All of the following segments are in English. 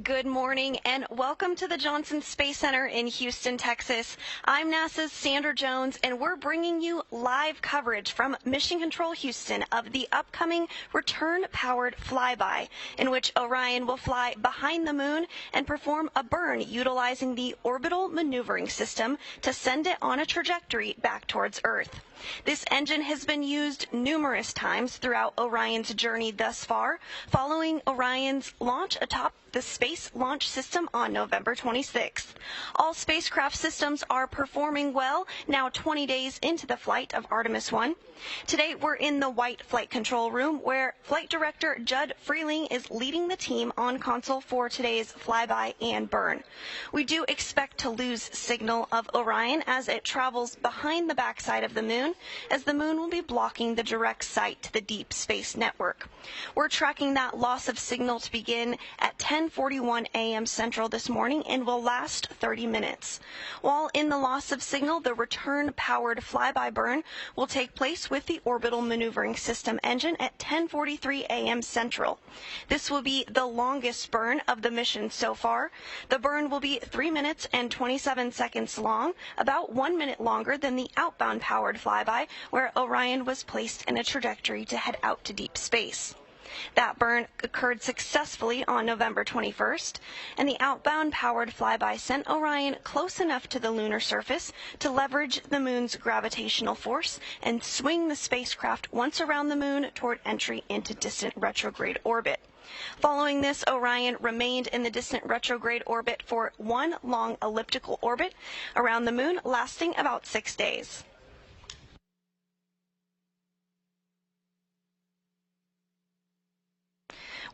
Good morning and welcome to the Johnson Space Center in Houston, Texas. I'm NASA's Sandra Jones and we're bringing you live coverage from Mission Control Houston of the upcoming return-powered flyby, in which Orion will fly behind the moon and perform a burn utilizing the orbital maneuvering system to send it on a trajectory back towards Earth. This engine has been used numerous times throughout Orion's journey thus far, following Orion's launch atop the Space Launch System on November 26th. All spacecraft systems are performing well, now 20 days into the flight of Artemis 1. Today, we're in the White Flight Control Room, where Flight Director Judd Freeling is leading the team on console for today's flyby and burn. We do expect to lose signal of Orion as it travels behind the backside of the moon, as the moon will be blocking the direct sight to the Deep Space Network. We're tracking that loss of signal to begin at 10:41 a.m. Central this morning and will last 30 minutes. While in the loss of signal, the return-powered flyby burn will take place with the Orbital Maneuvering System engine at 10:43 a.m. Central. This will be the longest burn of the mission so far. The burn will be 3 minutes and 27 seconds long, about 1 minute longer than the outbound-powered flyby, where Orion was placed in a trajectory to head out to deep space. That burn occurred successfully on November 21st, and the outbound-powered flyby sent Orion close enough to the lunar surface to leverage the moon's gravitational force and swing the spacecraft once around the moon toward entry into distant retrograde orbit. Following this, Orion remained in the distant retrograde orbit for one long elliptical orbit around the moon, lasting about 6 days.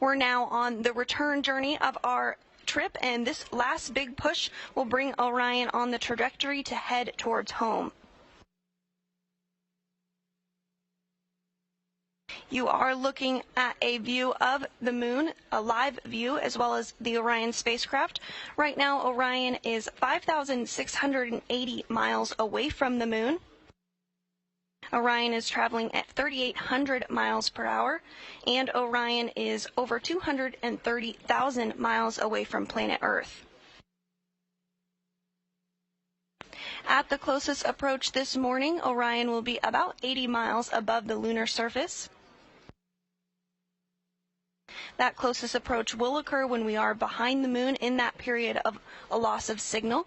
We're now on the return journey of our trip, and this last big push will bring Orion on the trajectory to head towards home. You are looking at a view of the moon, a live view, as well as the Orion spacecraft. Right now, Orion is 5,680 miles away from the moon. Orion is traveling at 3,800 miles per hour, and Orion is over 230,000 miles away from planet Earth. At the closest approach this morning, Orion will be about 80 miles above the lunar surface. That closest approach will occur when we are behind the moon in that period of a loss of signal.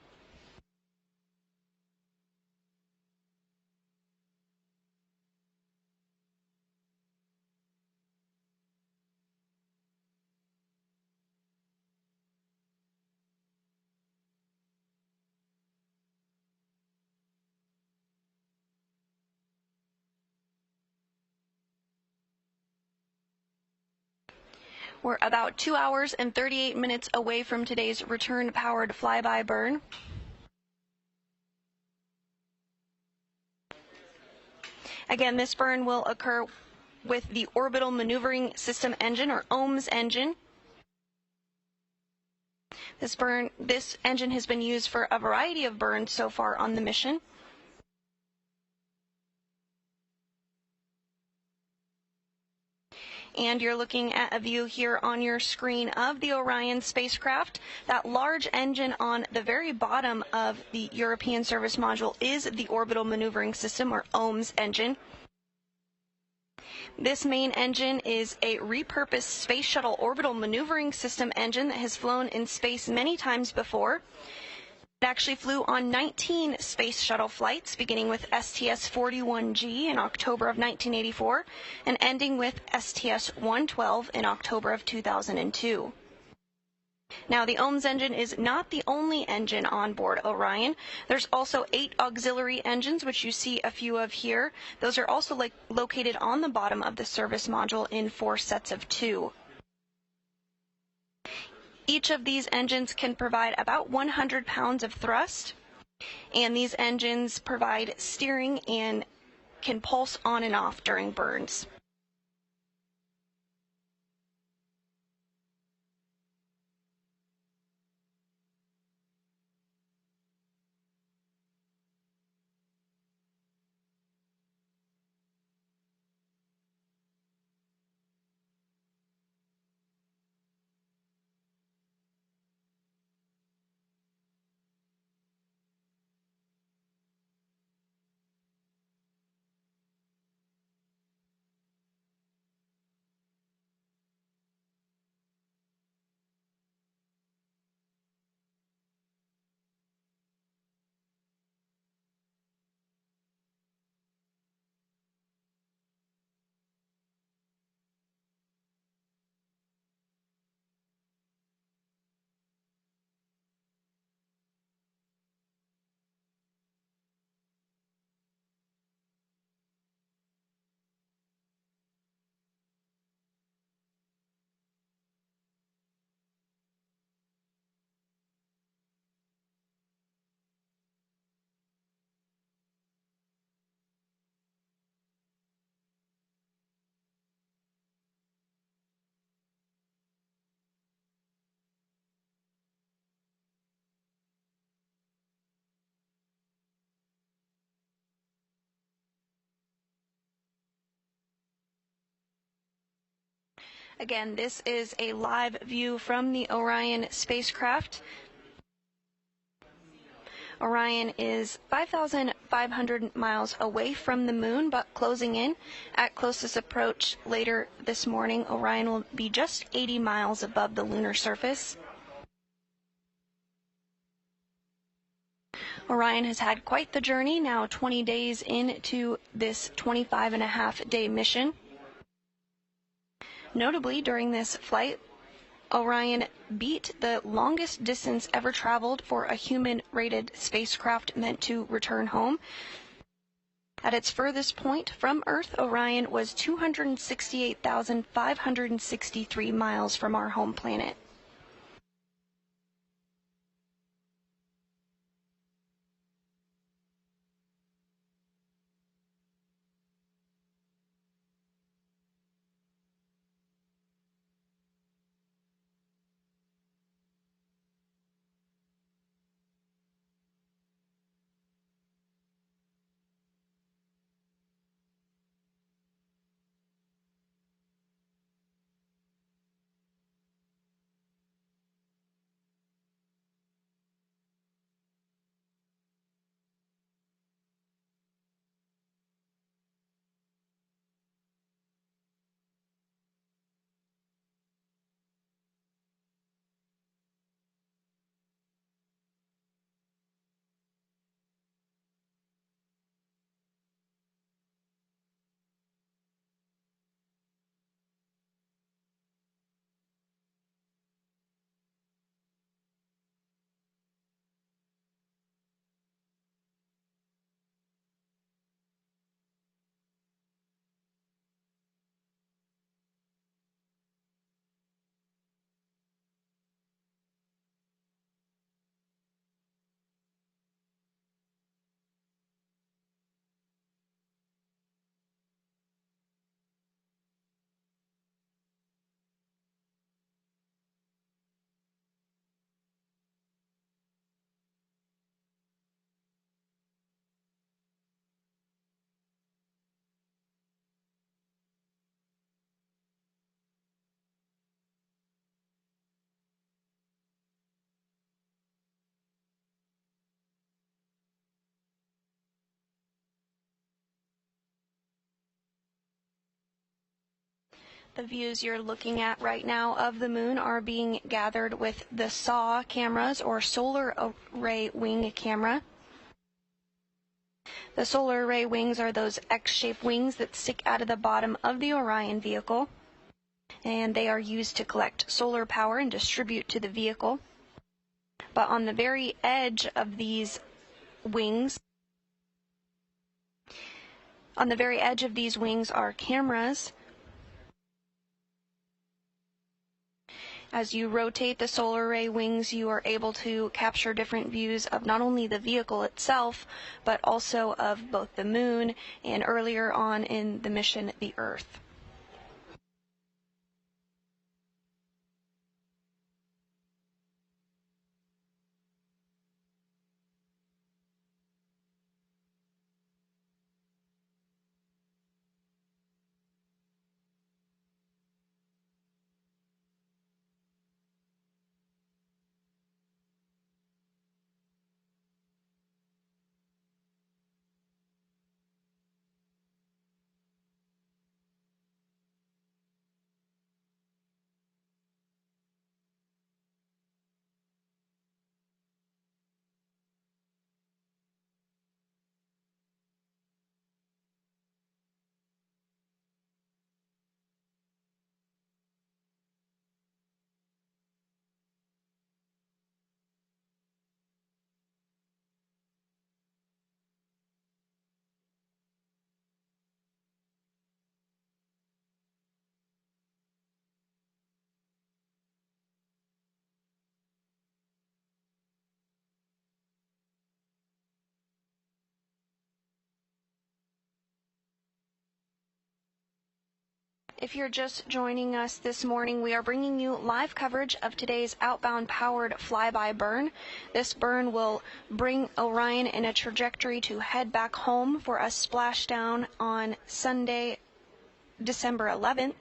We're about 2 hours and 38 minutes away from today's return-powered flyby burn. Again, this burn will occur with the Orbital Maneuvering System engine, or OMS engine. This engine has been used for a variety of burns so far on the mission. And you're looking at a view here on your screen of the Orion spacecraft. That large engine on the very bottom of the European Service Module is the Orbital Maneuvering System, or OMS engine. This main engine is a repurposed Space Shuttle Orbital Maneuvering System engine that has flown in space many times before. It actually flew on 19 space shuttle flights, beginning with STS-41G in October of 1984 and ending with STS-112 in October of 2002. Now, the OMS engine is not the only engine on board Orion. There's also 8 auxiliary engines, which you see a few of here. Those are also located on the bottom of the service module in 4 sets of 2. Each of these engines can provide about 100 pounds of thrust, and these engines provide steering and can pulse on and off during burns. Again, this is a live view from the Orion spacecraft. Orion is 5,500 miles away from the moon, but closing in. At closest approach later this morning, Orion will be just 80 miles above the lunar surface. Orion has had quite the journey, now 20 days into this 25-and-a-half-day mission. Notably, during this flight, Orion beat the longest distance ever traveled for a human-rated spacecraft meant to return home. At its furthest point from Earth, Orion was 268,563 miles from our home planet. The views you're looking at right now of the moon are being gathered with the SAW cameras, or solar array wing camera. The solar array wings are those X-shaped wings that stick out of the bottom of the Orion vehicle, and they are used to collect solar power and distribute to the vehicle. But on the very edge of these wings, are cameras. As you rotate the solar array wings, you are able to capture different views of not only the vehicle itself, but also of both the moon and, earlier on in the mission, the Earth. If you're just joining us this morning, we are bringing you live coverage of today's outbound powered flyby burn. This burn will bring Orion in a trajectory to head back home for a splashdown on Sunday, December 11th.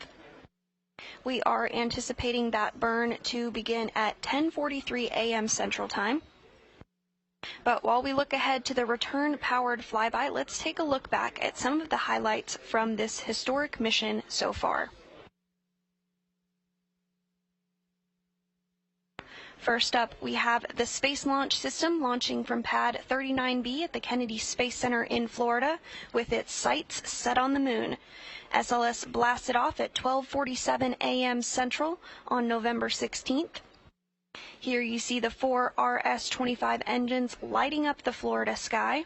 We are anticipating that burn to begin at 10:43 a.m. Central Time. But while we look ahead to the return-powered flyby, let's take a look back at some of the highlights from this historic mission so far. First up, we have the Space Launch System launching from Pad 39B at the Kennedy Space Center in Florida with its sights set on the moon. SLS blasted off at 12:47 a.m. Central on November 16th. Here you see the 4 RS-25 engines lighting up the Florida sky.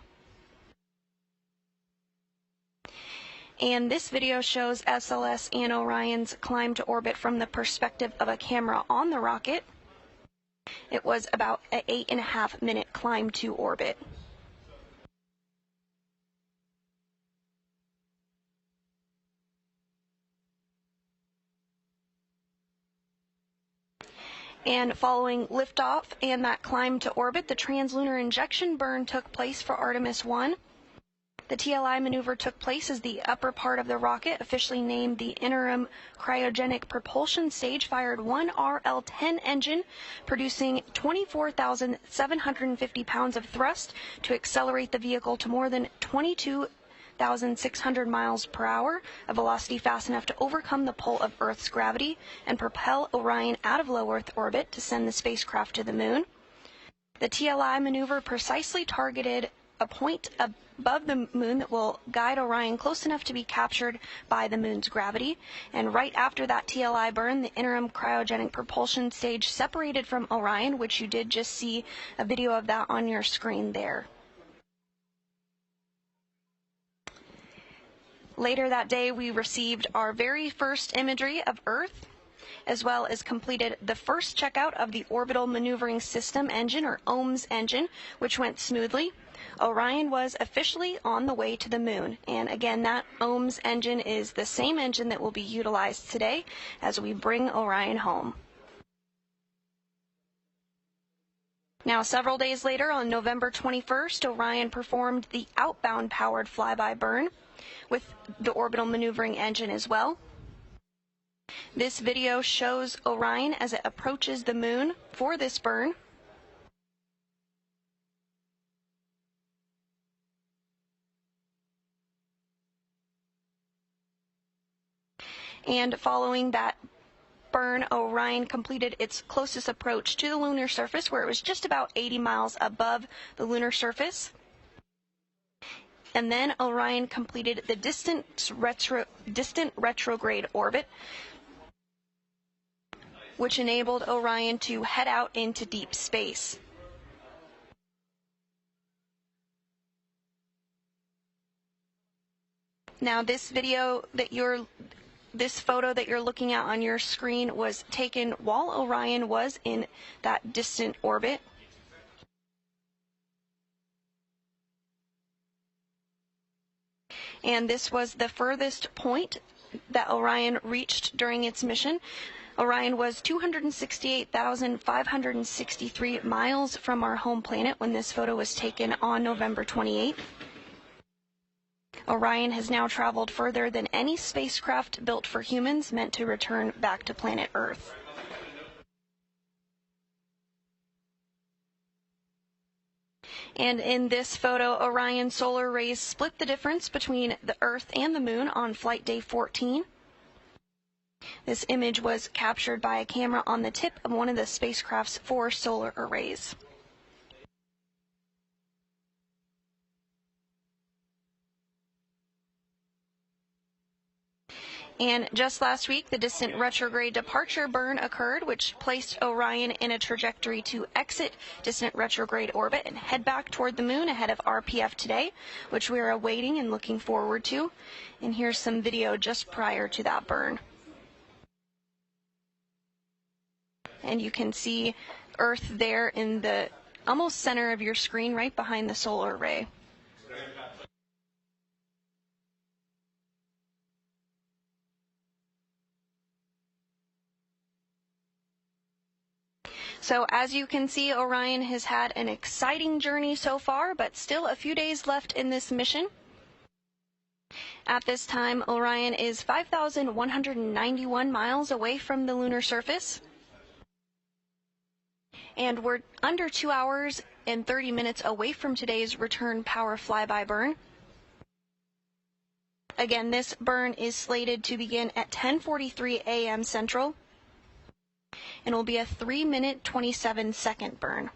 And this video shows SLS and Orion's climb to orbit from the perspective of a camera on the rocket. It was about an 8.5-minute climb to orbit. And following liftoff and that climb to orbit, the translunar injection burn took place for Artemis 1. The TLI maneuver took place as the upper part of the rocket, officially named the Interim Cryogenic Propulsion Stage, fired one RL-10 engine, producing 24,750 pounds of thrust to accelerate the vehicle to more than 22,600 miles per hour, a velocity fast enough to overcome the pull of Earth's gravity and propel Orion out of low Earth orbit to send the spacecraft to the moon. The TLI maneuver precisely targeted a point above the moon that will guide Orion close enough to be captured by the moon's gravity. And right after that TLI burn, the interim cryogenic propulsion stage separated from Orion, which you did just see a video of that on your screen there. Later that day, we received our very first imagery of Earth, as well as completed the first checkout of the Orbital Maneuvering System engine, or OMS engine, which went smoothly. Orion was officially on the way to the moon, and again, that OMS engine is the same engine that will be utilized today as we bring Orion home. Now, several days later, on November 21st, Orion performed the outbound powered flyby burn with the orbital maneuvering engine as well. This video shows Orion as it approaches the moon for this burn. And following that burn, Orion completed its closest approach to the lunar surface, where it was just about 80 miles above the lunar surface. And then Orion completed the distant retrograde orbit, which enabled Orion to head out into deep space. Now, this photo that you're looking at on your screen was taken while Orion was in that distant orbit. And this was the furthest point that Orion reached during its mission. Orion was 268,563 miles from our home planet when this photo was taken on November 28th. Orion has now traveled further than any spacecraft built for humans meant to return back to planet Earth. And in this photo, Orion's solar rays split the difference between the Earth and the Moon on flight day 14. This image was captured by a camera on the tip of one of the spacecraft's 4 solar arrays. And just last week, the distant retrograde departure burn occurred, which placed Orion in a trajectory to exit distant retrograde orbit and head back toward the moon ahead of RPF today, which we are awaiting and looking forward to. And here's some video just prior to that burn. And you can see Earth there in the almost center of your screen, right behind the solar array. So as you can see, Orion has had an exciting journey so far, but still a few days left in this mission. At this time, Orion is 5,191 miles away from the lunar surface. And we're under 2 hours and 30 minutes away from today's return power flyby burn. Again, this burn is slated to begin at 10:43 a.m. Central and will be a 3-minute, 27-second burn.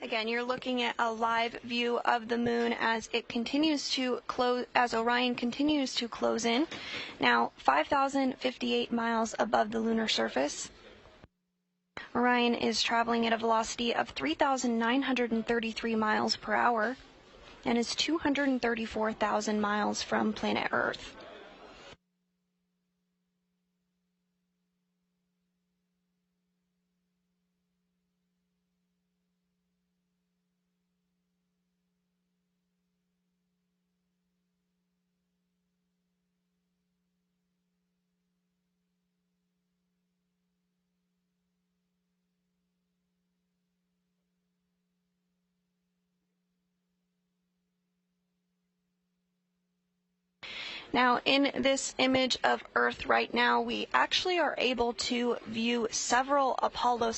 Again, you're looking at a live view of the moon as it continues to close, as Orion continues to close in. Now, 5,058 miles above the lunar surface. Orion is traveling at a velocity of 3,933 miles per hour and is 234,000 miles from planet Earth. Now, in this image of Earth right now, we actually are able to view several Apollo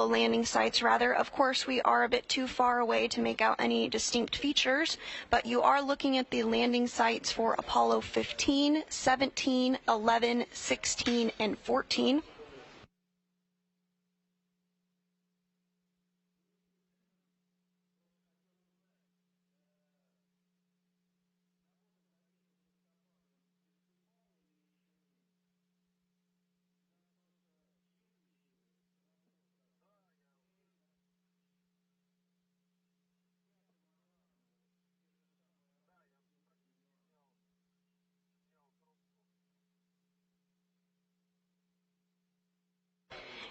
landing sites rather. Of course, we are a bit too far away to make out any distinct features, but you are looking at the landing sites for Apollo 15, 17, 11, 16, and 14.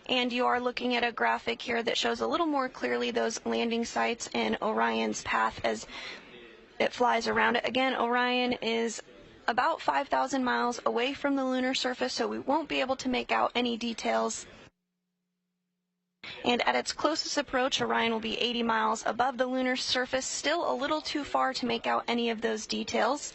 And you are looking at a graphic here that shows a little more clearly those landing sites and Orion's path as it flies around it. Again, Orion is about 5,000 miles away from the lunar surface, so we won't be able to make out any details. And at its closest approach, Orion will be 80 miles above the lunar surface, still a little too far to make out any of those details.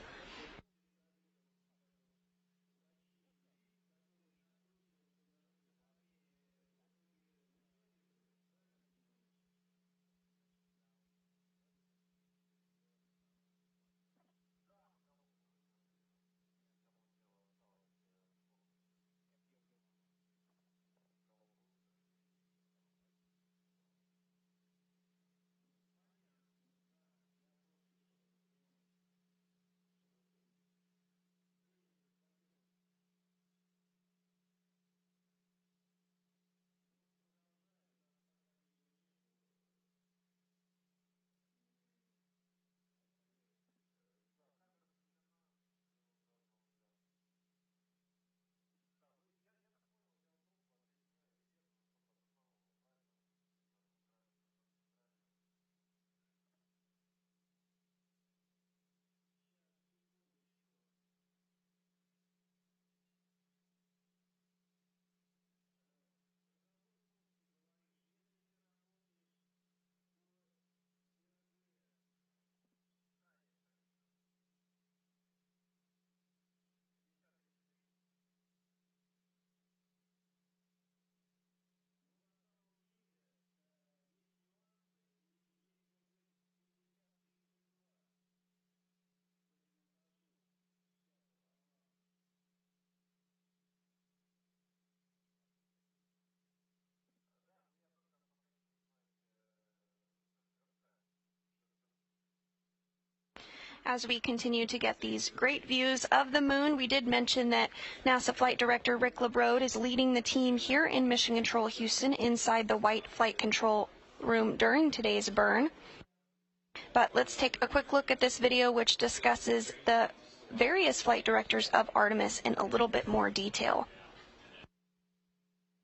As we continue to get these great views of the moon, we did mention that NASA Flight Director Rick LeBrode is leading the team here in Mission Control Houston inside the White Flight Control Room during today's burn. But let's take a quick look at this video, which discusses the various flight directors of Artemis in a little bit more detail.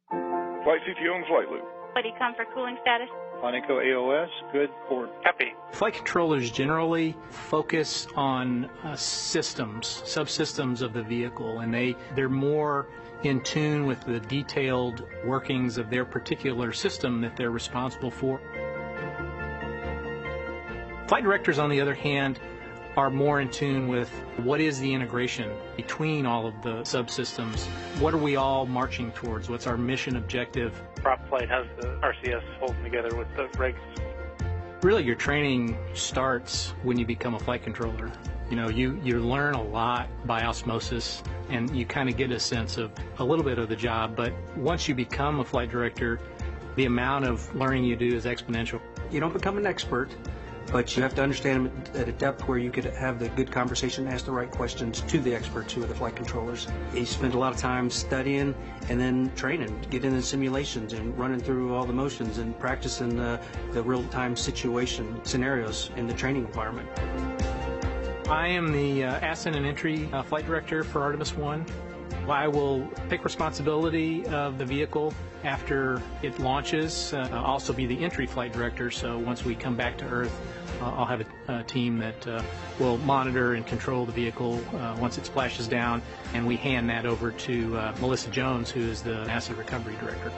Flight CTO and flight loop. What do you come for cooling status? Monaco AOS, good port. Happy. Flight controllers generally focus on systems, subsystems of the vehicle, and they're more in tune with the detailed workings of their particular system that they're responsible for. Flight directors, on the other hand, are more in tune with what is the integration between all of the subsystems. What are we all marching towards? What's our mission objective? Prop flight has the RCS holding together with the regs. Really, your training starts when you become a flight controller. You know, you learn a lot by osmosis, and you kind of get a sense of a little bit of the job, but once you become a flight director, the amount of learning you do is exponential. You don't become an expert, but you have to understand them at a depth where you could have the good conversation, ask the right questions to the experts who are the flight controllers. You spend a lot of time studying and then training, getting in simulations and running through all the motions and practicing the real-time situation scenarios in the training environment. I am the Ascent and Entry Flight Director for Artemis 1. I will take responsibility of the vehicle after it launches. I'll also be the entry flight director, so once we come back to Earth, I'll have a team that will monitor and control the vehicle once it splashes down, and we hand that over to Melissa Jones, who is the NASA Recovery Director.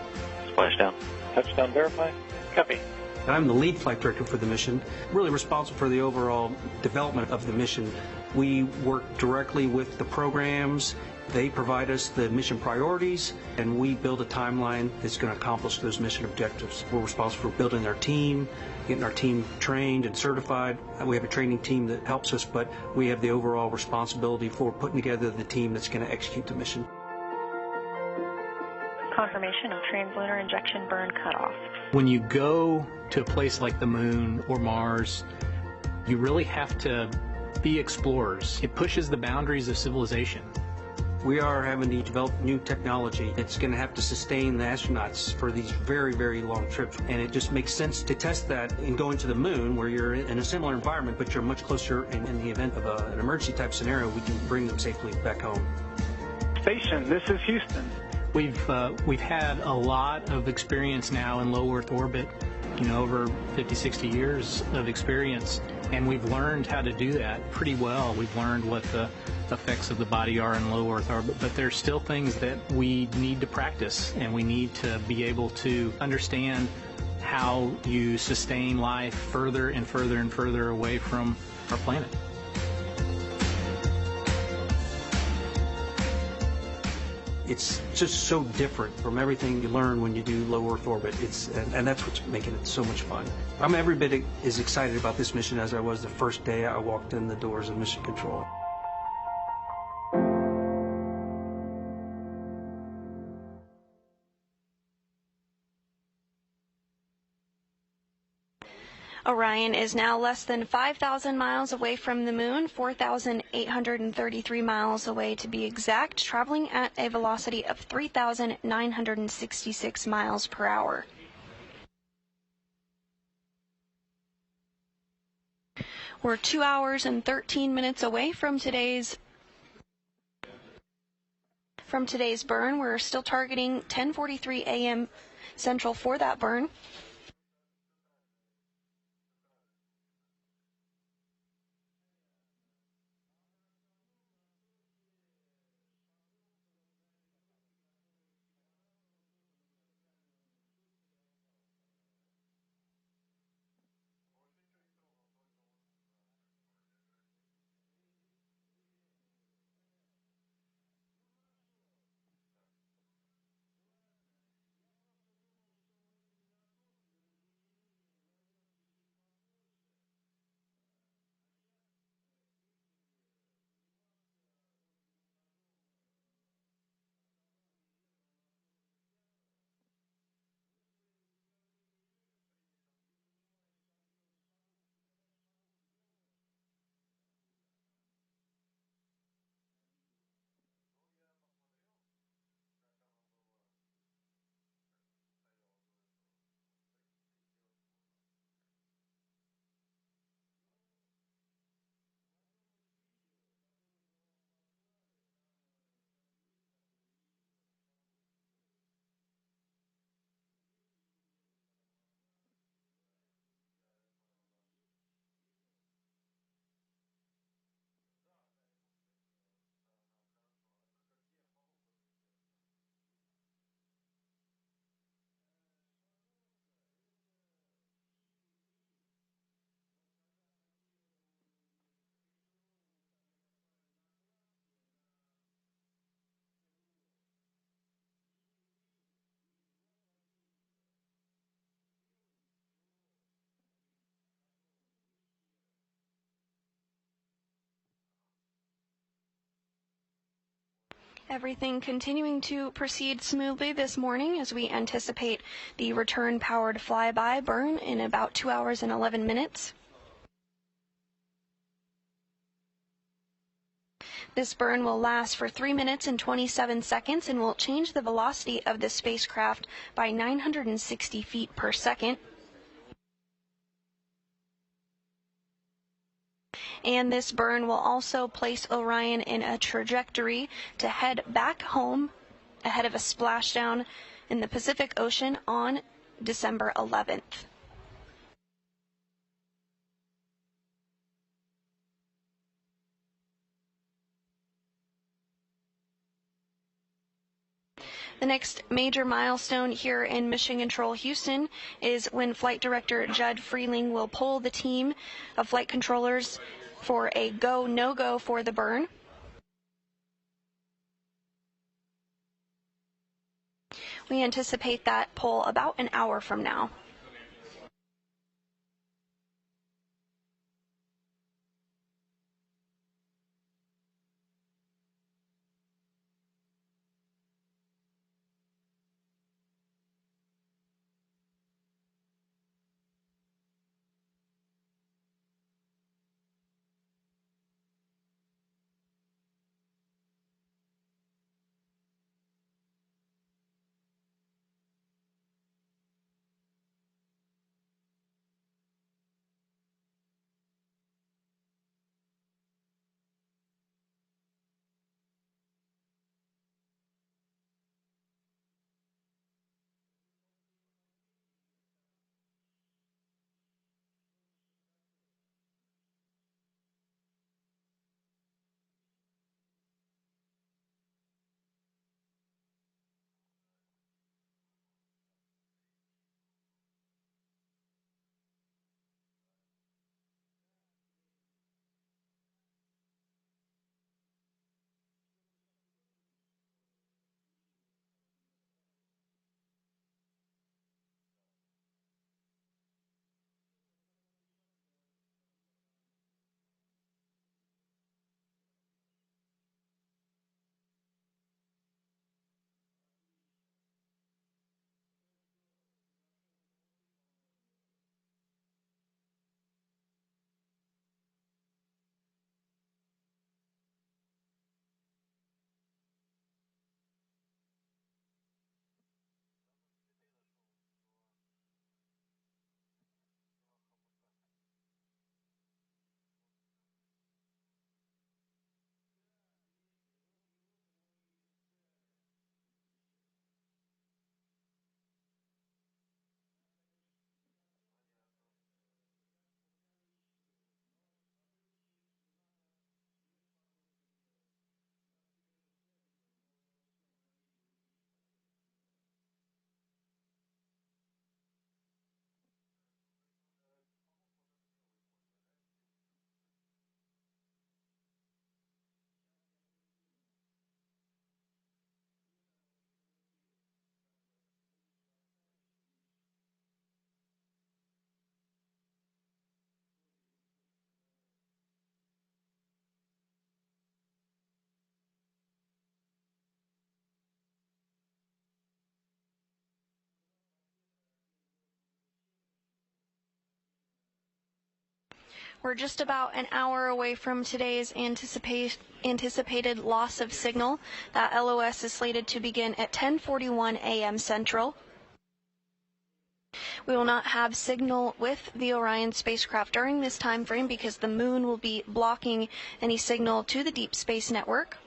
Splashdown. Touchdown verify. Copy. I'm the lead flight director for the mission, really responsible for the overall development of the mission. We work directly with the programs. They provide us the mission priorities, and we build a timeline that's going to accomplish those mission objectives. We're responsible for building our team, getting our team trained and certified. We have a training team that helps us, but we have the overall responsibility for putting together the team that's going to execute the mission. Confirmation of translunar injection burn cutoff. When you go to a place like the Moon or Mars, you really have to be explorers. It pushes the boundaries of civilization. We are having to develop new technology that's going to have to sustain the astronauts for these very, very long trips. And it just makes sense to test that in going to the Moon, where you're in a similar environment, but you're much closer. And in the event of an emergency type scenario, we can bring them safely back home. Station, this is Houston. We've had a lot of experience now in low Earth orbit, over 50, 60 years of experience, and we've learned how to do that pretty well. We've learned what the effects of the body are in low Earth orbit, but there's still things that we need to practice, and we need to be able to understand how you sustain life further and further and further away from our planet. It's just so different from everything you learn when you do low Earth orbit. And that's what's making it so much fun. I'm every bit as excited about this mission as I was the first day I walked in the doors of Mission Control. Orion is now less than 5,000 miles away from the Moon, 4,833 miles away to be exact, traveling at a velocity of 3,966 miles per hour. We're 2 hours and 13 minutes away from today's burn. We're still targeting 10:43 a.m. Central for that burn. Everything continuing to proceed smoothly this morning as we anticipate the return powered flyby burn in about 2 hours and 11 minutes. This burn will last for 3 minutes and 27 seconds and will change the velocity of the spacecraft by 960 feet per second. And this burn will also place Orion in a trajectory to head back home ahead of a splashdown in the Pacific Ocean on December 11th. The next major milestone here in Mission Control Houston is when Flight Director Judd Freeling will poll the team of flight controllers for a go, no-go for the burn. We anticipate that poll about an hour from now. We're just about an hour away from today's anticipated loss of signal. That LOS is slated to begin at 10:41 a.m. Central. We will not have signal with the Orion spacecraft during this time frame because the moon will be blocking any signal to the Deep Space Network.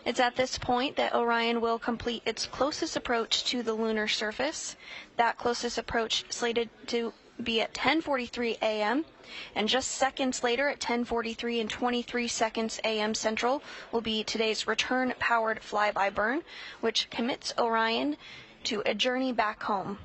It's at this point that Orion will complete its closest approach to the lunar surface. That closest approach slated to be at 10:43 a.m. and just seconds later at 10:43 and 23 seconds a.m. Central will be today's return-powered flyby burn, which commits Orion to a journey back home.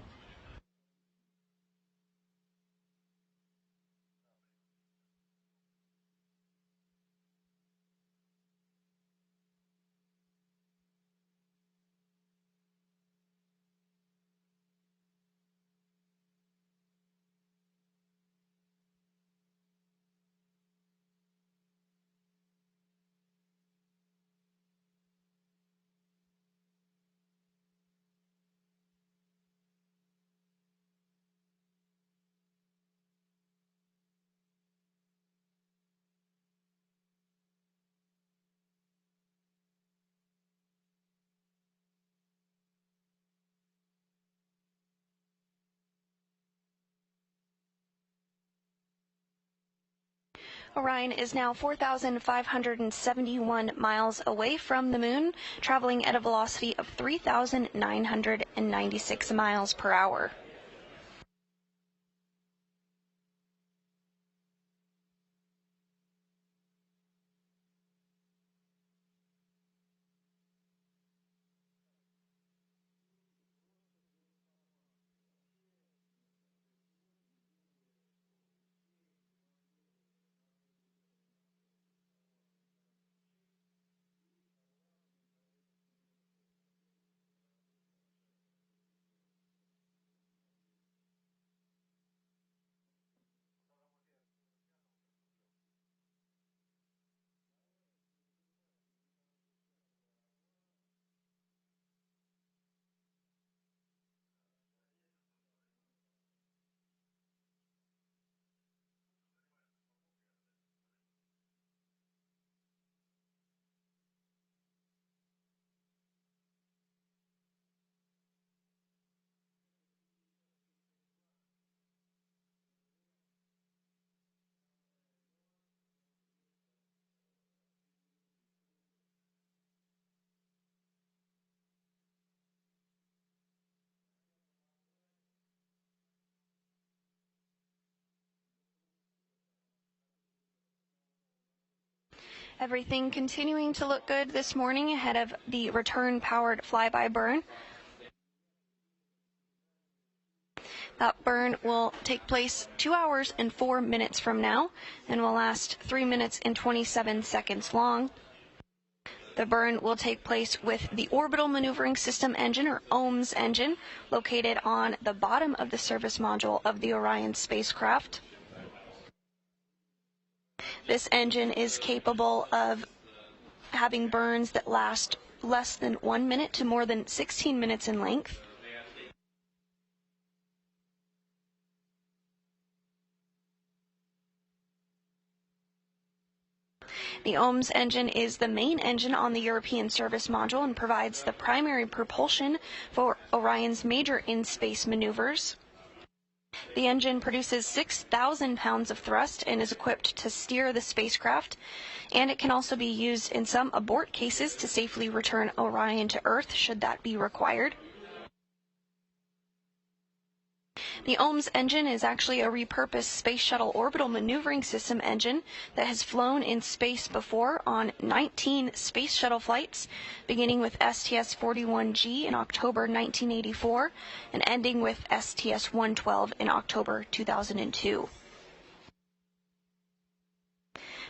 Orion is now 4,571 miles away from the moon, traveling at a velocity of 3,996 miles per hour. Everything continuing to look good this morning ahead of the return-powered flyby burn. That burn will take place 2 hours and 4 minutes from now and will last 3 minutes and 27 seconds long. The burn will take place with the Orbital Maneuvering System engine, or OMS engine, located on the bottom of the service module of the Orion spacecraft. This engine is capable of having burns that last less than 1 minute to more than 16 minutes in length. The OMS engine is the main engine on the European service module and provides the primary propulsion for Orion's major in-space maneuvers. The engine produces 6,000 pounds of thrust and is equipped to steer the spacecraft, and it can also be used in some abort cases to safely return Orion to Earth should that be required. The OMS engine is actually a repurposed Space Shuttle Orbital Maneuvering System engine that has flown in space before on 19 Space Shuttle flights, beginning with STS-41G in October 1984 and ending with STS-112 in October 2002.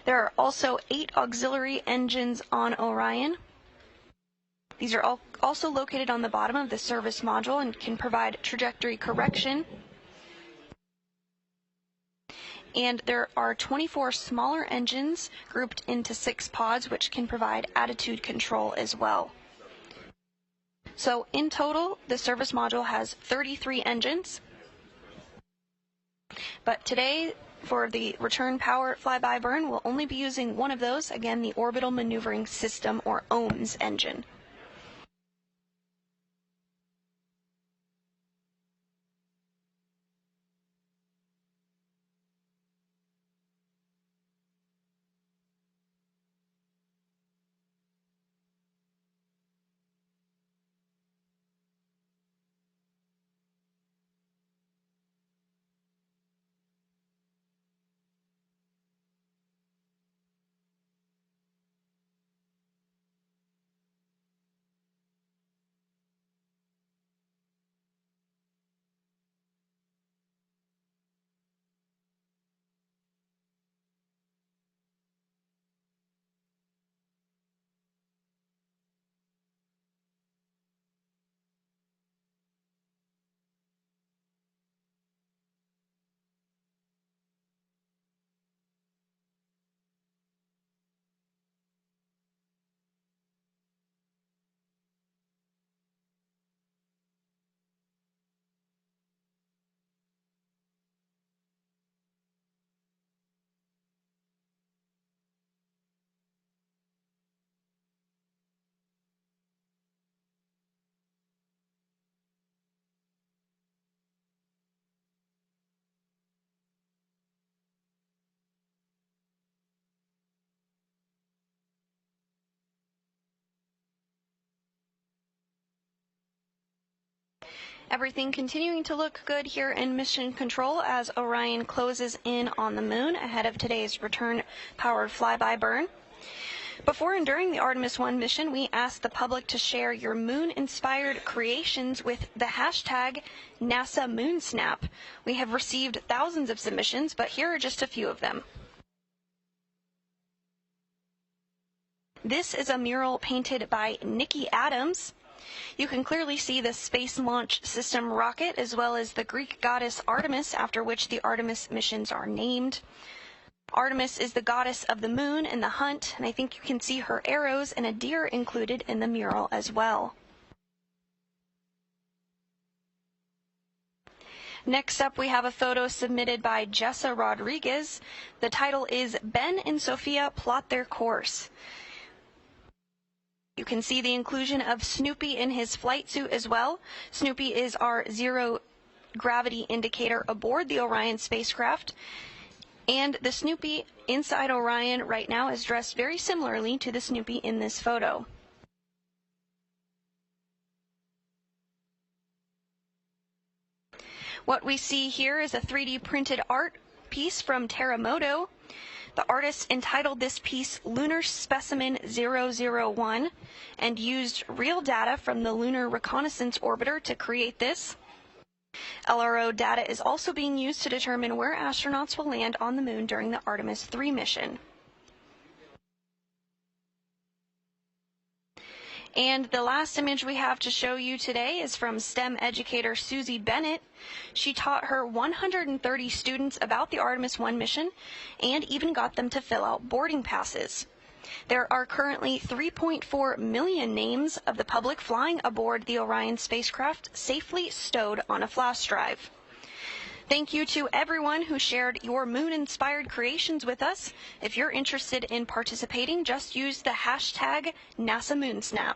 There are also 8 auxiliary engines on Orion. These are also located on the bottom of the service module and can provide trajectory correction. And there are 24 smaller engines grouped into 6 pods, which can provide attitude control as well. So in total, the service module has 33 engines. But today, for the return power flyby burn, we'll only be using one of those, again, the Orbital Maneuvering System, or OMS engine. Everything continuing to look good here in Mission Control as Orion closes in on the moon ahead of today's return-powered flyby burn. Before and during the Artemis 1 mission, we asked the public to share your moon-inspired creations with the hashtag NASA MoonSnap. We have received thousands of submissions, but here are just a few of them. This is a mural painted by Nikki Adams. You can clearly see the Space Launch System rocket as well as the Greek goddess Artemis, after which the Artemis missions are named. Artemis is the goddess of the moon and the hunt, and I think you can see her arrows and a deer included in the mural as well. Next up, we have a photo submitted by Jessa Rodriguez. The title is Ben and Sophia Plot Their Course. You can see the inclusion of Snoopy in his flight suit as well. Snoopy is our zero gravity indicator aboard the Orion spacecraft. And the Snoopy inside Orion right now is dressed very similarly to the Snoopy in this photo. What we see here is a 3D printed art piece from Terramoto. The artist entitled this piece Lunar Specimen 001 and used real data from the Lunar Reconnaissance Orbiter to create this. LRO data is also being used to determine where astronauts will land on the moon during the Artemis 3 mission. And the last image we have to show you today is from STEM educator Susie Bennett. She taught her 130 students about the Artemis 1 mission and even got them to fill out boarding passes. There are currently 3.4 million names of the public flying aboard the Orion spacecraft safely stowed on a flash drive. Thank you to everyone who shared your moon-inspired creations with us. If you're interested in participating, just use the hashtag NASA MoonSnap.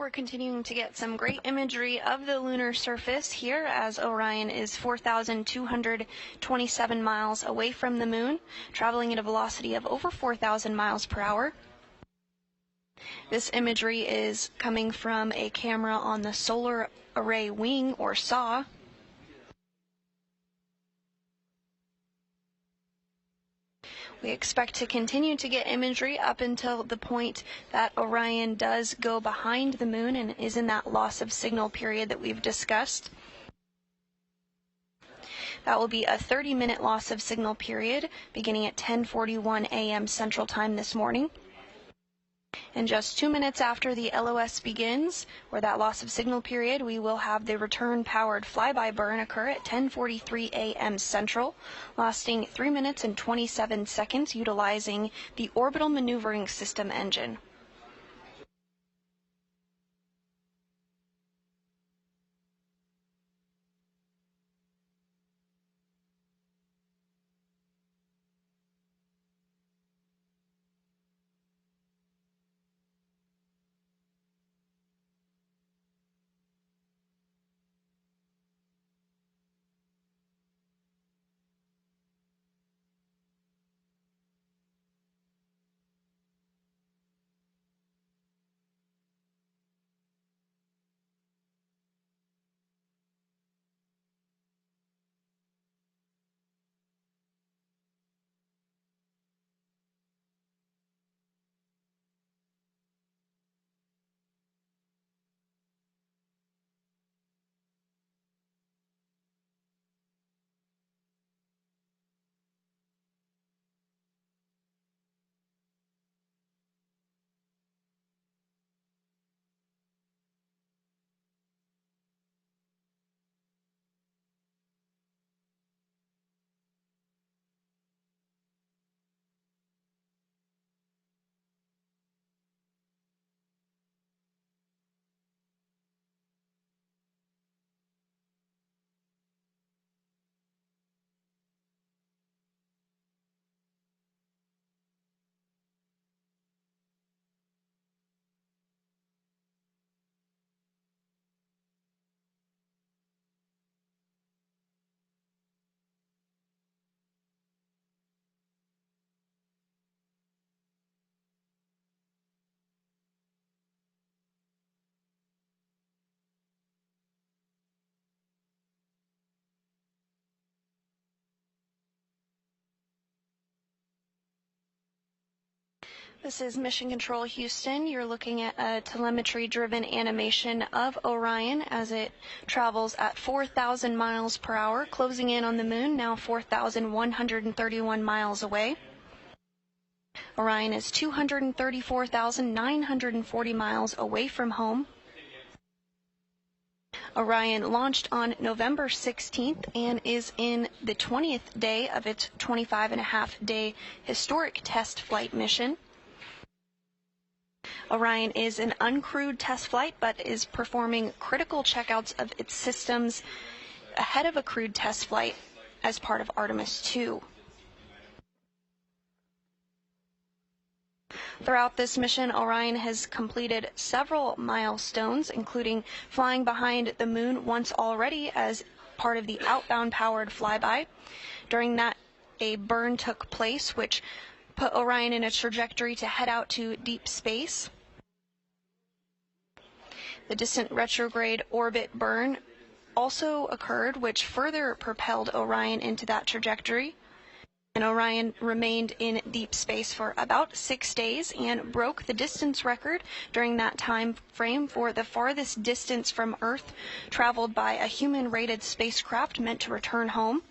We're continuing to get some great imagery of the lunar surface here as Orion is 4,227 miles away from the moon, traveling at a velocity of over 4,000 miles per hour. This imagery is coming from a camera on the Solar Array Wing, or SAW. We expect to continue to get imagery up until the point that Orion does go behind the moon and is in that loss of signal period that we've discussed. That will be a 30-minute loss of signal period beginning at 10:41 a.m. Central Time this morning. And just 2 minutes after the LOS begins, or that loss of signal period, we will have the return-powered flyby burn occur at 10:43 a.m. Central, lasting 3 minutes and 27 seconds, utilizing the Orbital Maneuvering System engine. This is Mission Control Houston. You're looking at a telemetry-driven animation of Orion as it travels at 4,000 miles per hour, closing in on the moon, now 4,131 miles away. Orion is 234,940 miles away from home. Orion launched on November 16th and is in the 20th day of its 25-and-a-half-day historic test flight mission. Orion is an uncrewed test flight, but is performing critical checkouts of its systems ahead of a crewed test flight as part of Artemis 2. Throughout this mission, Orion has completed several milestones, including flying behind the moon once already as part of the outbound powered flyby. During that, a burn took place, which put Orion in a trajectory to head out to deep space. The distant retrograde orbit burn also occurred, which further propelled Orion into that trajectory. And Orion remained in deep space for about 6 days and broke the distance record during that time frame for the farthest distance from Earth traveled by a human-rated spacecraft meant to return home.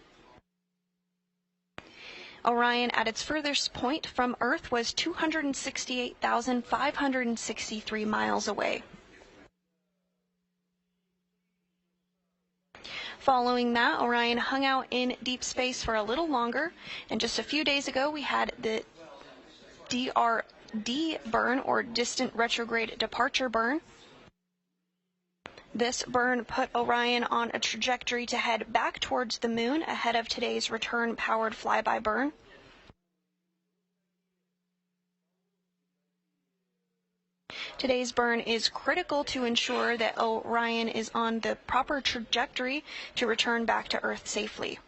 Orion, at its furthest point from Earth, was 268,563 miles away. Following that, Orion hung out in deep space for a little longer, and just a few days ago we had the DRD burn, or Distant Retrograde Departure burn. This burn put Orion on a trajectory to head back towards the moon ahead of today's return-powered flyby burn. Today's burn is critical to ensure that Orion is on the proper trajectory to return back to Earth safely.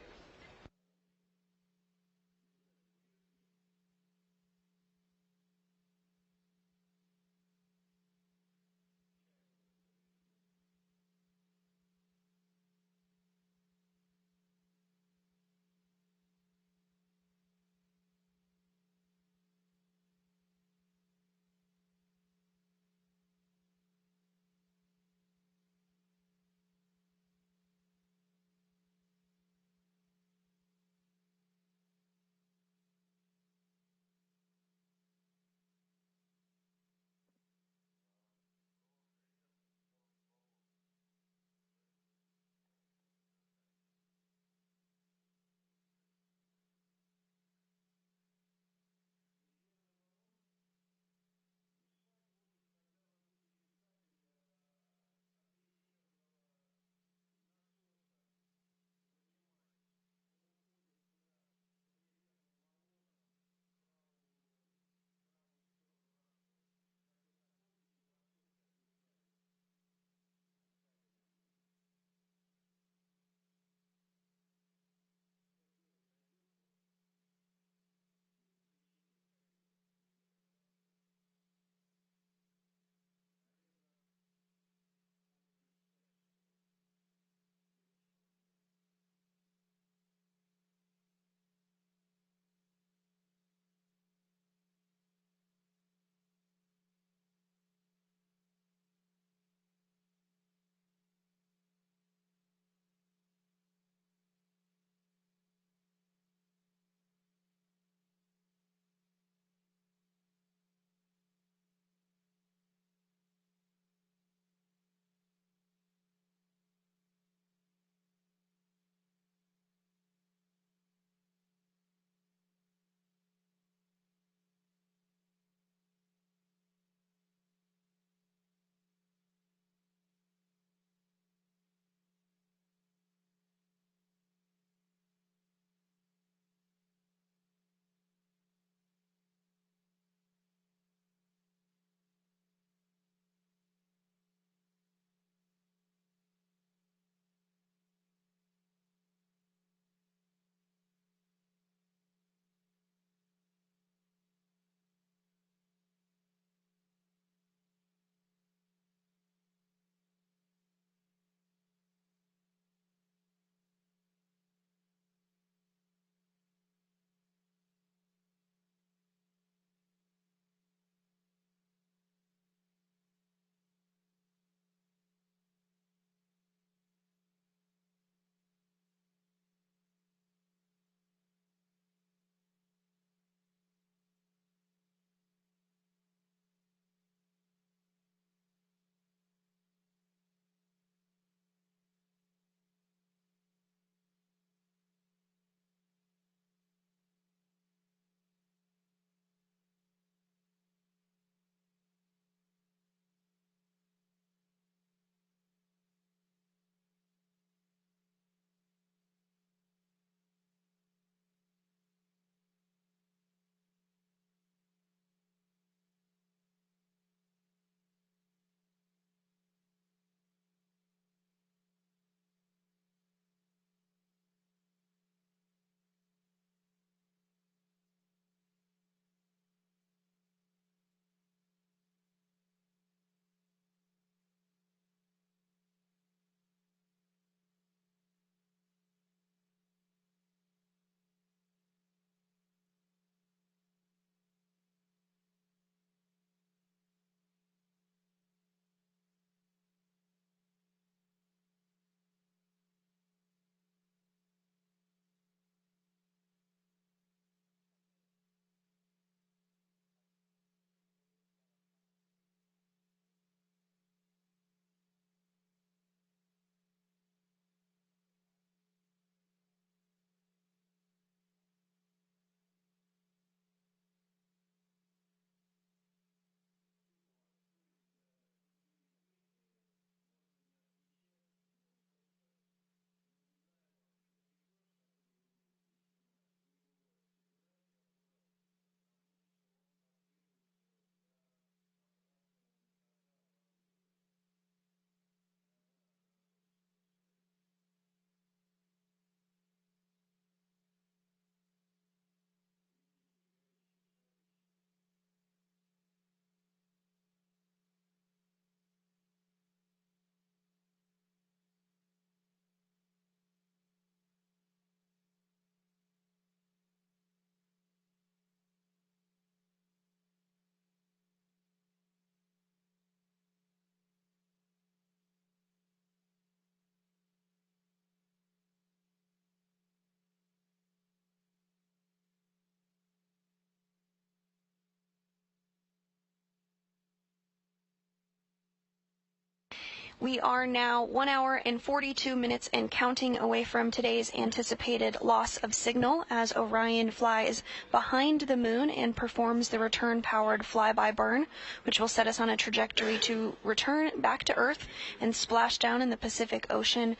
We are now 1 hour and 42 minutes and counting away from today's anticipated loss of signal as Orion flies behind the moon and performs the return-powered flyby burn, which will set us on a trajectory to return back to Earth and splash down in the Pacific Ocean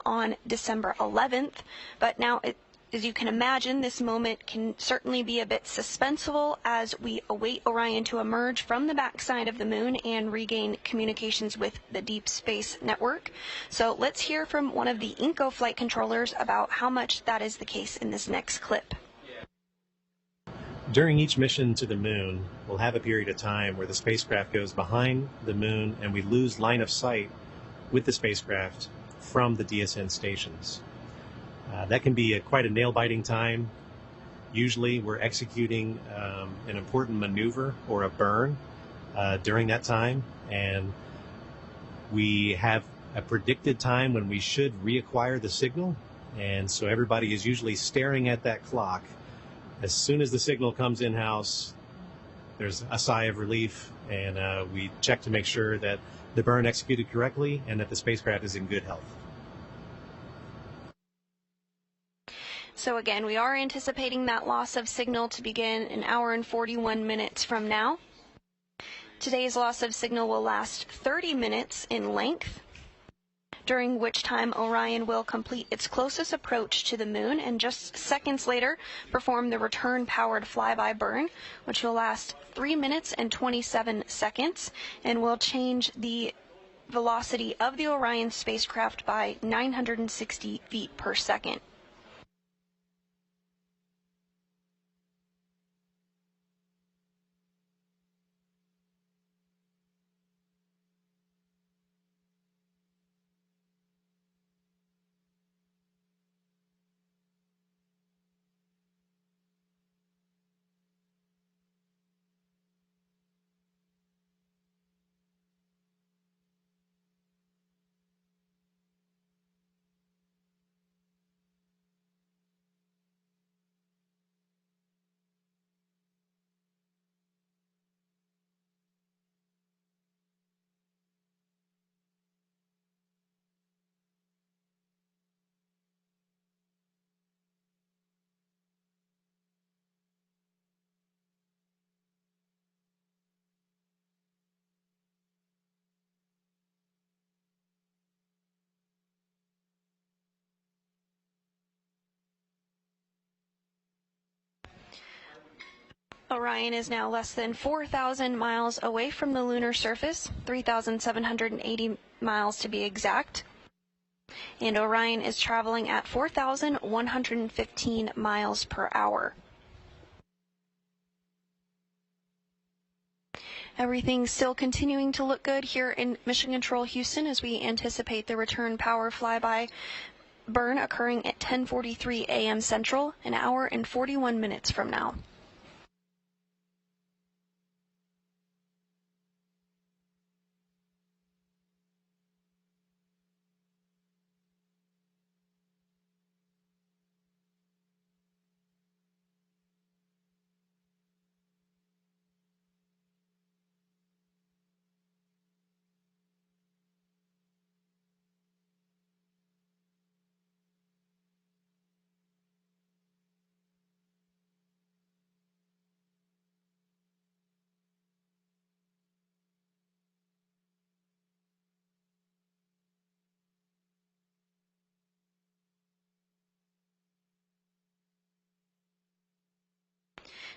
on December 11th. But now, as you can imagine, this moment can certainly be a bit suspenseful as we await Orion to emerge from the backside of the moon and regain communications with the Deep Space Network. So let's hear from one of the INCO flight controllers about how much that is the case in this next clip. During each mission to the moon, we'll have a period of time where the spacecraft goes behind the moon and we lose line of sight with the spacecraft from the DSN stations. That can be quite a nail-biting time. Usually we're executing an important maneuver or a burn during that time, and we have a predicted time when we should reacquire the signal, and so everybody is usually staring at that clock. As soon as the signal comes in-house, there's a sigh of relief, and we check to make sure that the burn executed correctly and that the spacecraft is in good health. So again, we are anticipating that loss of signal to begin an hour and 41 minutes from now. Today's loss of signal will last 30 minutes in length, during which time Orion will complete its closest approach to the moon and just seconds later perform the return-powered flyby burn, which will last 3 minutes and 27 seconds and will change the velocity of the Orion spacecraft by 960 feet per second. Orion is now less than 4,000 miles away from the lunar surface, 3,780 miles to be exact. And Orion is traveling at 4,115 miles per hour. Everything's still continuing to look good here in Mission Control Houston as we anticipate the return power flyby burn occurring at 10:43 a.m. Central, an hour and 41 minutes from now.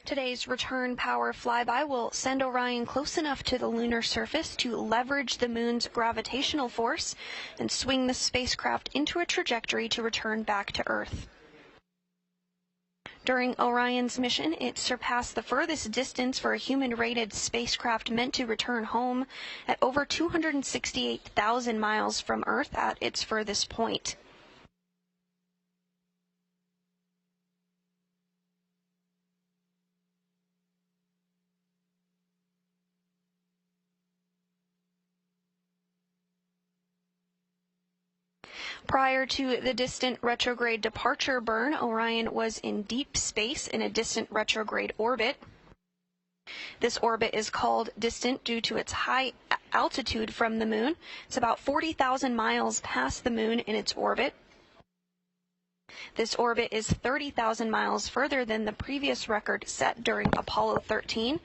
Today's return power flyby will send Orion close enough to the lunar surface to leverage the moon's gravitational force and swing the spacecraft into a trajectory to return back to Earth. During Orion's mission, it surpassed the furthest distance for a human-rated spacecraft meant to return home at over 268,000 miles from Earth at its furthest point. Prior to the distant retrograde departure burn, Orion was in deep space in a distant retrograde orbit. This orbit is called distant due to its high altitude from the moon. It's about 40,000 miles past the moon in its orbit. This orbit is 30,000 miles further than the previous record set during Apollo 13,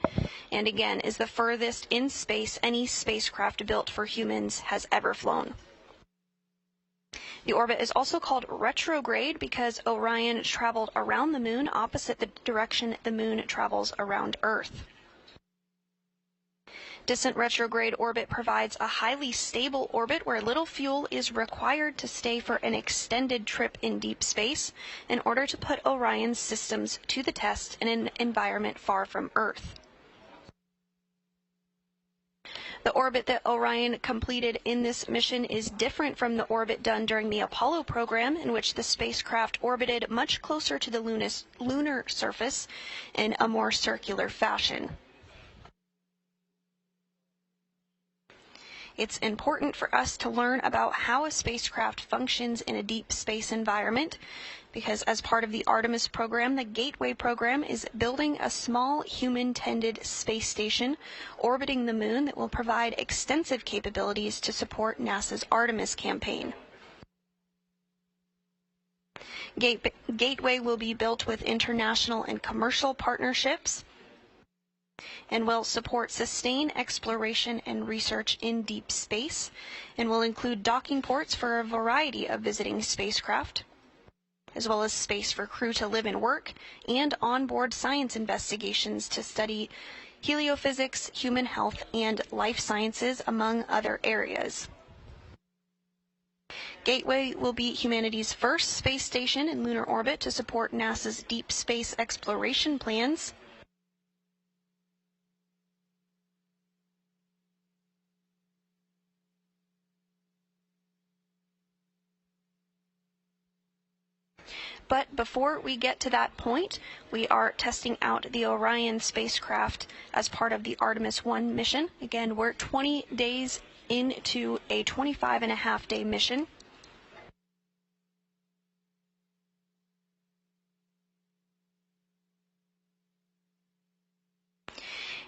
and again is the furthest in space any spacecraft built for humans has ever flown. The orbit is also called retrograde because Orion traveled around the moon opposite the direction the moon travels around Earth. Distant retrograde orbit provides a highly stable orbit where little fuel is required to stay for an extended trip in deep space in order to put Orion's systems to the test in an environment far from Earth. The orbit that Orion completed in this mission is different from the orbit done during the Apollo program, in which the spacecraft orbited much closer to the lunar surface in a more circular fashion. It's important for us to learn about how a spacecraft functions in a deep space environment because as part of the Artemis program, the Gateway program is building a small human-tended space station orbiting the moon that will provide extensive capabilities to support NASA's Artemis campaign. Gateway will be built with international and commercial partnerships and will support sustained exploration and research in deep space, and will include docking ports for a variety of visiting spacecraft, as well as space for crew to live and work, and onboard science investigations to study heliophysics, human health, and life sciences, among other areas. Gateway will be humanity's first space station in lunar orbit to support NASA's deep space exploration plans. But before we get to that point, we are testing out the Orion spacecraft as part of the Artemis 1 mission. Again, we're 20 days into a 25-and-a-half-day mission.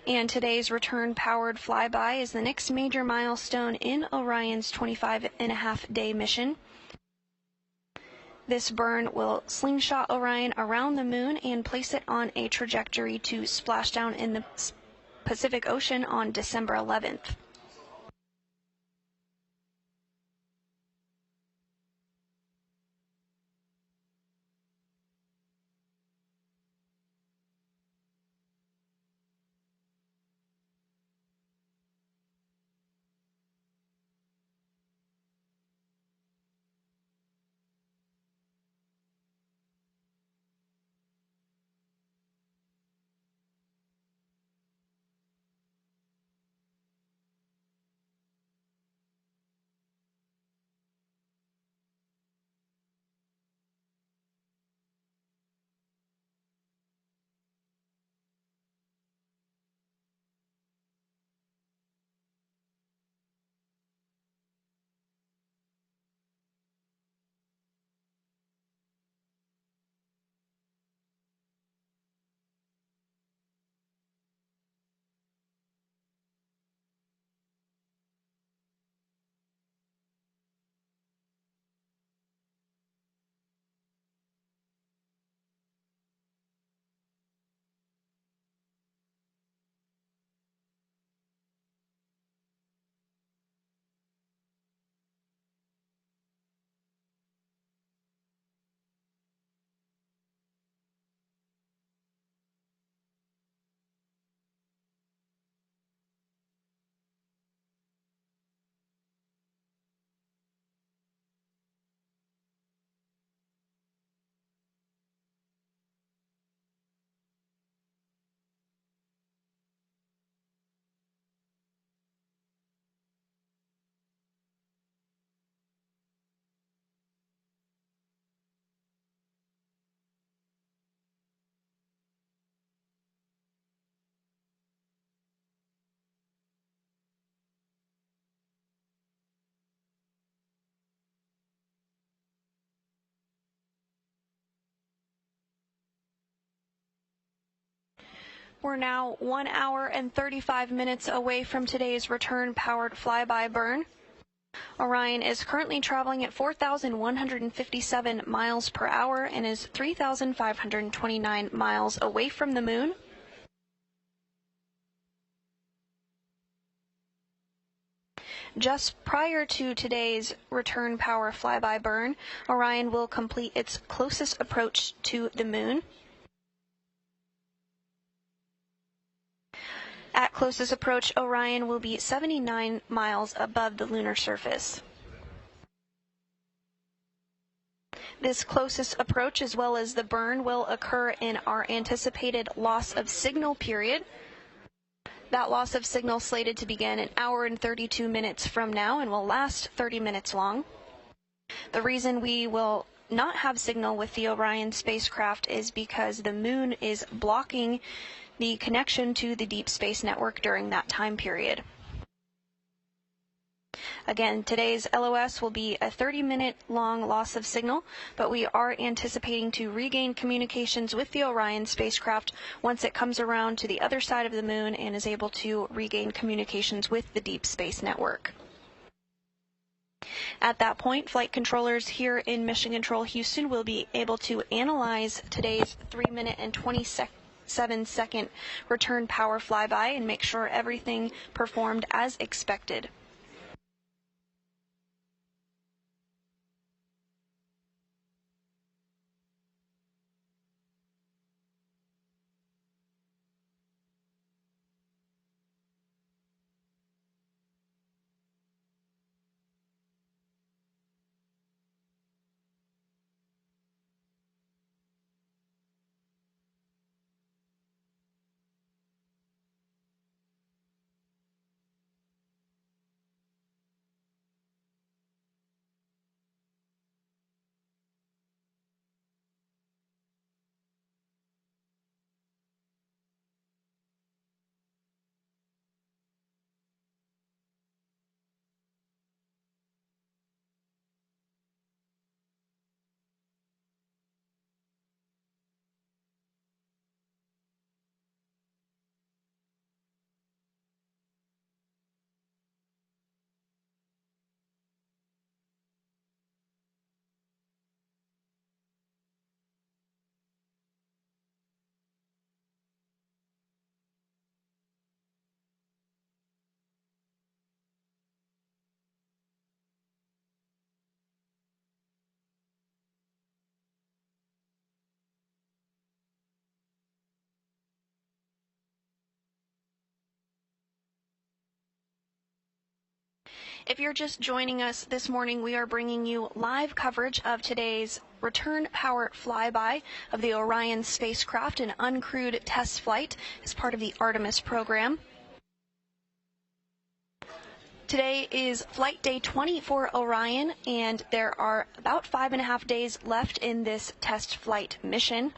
And today's return-powered flyby is the next major milestone in Orion's 25-and-a-half-day mission. This burn will slingshot Orion around the moon and place it on a trajectory to splash down in the Pacific Ocean on December 11th. We're now 1 hour and 35 minutes away from today's return powered flyby burn. Orion is currently traveling at 4,157 miles per hour and is 3,529 miles away from the moon. Just prior to today's return power flyby burn, Orion will complete its closest approach to the moon. At closest approach, Orion will be 79 miles above the lunar surface. This closest approach, as well as the burn, will occur in our anticipated loss of signal period. That loss of signal slated to begin an hour and 32 minutes from now and will last 30 minutes long. The reason we will not have signal with the Orion spacecraft is because the moon is blocking the connection to the Deep Space Network during that time period. Again, today's LOS will be a 30-minute long loss of signal, but we are anticipating to regain communications with the Orion spacecraft once it comes around to the other side of the moon and is able to regain communications with the Deep Space Network. At that point, flight controllers here in Mission Control Houston will be able to analyze today's 3-minute and 27-second return power flyby and make sure everything performed as expected. If you're just joining us this morning, we are bringing you live coverage of today's return power flyby of the Orion spacecraft, an uncrewed test flight as part of the Artemis program. Today is flight day 20 for Orion, and there are about 5.5 days left in this test flight mission.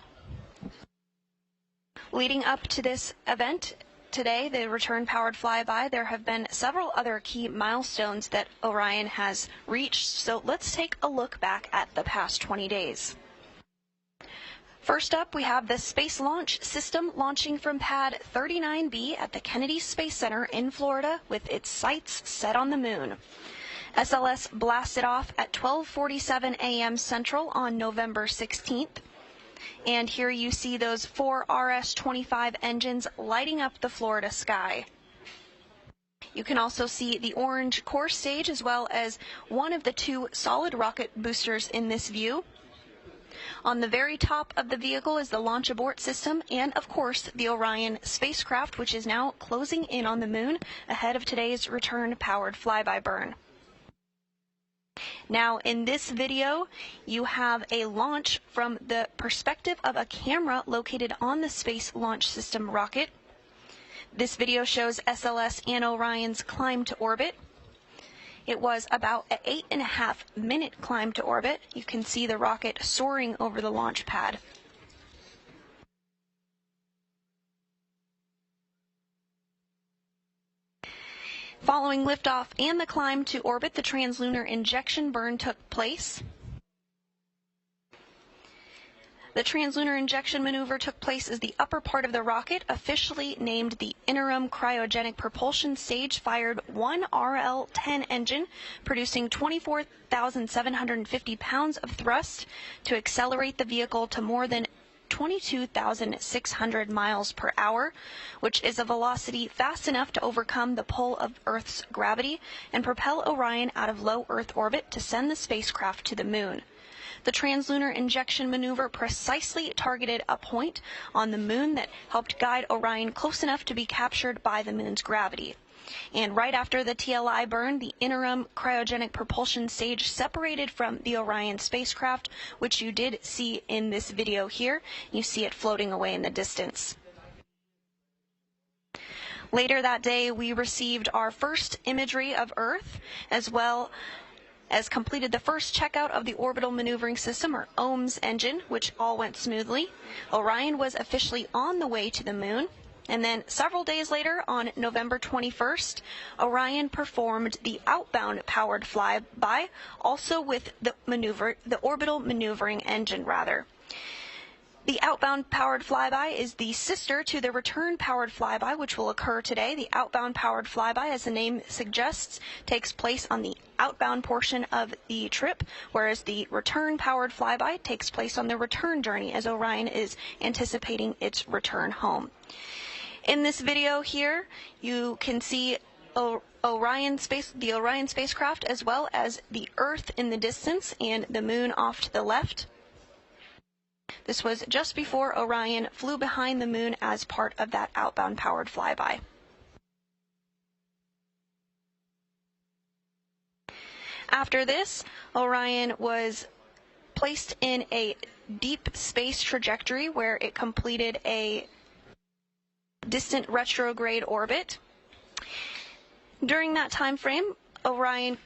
Leading up to this event, today, the return-powered flyby, there have been several other key milestones that Orion has reached, so let's take a look back at the past 20 days. First up, we have the Space Launch System launching from Pad 39B at the Kennedy Space Center in Florida with its sights set on the moon. SLS blasted off at 12:47 a.m. Central on November 16th. And here you see those 4 RS-25 engines lighting up the Florida sky. You can also see the orange core stage as well as one of the 2 solid rocket boosters in this view. On the very top of the vehicle is the launch abort system and, of course, the Orion spacecraft, which is now closing in on the moon ahead of today's return-powered flyby burn. Now, in this video, you have a launch from the perspective of a camera located on the Space Launch System rocket. This video shows SLS and Orion's climb to orbit. It was about an 8.5-minute climb to orbit. You can see the rocket soaring over the launch pad. Following liftoff and the climb to orbit, the translunar injection burn took place. The translunar injection maneuver took place as the upper part of the rocket, officially named the Interim Cryogenic Propulsion Stage, fired one RL-10 engine, producing 24,750 pounds of thrust to accelerate the vehicle to more than 22,600 miles per hour, which is a velocity fast enough to overcome the pull of Earth's gravity and propel Orion out of low Earth orbit to send the spacecraft to the Moon. The translunar injection maneuver precisely targeted a point on the Moon that helped guide Orion close enough to be captured by the Moon's gravity. And right after the TLI burn, the interim cryogenic propulsion stage separated from the Orion spacecraft, which you did see in this video here. You see it floating away in the distance. Later that day, we received our first imagery of Earth, as well as completed the first checkout of the Orbital Maneuvering System, or OMS engine, which all went smoothly. Orion was officially on the way to the Moon. And then several days later, on November 21st, Orion performed the outbound powered flyby, also with the Orbital Maneuvering Engine, rather. The outbound powered flyby is the sister to the return powered flyby, which will occur today. The outbound powered flyby, as the name suggests, takes place on the outbound portion of the trip, whereas the return powered flyby takes place on the return journey, as Orion is anticipating its return home. In this video here, you can see the Orion spacecraft, as well as the Earth in the distance and the Moon off to the left. This was just before Orion flew behind the Moon as part of that outbound powered flyby. After this, Orion was placed in a deep space trajectory where it completed a distant retrograde orbit. During that time frame, Orion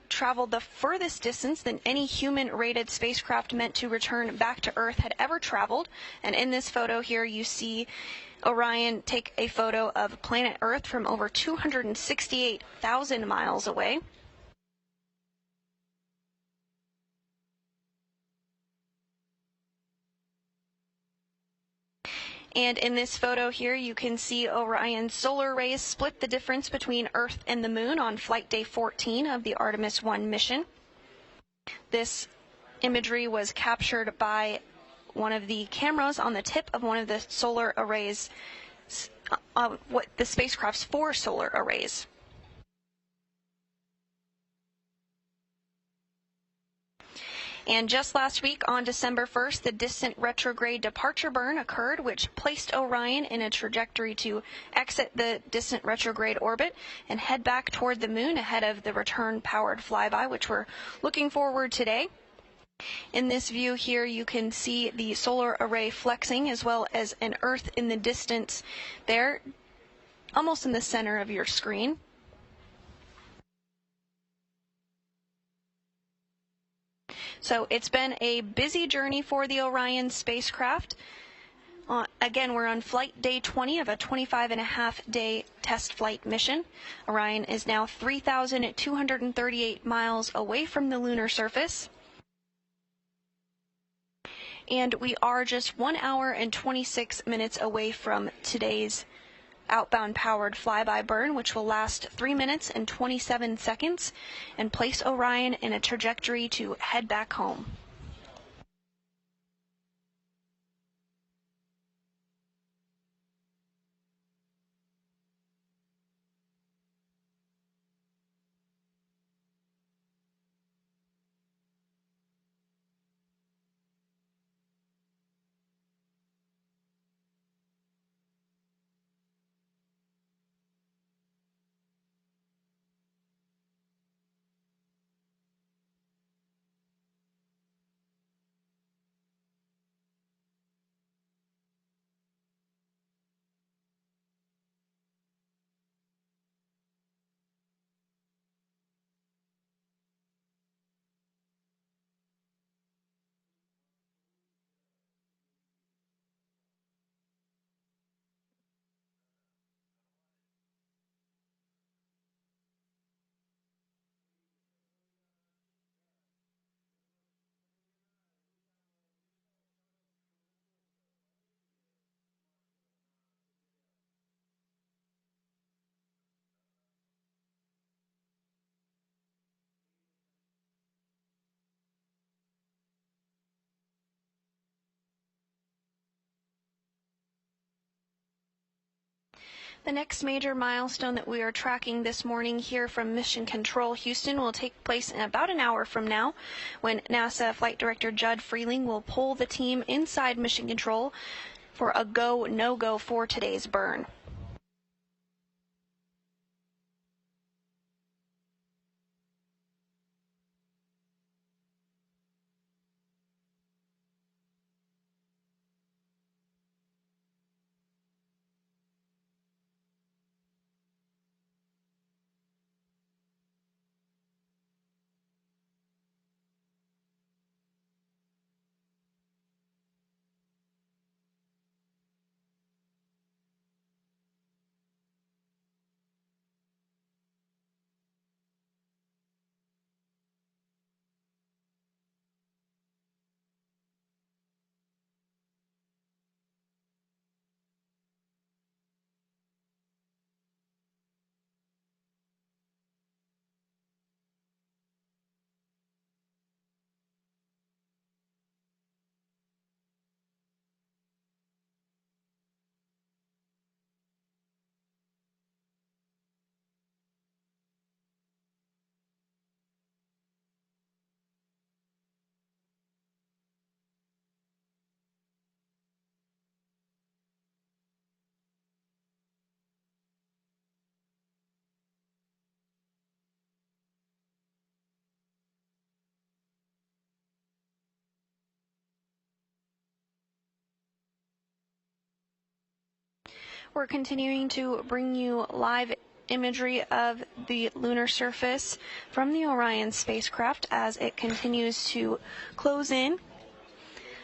traveled the furthest distance than any human-rated spacecraft meant to return back to Earth had ever traveled. And in this photo here, you see Orion take a photo of planet Earth from over 268,000 miles away. And in this photo here, you can see Orion's solar rays split the difference between Earth and the Moon on flight day 14 of the Artemis 1 mission. This imagery was captured by one of the cameras on the tip of one of the solar arrays, the spacecraft's 4 solar arrays. And just last week, on December 1st, the distant retrograde departure burn occurred, which placed Orion in a trajectory to exit the distant retrograde orbit and head back toward the Moon ahead of the return-powered flyby, which we're looking forward today. In this view here, you can see the solar array flexing, as well as an Earth in the distance there, almost in the center of your screen. So it's been a busy journey for the Orion spacecraft. Again, we're on flight day 20 of a 25-and-a-half-day test flight mission. Orion is now 3,238 miles away from the lunar surface. And we are just 1 hour and 26 minutes away from today's outbound powered flyby burn, which will last 3 minutes and 27 seconds and place Orion in a trajectory to head back home. The next major milestone that we are tracking this morning here from Mission Control Houston will take place in about an hour from now, when NASA Flight Director Judd Freeling will pull the team inside Mission Control for a go, no-go for today's burn. We're continuing to bring you live imagery of the lunar surface from the Orion spacecraft as it continues to close in.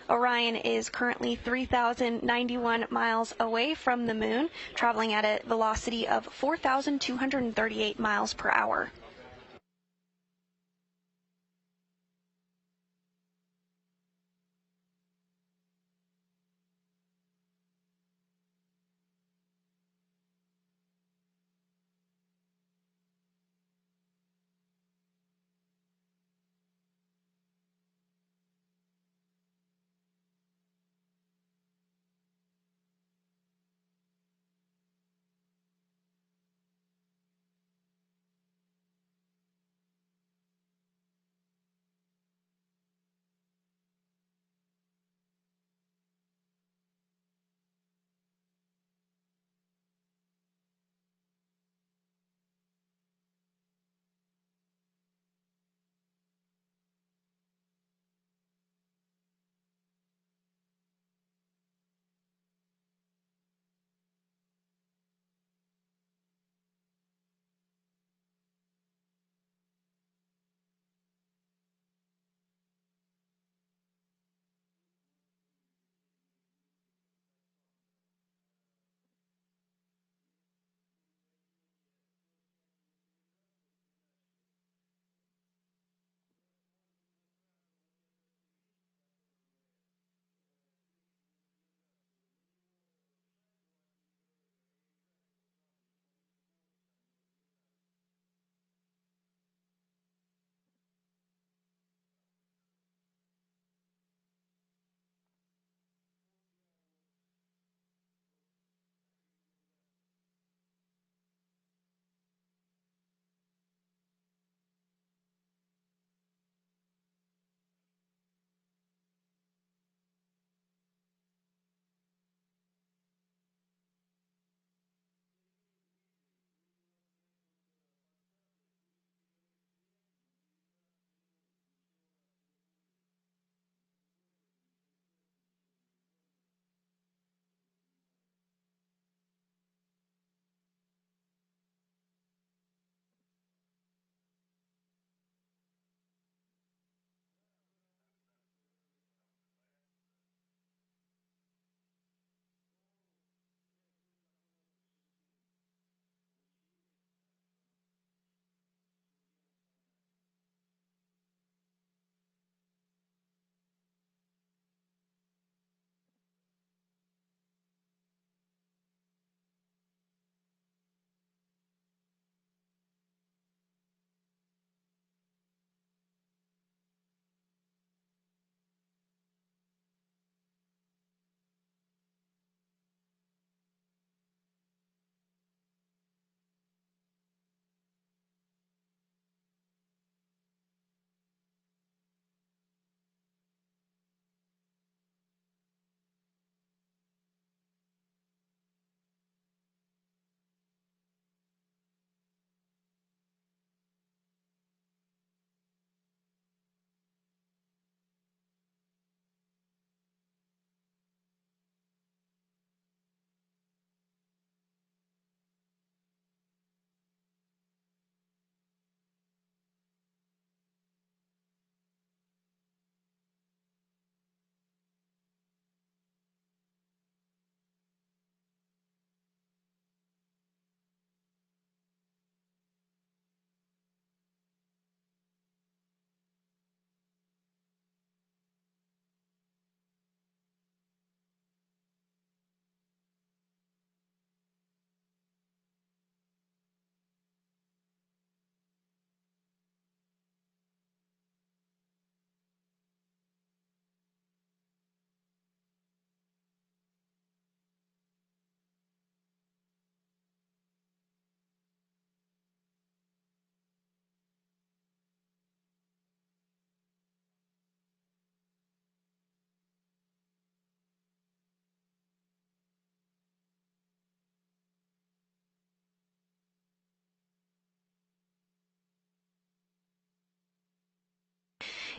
Orion is currently 3,091 miles away from the moon, traveling at a velocity of 4,238 miles per hour.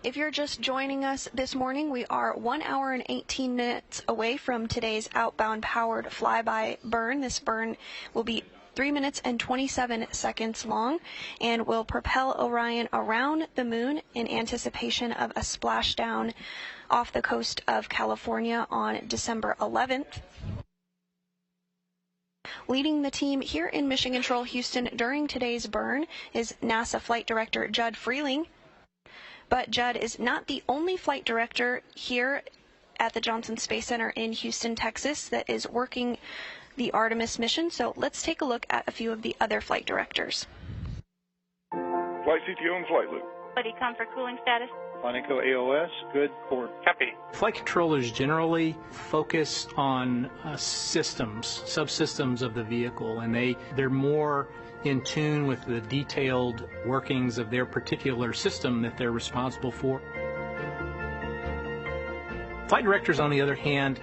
If you're just joining us this morning, we are 1 hour and 18 minutes away from today's outbound powered flyby burn. This burn will be 3 minutes and 27 seconds long and will propel Orion around the moon in anticipation of a splashdown off the coast of California on December 11th. Leading the team here in Mission Control Houston during today's burn is NASA Flight Director Judd Freeling. But Judd is not the only flight director here at the Johnson Space Center in Houston, Texas, that is working the Artemis mission. So let's take a look at a few of the other flight directors. Flight CTO and flight loop. Buddy, come for cooling status. Monaco AOS, good for Copy. Flight controllers generally focus on systems, subsystems of the vehicle, and they're more in tune with the detailed workings of their particular system that they're responsible for. Flight directors, on the other hand,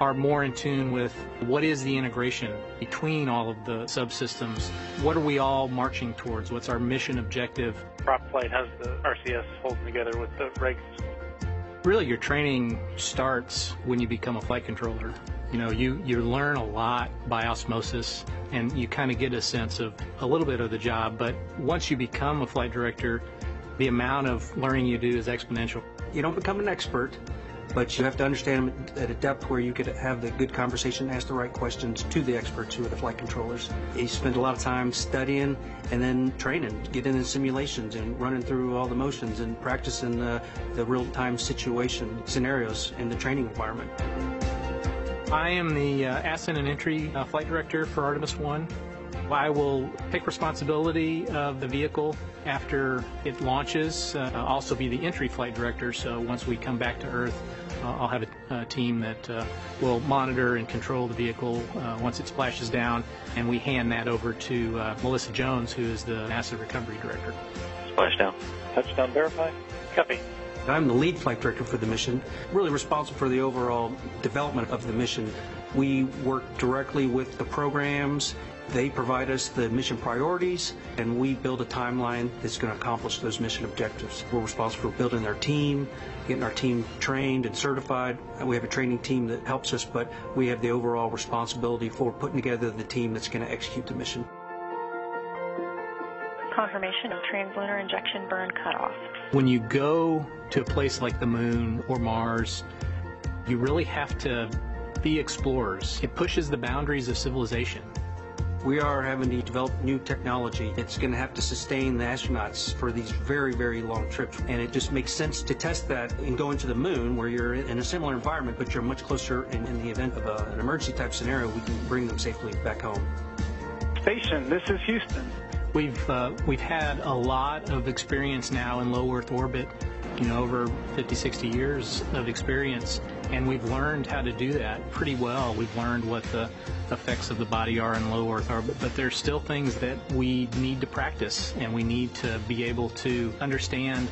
are more in tune with what is the integration between all of the subsystems. What are we all marching towards? What's our mission objective? Prop flight has the RCS holding together with the regs. Really, your training starts when you become a flight controller. You know, you learn a lot by osmosis, and you kind of get a sense of a little bit of the job, but once you become a flight director, the amount of learning you do is exponential. You don't become an expert, but you have to understand them at a depth where you could have the good conversation, ask the right questions to the experts who are the flight controllers. You spend a lot of time studying and then training, getting in simulations and running through all the motions and practicing the real-time situation scenarios in the training environment. I am the ascent and entry flight director for Artemis 1. I will take responsibility of the vehicle after it launches. I'll also be the entry flight director, so once we come back to Earth, I'll have a team that will monitor and control the vehicle once it splashes down, and we hand that over to Melissa Jones, who is the NASA recovery director. Splashdown. Touchdown verify. Copy. I'm the lead flight director for the mission, really responsible for the overall development of the mission. We work directly with the programs. They provide us the mission priorities, and we build a timeline that's going to accomplish those mission objectives. We're responsible for building our team, getting our team trained and certified. We have a training team that helps us, but we have the overall responsibility for putting together the team that's going to execute the mission. Confirmation of translunar injection burn cutoff. When you go to a place like the moon or Mars, you really have to be explorers. It pushes the boundaries of civilization. We are having to develop new technology. It's going to have to sustain the astronauts for these very, very long trips. And it just makes sense to test that and go into the moon where you're in a similar environment, but you're much closer in the event of an emergency type scenario, we can bring them safely back home. Station, this is Houston. We've had a lot of experience now in low Earth orbit, over 50, 60 years of experience, and we've learned how to do that pretty well. We've learned what the effects of the body are in low Earth orbit, but there's still things that we need to practice, and we need to be able to understand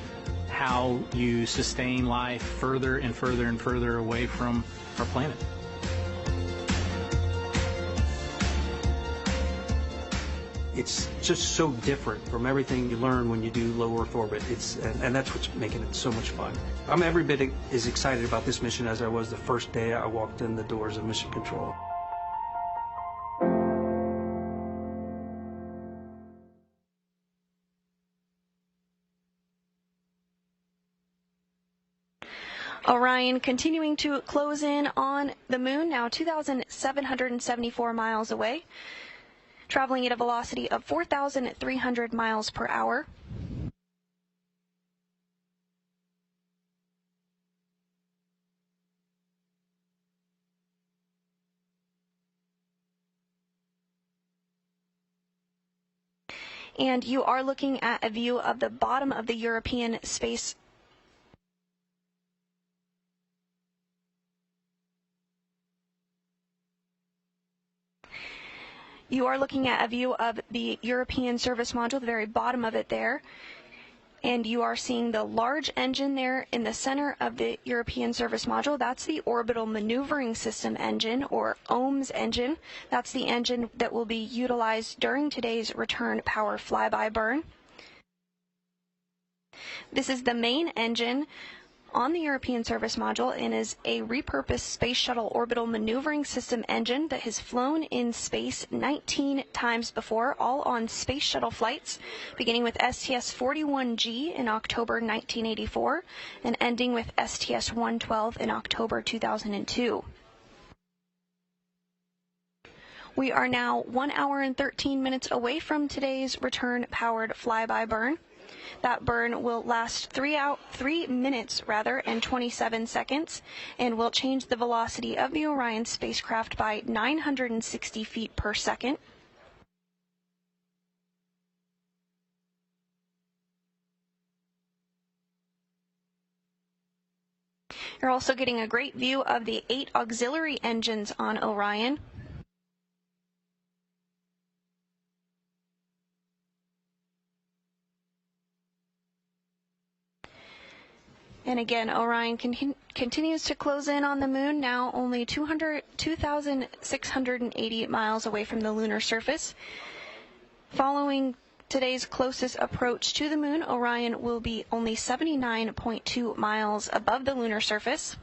how you sustain life further and further and further away from our planet. It's just so different from everything you learn when you do low Earth orbit. And that's what's making it so much fun. I'm every bit as excited about this mission as I was the first day I walked in the doors of Mission Control. Orion continuing to close in on the moon, now 2,774 miles away, traveling at a velocity of 4,300 miles per hour. And you are looking at a view of the bottom of the European space You are looking at a view of the European service module, the very bottom of it there. And you are seeing the large engine there in the center of the European service module. That's the Orbital Maneuvering System engine, or OMS engine. That's the engine that will be utilized during today's return power flyby burn. This is the main engine on the European Service Module and is a repurposed Space Shuttle Orbital Maneuvering System engine that has flown in space 19 times before, all on Space Shuttle flights, beginning with STS-41G in October 1984 and ending with STS-112 in October 2002. We are now 1 hour and 13 minutes away from today's return-powered flyby burn. That burn will last 3 minutes and 27 seconds, and will change the velocity of the Orion spacecraft by 960 feet per second. You're also getting a great view of the 8 auxiliary engines on Orion. And again, Orion continues to close in on the moon, now only 2,680 miles away from the lunar surface. Following today's closest approach to the moon, Orion will be only 79.2 miles above the lunar surface.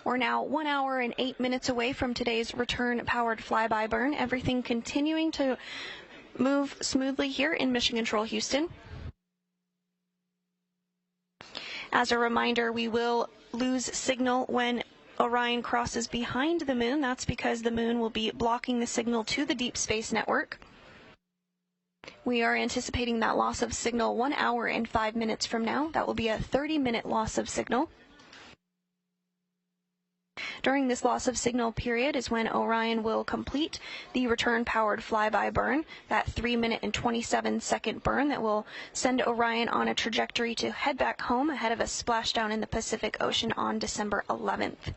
We're now 1 hour and 8 minutes away from today's return-powered flyby burn. Everything continuing to move smoothly here in Mission Control Houston. As a reminder, we will lose signal when Orion crosses behind the moon. That's because the moon will be blocking the signal to the Deep Space Network. We are anticipating that loss of signal 1 hour and 5 minutes from now. That will be a 30-minute loss of signal. During this loss of signal period is when Orion will complete the return-powered flyby burn, that 3-minute and 27-second burn that will send Orion on a trajectory to head back home ahead of a splashdown in the Pacific Ocean on December 11th.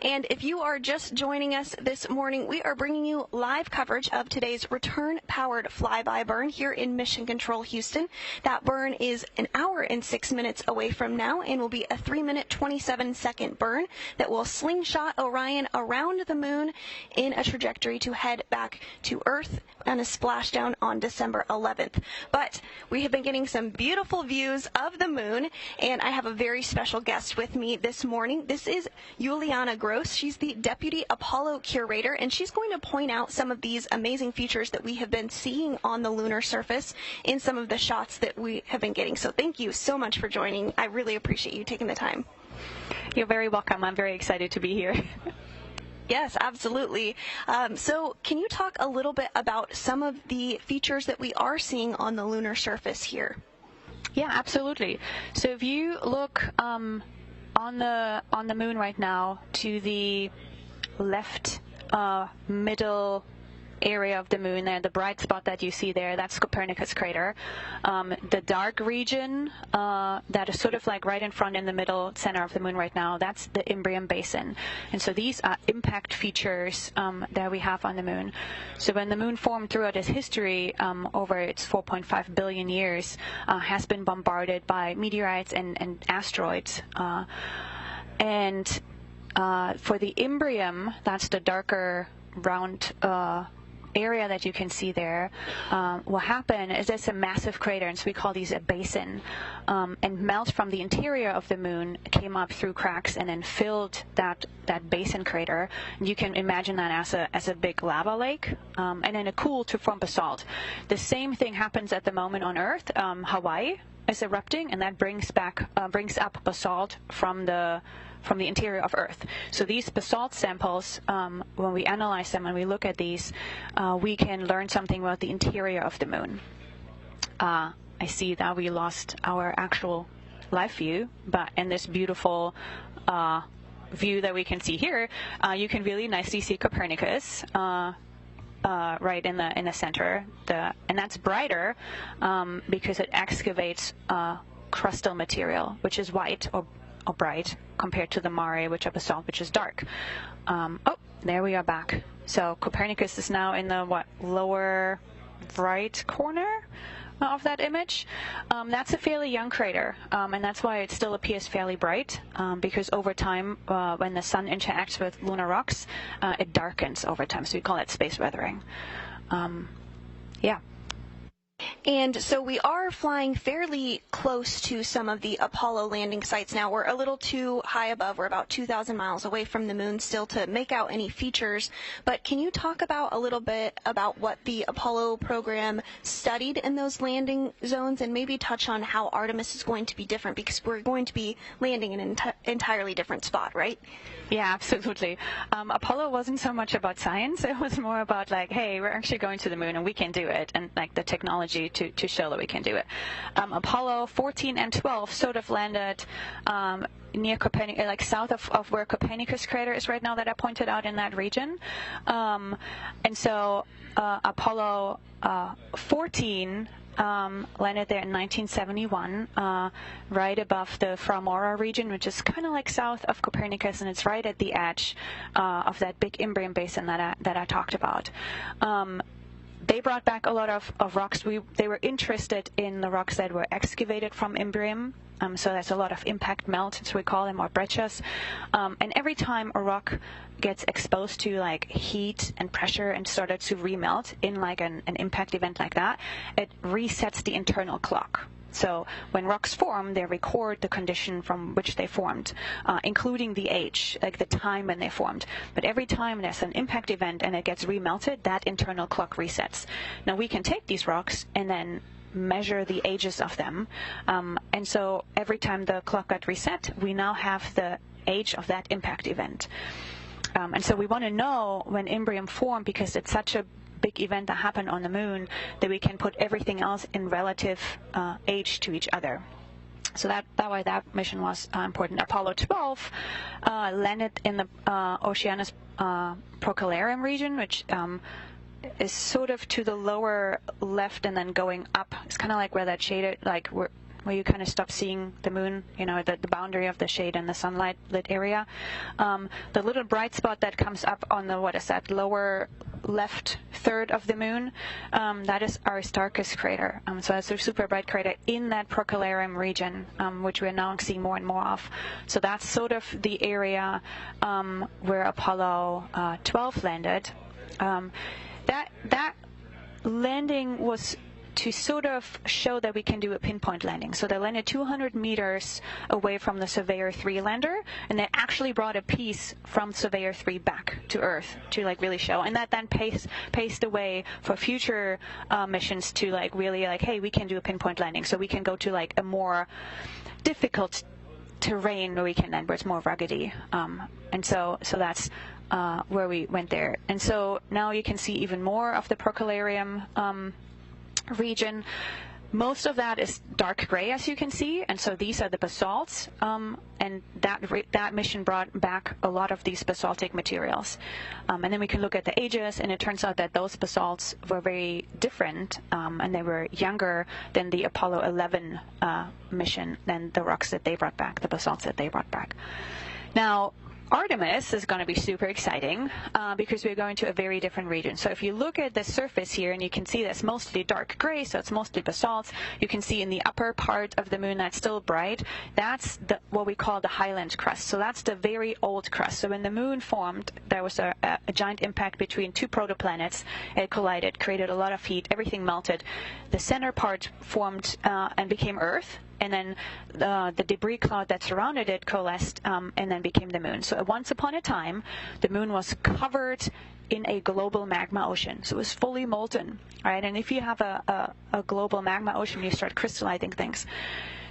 And if you are just joining us this morning, we are bringing you live coverage of today's return-powered flyby burn here in Mission Control Houston. That burn is 1 hour and 6 minutes away from now and will be a 3-minute, 27-second burn that will slingshot Orion around the moon in a trajectory to head back to Earth and a splashdown on December 11th. But we have been getting some beautiful views of the moon, and I have a very special guest with me this morning. This is Juliana Gross. She's the Deputy Apollo Curator, and she's going to point out some of these amazing features that we have been seeing on the lunar surface in some of the shots that we have been getting. So thank you so much for joining. I really appreciate you taking the time. You're very welcome. I'm very excited to be here. Yes, absolutely. So can you talk a little bit about some of the features that we are seeing on the lunar surface here? Yeah, absolutely. So if you look on the moon right now to the left middle area of the moon there, the bright spot that you see there, that's Copernicus crater. The dark region that is sort of like right in front in the middle center of the moon right now, that's the Imbrium basin. And so these are impact features that we have on the moon. So when the moon formed throughout its history, over its 4.5 billion years, has been bombarded by meteorites and asteroids. And for the Imbrium, that's the darker round area that you can see there, what happened is it's a massive crater, and so we call these a basin, and melt from the interior of the moon came up through cracks and then filled that basin crater. And you can imagine that as a big lava lake, and then it cooled to form basalt. The same thing happens at the moment on Earth. Hawaii is erupting, and that brings up basalt from the interior of Earth. So these basalt samples, when we analyze them and we look at these, we can learn something about the interior of the moon. I see that we lost our actual live view, but in this beautiful view that we can see here, you can really nicely see Copernicus right in the center, and that's brighter because it excavates crustal material, which is white or bright, compared to the mare, which are basalt, which is dark. Oh, there we are back. So Copernicus is now in the lower right corner of that image. That's a fairly young crater, and that's why it still appears fairly bright, because over time, when the sun interacts with lunar rocks, it darkens over time. So we call that space weathering. Yeah. And so we are flying fairly close to some of the Apollo landing sites now. We're a little too high above. We're about 2,000 miles away from the moon still to make out any features. But can you talk about a little bit about what the Apollo program studied in those landing zones and maybe touch on how Artemis is going to be different, because we're going to be landing in an entirely different spot, right? Yeah, absolutely. Apollo wasn't so much about science. It was more about like, hey, we're actually going to the moon and we can do it, and like the technology to show that we can do it. Apollo 14 and 12 sort of landed near Copernicus, like south of where Copernicus crater is right now that I pointed out in that region. And so Apollo 14 landed there in 1971, right above the Framora region, which is kind of like south of Copernicus, and it's right at the edge of that big Imbrium basin that I talked about. They brought back a lot of rocks. They were interested in the rocks that were excavated from Imbrium. So there's a lot of impact melt, as we call them, or breccias. And every time a rock gets exposed to like heat and pressure and started to remelt in like an impact event like that, it resets the internal clock. So when rocks form, they record the condition from which they formed, including the age, like the time when they formed. But every time there's an impact event and it gets remelted, that internal clock resets. Now we can take these rocks and then measure the ages of them. And so every time the clock got reset, we now have the age of that impact event. And so we want to know when Imbrium formed, because it's such a big event that happened on the moon, that we can put everything else in relative age to each other. So that why that mission was important. Apollo 12 landed in the Oceanus Procellarum region, which is sort of to the lower left and then going up. It's kind of like where that shaded, like where you kind of stop seeing the moon, you know, the boundary of the shade and the sunlight lit area. The little bright spot that comes up on the, lower left third of the moon, that is Aristarchus crater. So that's a super bright crater in that Procellarum region, which we're now seeing more and more of. So that's sort of the area where Apollo 12 landed. That landing was to sort of show that we can do a pinpoint landing. So they landed 200 meters away from the Surveyor 3 lander, and they actually brought a piece from Surveyor 3 back to Earth to like really show. And that then paved the way for future missions to like really like, hey, we can do a pinpoint landing. So we can go to like a more difficult terrain where we can land, where it's more ruggedy. And so that's where we went there. And so now you can see even more of the Procellarum region. Most of that is dark gray, as you can see, and so these are the basalts, and that mission brought back a lot of these basaltic materials. And then we can look at the ages, and it turns out that those basalts were very different, and they were younger than the Apollo 11 mission, than the rocks that they brought back, the basalts that they brought back. Now, Artemis is going to be super exciting because we're going to a very different region. So if you look at the surface here, and you can see that's mostly dark gray, so it's mostly basalts. You can see in the upper part of the moon that's still bright. That's what we call the highland crust. So that's the very old crust. So when the moon formed, there was a giant impact between two protoplanets. It collided, created a lot of heat. Everything melted. The center part formed and became Earth. And then the debris cloud that surrounded it coalesced and then became the moon. So once upon a time, the moon was covered in a global magma ocean. So it was fully molten, right? And if you have a global magma ocean, you start crystallizing things.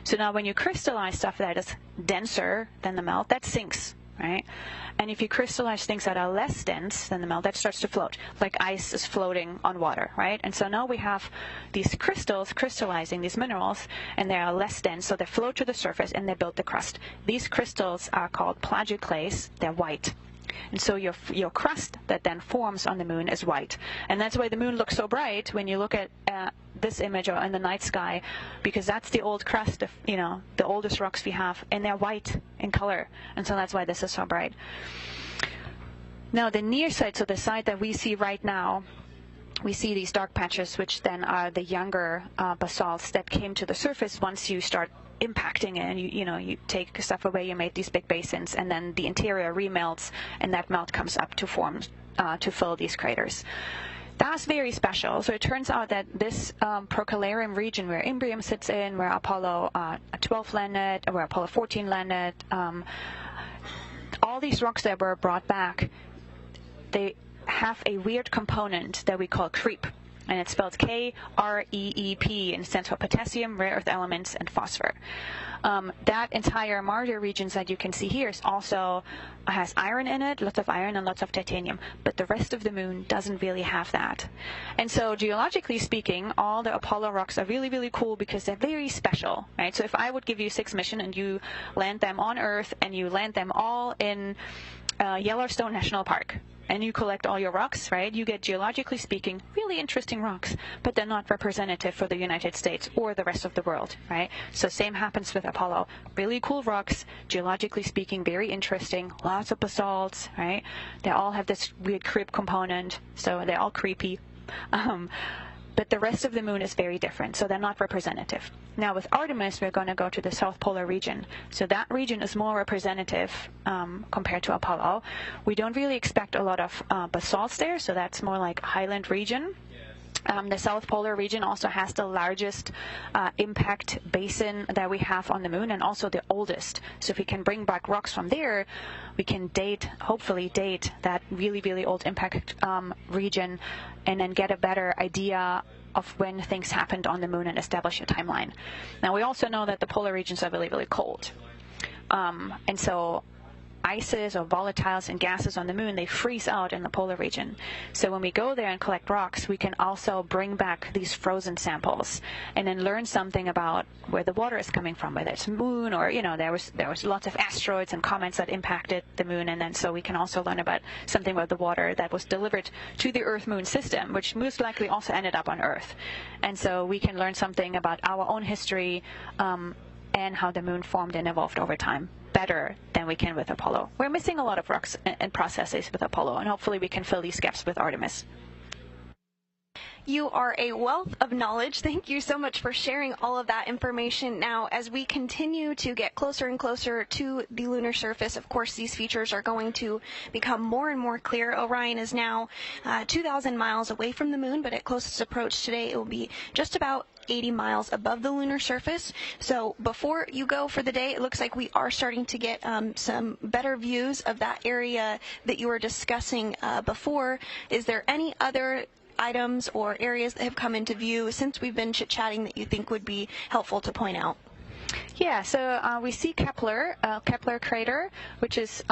So now when you crystallize stuff that is denser than the melt, that sinks, right? And if you crystallize things that are less dense than the melt, that starts to float, like ice is floating on water, right? And so now we have these crystals crystallizing these minerals, and they are less dense, so they float to the surface and they build the crust. These crystals are called plagioclase. They're white. And so your crust that then forms on the moon is white. And that's why the moon looks so bright when you look at this image or in the night sky, because that's the old crust of, the oldest rocks we have, and they're white in color. And so that's why this is so bright. Now the near side, so the side that we see right now, we see these dark patches, which then are the younger basalts that came to the surface once you start impacting it, and you take stuff away, you made these big basins, and then the interior remelts, and that melt comes up to form to fill these craters. That's very special. So it turns out that this Procalarium region where Imbrium sits in, where Apollo 12 landed, where Apollo 14 landed, all these rocks that were brought back, they have a weird component that we call creep. And it's spelled K-R-E-E-P, and it stands for potassium, rare earth elements, and phosphor. That entire martyr regions that you can see here also has iron in it, lots of iron and lots of titanium, but the rest of the moon doesn't really have that. And so geologically speaking, all the Apollo rocks are really, really cool because they're very special, right? So if I would give you 6 missions and you land them on Earth and you land them all in Yellowstone National Park, and you collect all your rocks, right, you get, geologically speaking, really interesting rocks, but they're not representative for the United States or the rest of the world, right? So same happens with Apollo. Really cool rocks, geologically speaking, very interesting, lots of basalts, right? They all have this weird creep component, so they're all creepy. But the rest of the moon is very different, so they're not representative. Now with Artemis, we're going to go to the South Polar region. So that region is more representative compared to Apollo. We don't really expect a lot of basalts there, so that's more like highland region. The South Polar region also has the largest impact basin that we have on the moon, and also the oldest. So if we can bring back rocks from there, we can hopefully date that really, really old impact region, and then get a better idea of when things happened on the moon and establish a timeline. Now we also know that the polar regions are really, really cold. And so ices or volatiles and gases on the moon, they freeze out in the polar region. So when we go there and collect rocks, we can also bring back these frozen samples and then learn something about where the water is coming from, whether it's moon or, there was lots of asteroids and comets that impacted the moon, and then so we can also learn about something about the water that was delivered to the Earth-Moon system, which most likely also ended up on Earth. And so we can learn something about our own history and how the moon formed and evolved over time better than we can with Apollo. We're missing a lot of rocks and processes with Apollo, and hopefully we can fill these gaps with Artemis. You are a wealth of knowledge. Thank you so much for sharing all of that information. Now, as we continue to get closer and closer to the lunar surface, of course, these features are going to become more and more clear. Orion is now 2,000 miles away from the moon, but at closest approach today, it will be just about 80 miles above the lunar surface. So before you go for the day, it looks like we are starting to get some better views of that area that you were discussing before. Is there any other items or areas that have come into view since we've been chit-chatting that you think would be helpful to point out? Yeah, so we see Kepler crater, which is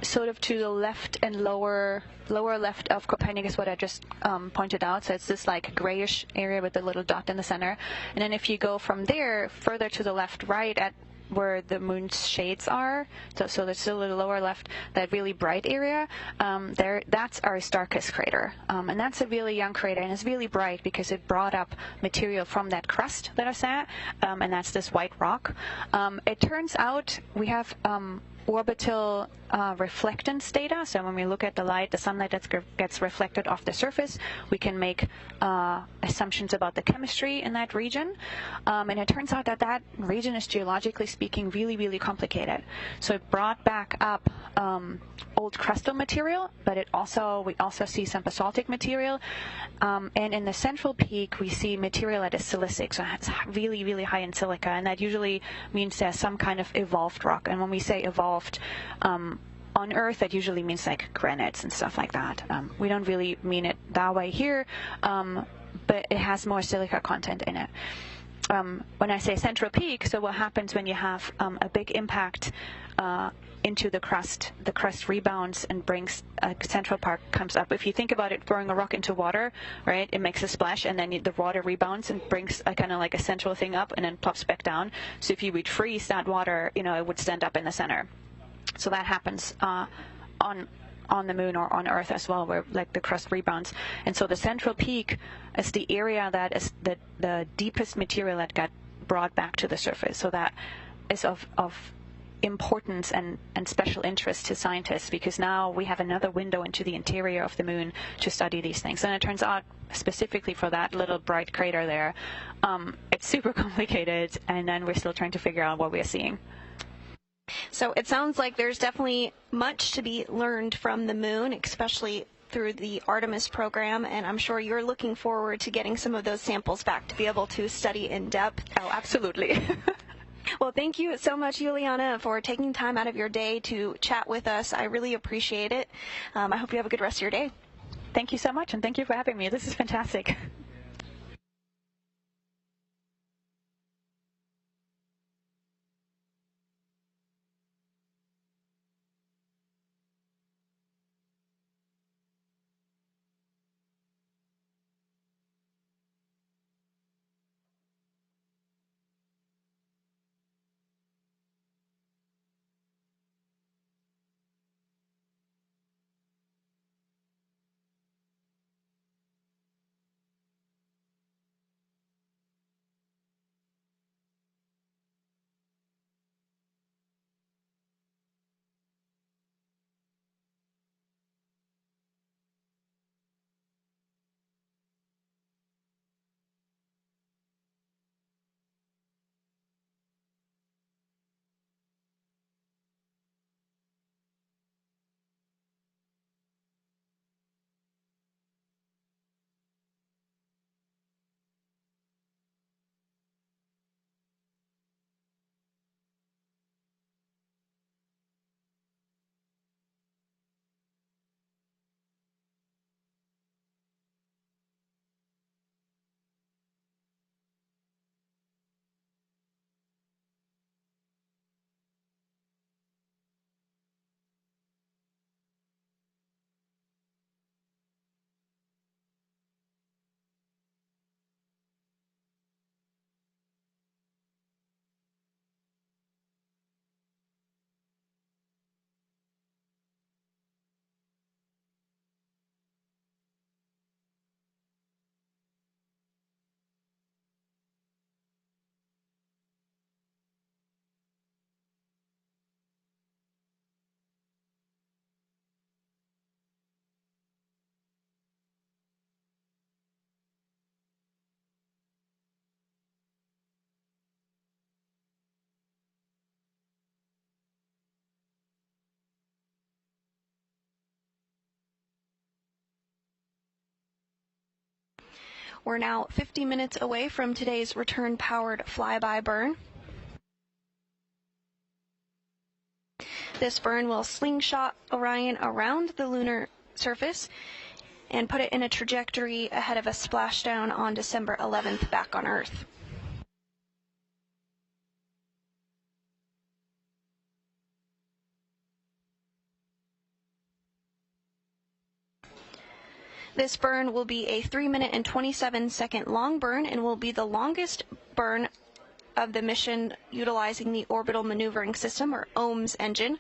sort of to the left and lower left of Copernicus, what I just pointed out. So it's this like grayish area with a little dot in the center. And then if you go from there further to the right at where the moon's shades are, so there's still a little lower left, that really bright area, that's Aristarchus crater. And that's a really young crater, and it's really bright because it brought up material from that crust that I saw, and that's this white rock. It turns out we have orbital reflectance data. So when we look at the light, the sunlight that gets reflected off the surface, we can make assumptions about the chemistry in that region. And it turns out that that region is, geologically speaking, really, really complicated. So it brought back up old crustal material, but we also see some basaltic material. And in the central peak, we see material that is silicic, so it's really, really high in silica, and that usually means there's some kind of evolved rock. And when we say evolved, on Earth, that usually means like granites and stuff like that. We don't really mean it that way here, but it has more silica content in it. When I say central peak, so what happens when you have a big impact into the crust rebounds and brings a central part comes up. If you think about it, throwing a rock into water, right, it makes a splash, and then the water rebounds and brings a kind of like a central thing up and then plops back down. So if you would freeze that water, it would stand up in the center. So that happens on the moon or on Earth as well, where like the crust rebounds. And so the central peak is the area that is the deepest material that got brought back to the surface. So that is of importance and special interest to scientists, because now we have another window into the interior of the moon to study these things. And it turns out, specifically for that little bright crater there, it's super complicated, and then we're still trying to figure out what we're seeing. So it sounds like there's definitely much to be learned from the moon, especially through the Artemis program, and I'm sure you're looking forward to getting some of those samples back to be able to study in depth. Oh, absolutely. Well, thank you so much, Juliana, for taking time out of your day to chat with us. I really appreciate it. I hope you have a good rest of your day. Thank you so much, and thank you for having me. This is fantastic. We're now 50 minutes away from today's return-powered flyby burn. This burn will slingshot Orion around the lunar surface and put it in a trajectory ahead of a splashdown on December 11th back on Earth. This burn will be a 3-minute and 27-second long burn and will be the longest burn of the mission utilizing the Orbital Maneuvering System, or OMS engine.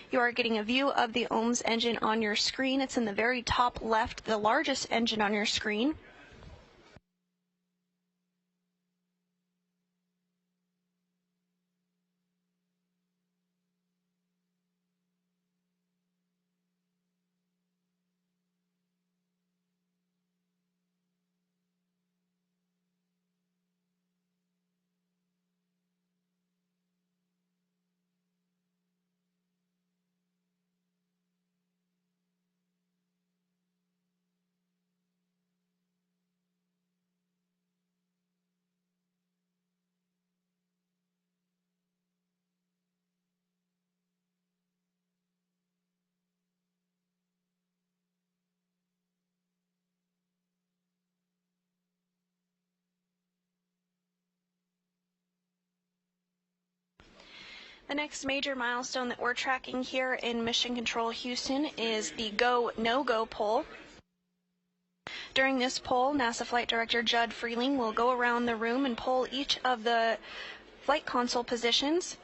You are getting a view of the OMS engine on your screen. It's in the very top left, the largest engine on your screen. The next major milestone that we're tracking here in Mission Control Houston is the Go, No-Go poll. During this poll, NASA Flight Director Judd Freeling will go around the room and poll each of the flight console positions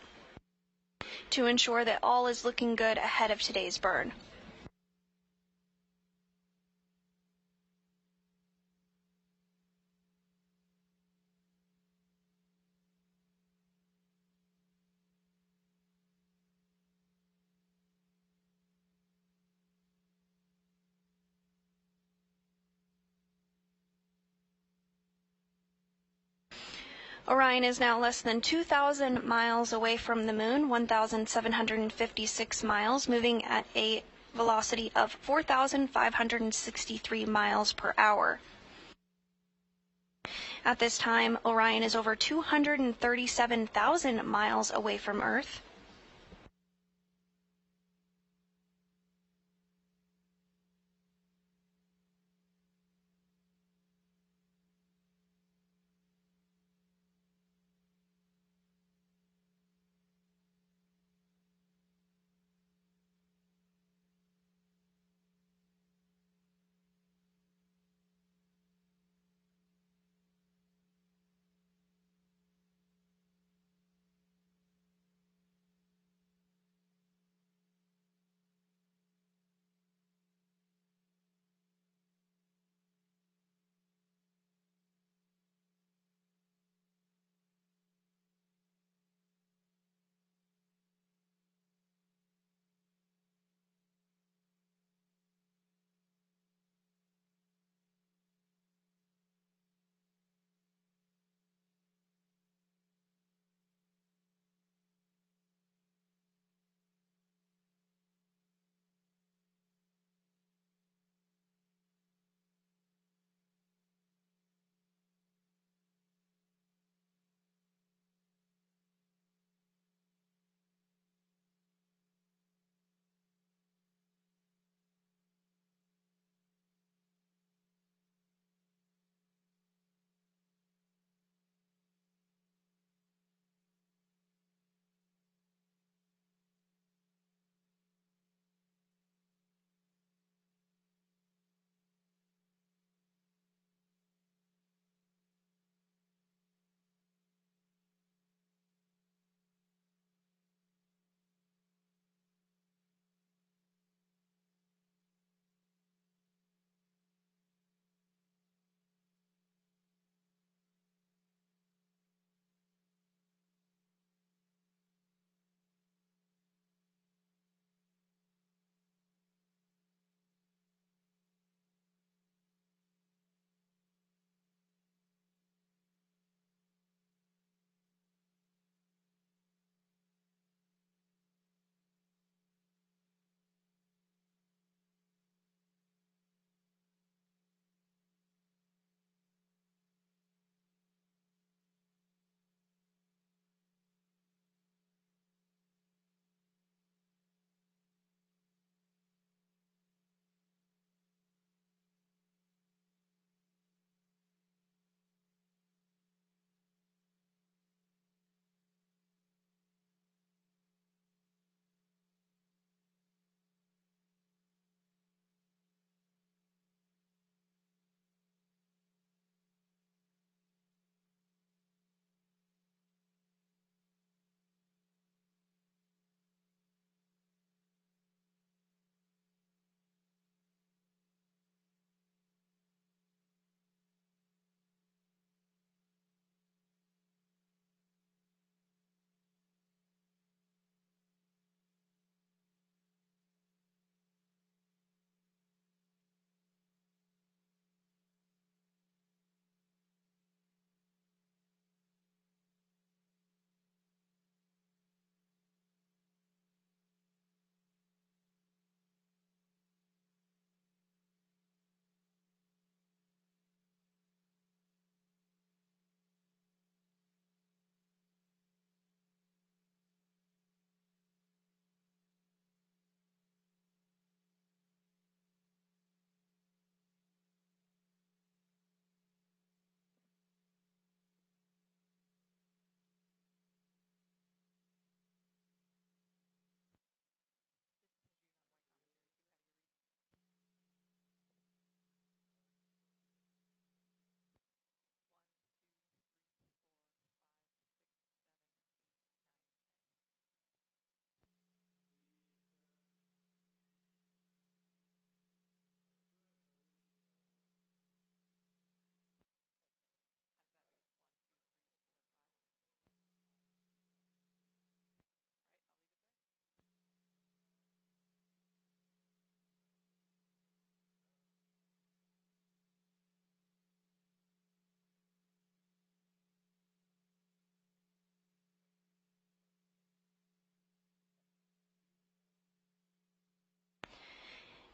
to ensure that all is looking good ahead of today's burn. Orion is now less than 2,000 miles away from the moon, 1,756 miles, moving at a velocity of 4,563 miles per hour. At this time, Orion is over 237,000 miles away from Earth.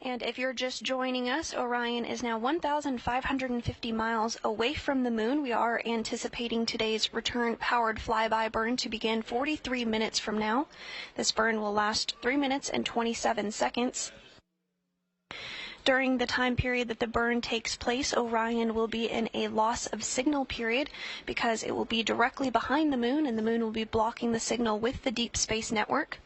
And if you're just joining us, Orion is now 1,550 miles away from the moon. We are anticipating today's return powered flyby burn to begin 43 minutes from now. This burn will last 3 minutes and 27 seconds. During the time period that the burn takes place, Orion will be in a loss of signal period because it will be directly behind the moon, and the moon will be blocking the signal with the deep space network.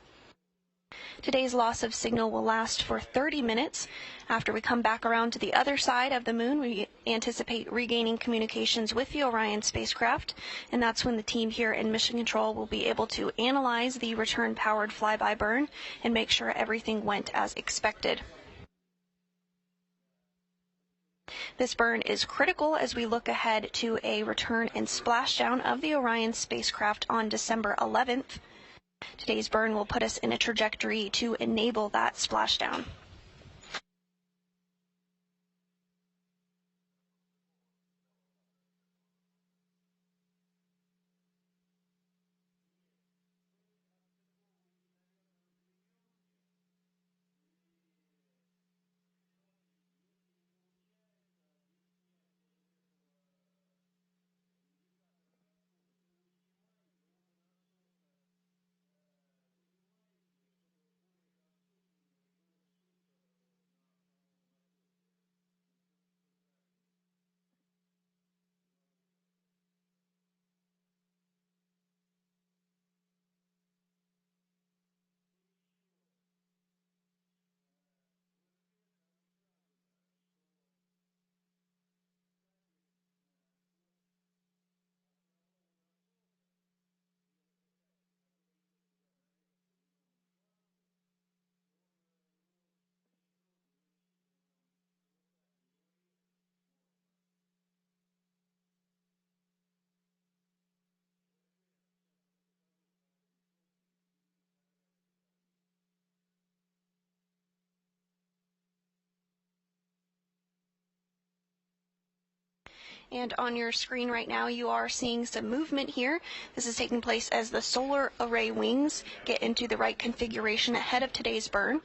Today's loss of signal will last for 30 minutes. After we come back around to the other side of the moon, we anticipate regaining communications with the Orion spacecraft, and that's when the team here in Mission Control will be able to analyze the return-powered flyby burn and make sure everything went as expected. This burn is critical as we look ahead to a return and splashdown of the Orion spacecraft on December 11th. Today's burn will put us in a trajectory to enable that splashdown. And on your screen right now, you are seeing some movement here. This is taking place as the solar array wings get into the right configuration ahead of today's burn.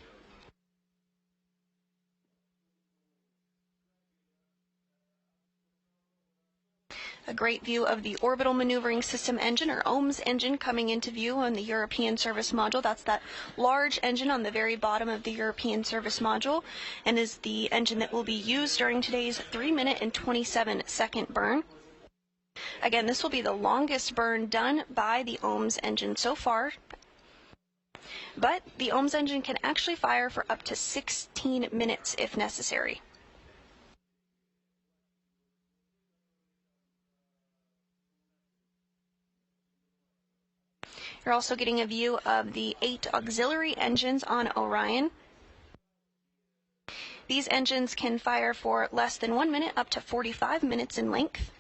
A great view of the Orbital Maneuvering System engine, or OMS engine, coming into view on the European Service Module. That's that large engine on the very bottom of the European Service Module, and is the engine that will be used during today's 3-minute and 27-second burn. Again, this will be the longest burn done by the OMS engine so far, but the OMS engine can actually fire for up to 16 minutes if necessary. You're also getting a view of the 8 auxiliary engines on Orion. These engines can fire for less than 1 minute, up to 45 minutes in length.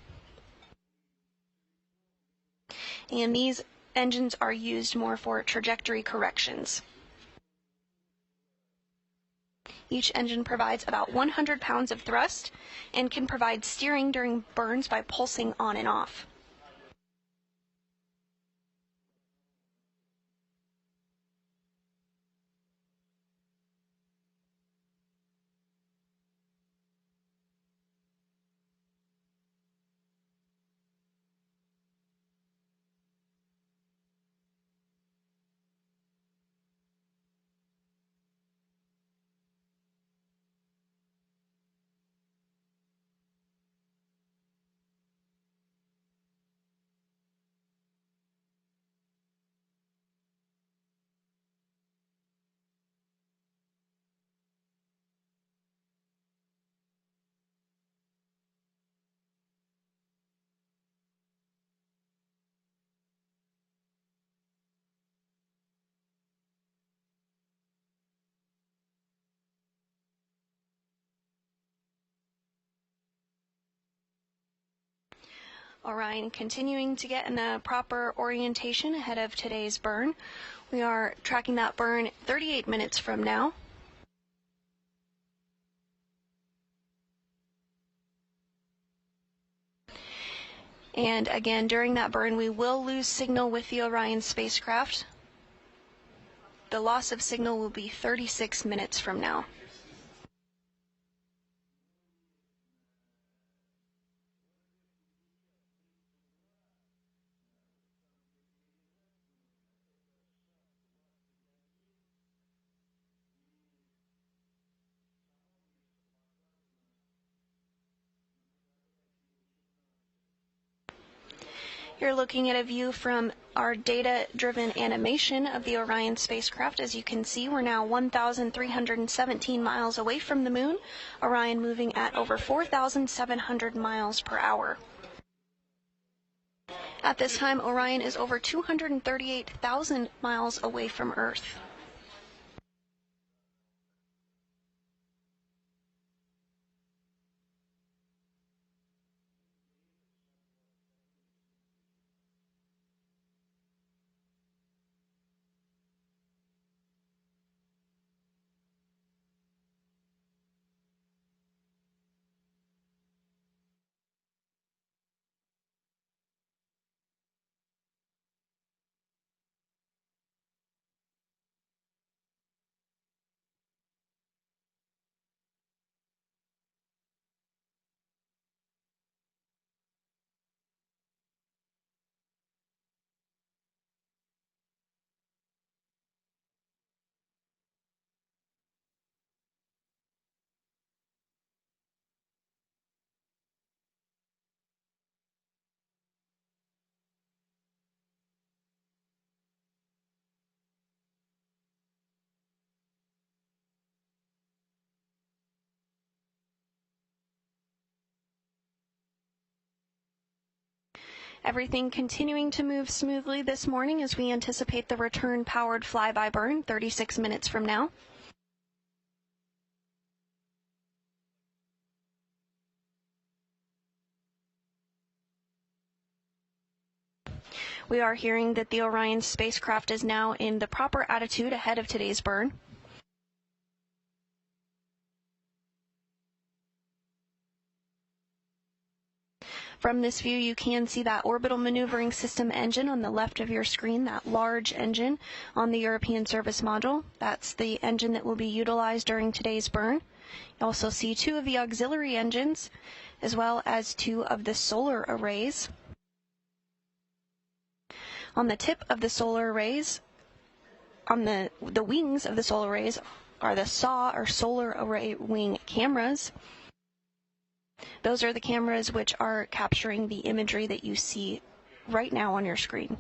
And these engines are used more for trajectory corrections. Each engine provides about 100 pounds of thrust and can provide steering during burns by pulsing on and off. Orion continuing to get in the proper orientation ahead of today's burn. We are tracking that burn 38 minutes from now. And again, during that burn, we will lose signal with the Orion spacecraft. The loss of signal will be 36 minutes from now. You're looking at a view from our data-driven animation of the Orion spacecraft. As you can see, we're now 1,317 miles away from the moon. Orion moving at over 4,700 miles per hour. At this time, Orion is over 238,000 miles away from Earth. Everything continuing to move smoothly this morning as we anticipate the return powered flyby burn 36 minutes from now. We are hearing that the Orion spacecraft is now in the proper attitude ahead of today's burn. From this view, you can see that orbital maneuvering system engine on the left of your screen, that large engine on the European service module. That's the engine that will be utilized during today's burn. You also see 2 of the auxiliary engines, as well as 2 of the solar arrays. On the tip of the solar arrays, on the wings of the solar arrays, are the SAW, or solar array wing cameras. Those are the cameras which are capturing the imagery that you see right now on your screen.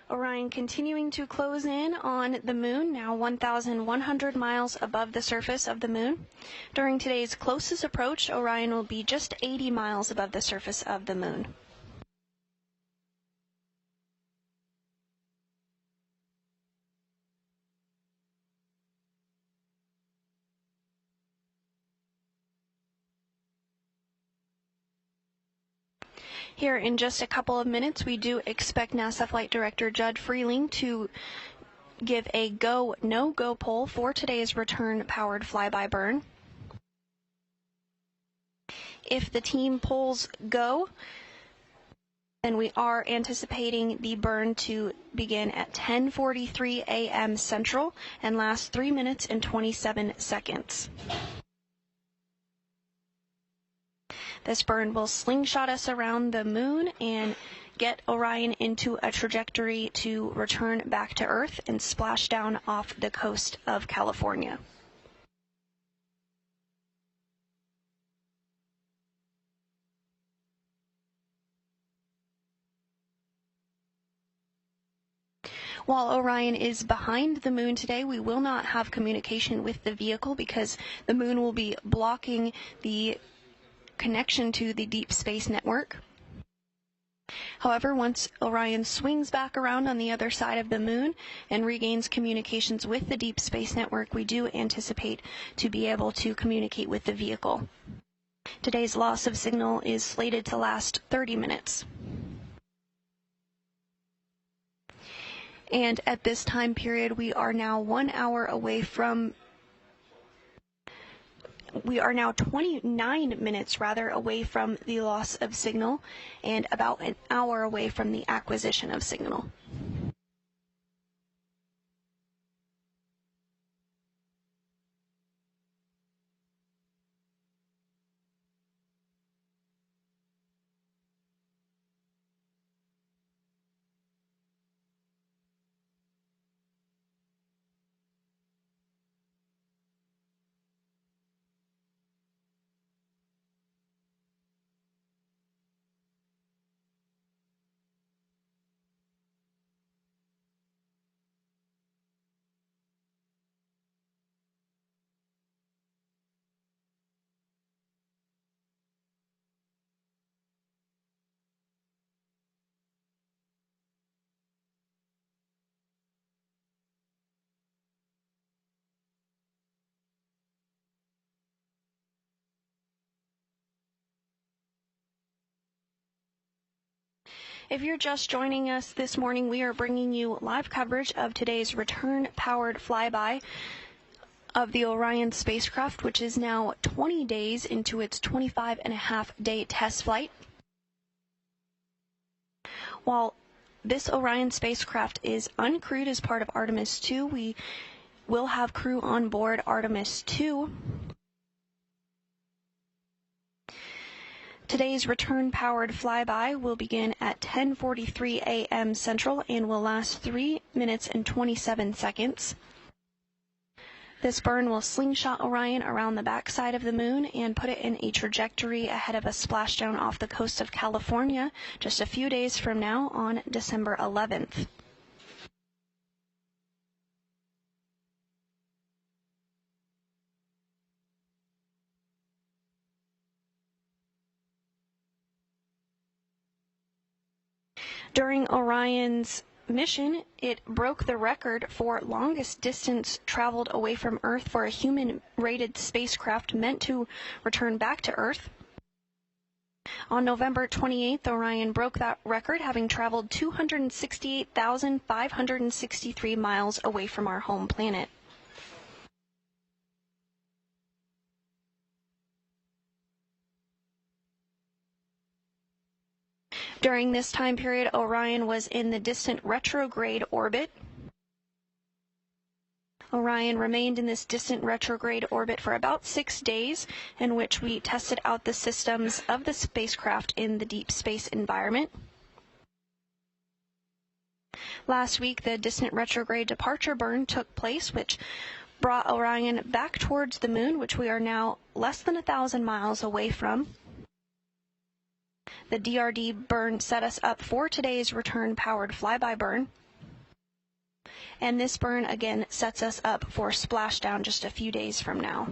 Orion continuing to close in on the moon, now 1,100 miles above the surface of the moon. During today's closest approach, Orion will be just 80 miles above the surface of the moon. Here in just a couple of minutes, we do expect NASA Flight Director Judd Freeling to give a go, no-go poll for today's return-powered flyby burn. If the team polls go, then we are anticipating the burn to begin at 10:43 a.m. Central and last 3 minutes and 27 seconds. This burn will slingshot us around the moon and get Orion into a trajectory to return back to Earth and splash down off the coast of California. While Orion is behind the moon today, we will not have communication with the vehicle because the moon will be blocking the connection to the Deep Space Network. However, once Orion swings back around on the other side of the moon and regains communications with the Deep Space Network, we do anticipate to be able to communicate with the vehicle. Today's loss of signal is slated to last 30 minutes. And at this time period, we are now 29 minutes away from the loss of signal and about an hour away from the acquisition of signal. If you're just joining us this morning, we are bringing you live coverage of today's return-powered flyby of the Orion spacecraft, which is now 20 days into its 25-and-a-half-day test flight. While this Orion spacecraft is uncrewed as part of Artemis 2, we will have crew on board Artemis 2. Today's return-powered flyby will begin at 10:43 a.m. Central and will last 3 minutes and 27 seconds. This burn will slingshot Orion around the backside of the moon and put it in a trajectory ahead of a splashdown off the coast of California just a few days from now on December 11th. During Orion's mission, it broke the record for longest distance traveled away from Earth for a human-rated spacecraft meant to return back to Earth. On November 28th, Orion broke that record, having traveled 268,563 miles away from our home planet. During this time period, Orion was in the distant retrograde orbit. Orion remained in this distant retrograde orbit for about 6 days, in which we tested out the systems of the spacecraft in the deep space environment. Last week, the distant retrograde departure burn took place, which brought Orion back towards the moon, which we are now less than 1,000 miles away from. The DRD burn set us up for today's return-powered flyby burn. And this burn, again, sets us up for splashdown just a few days from now.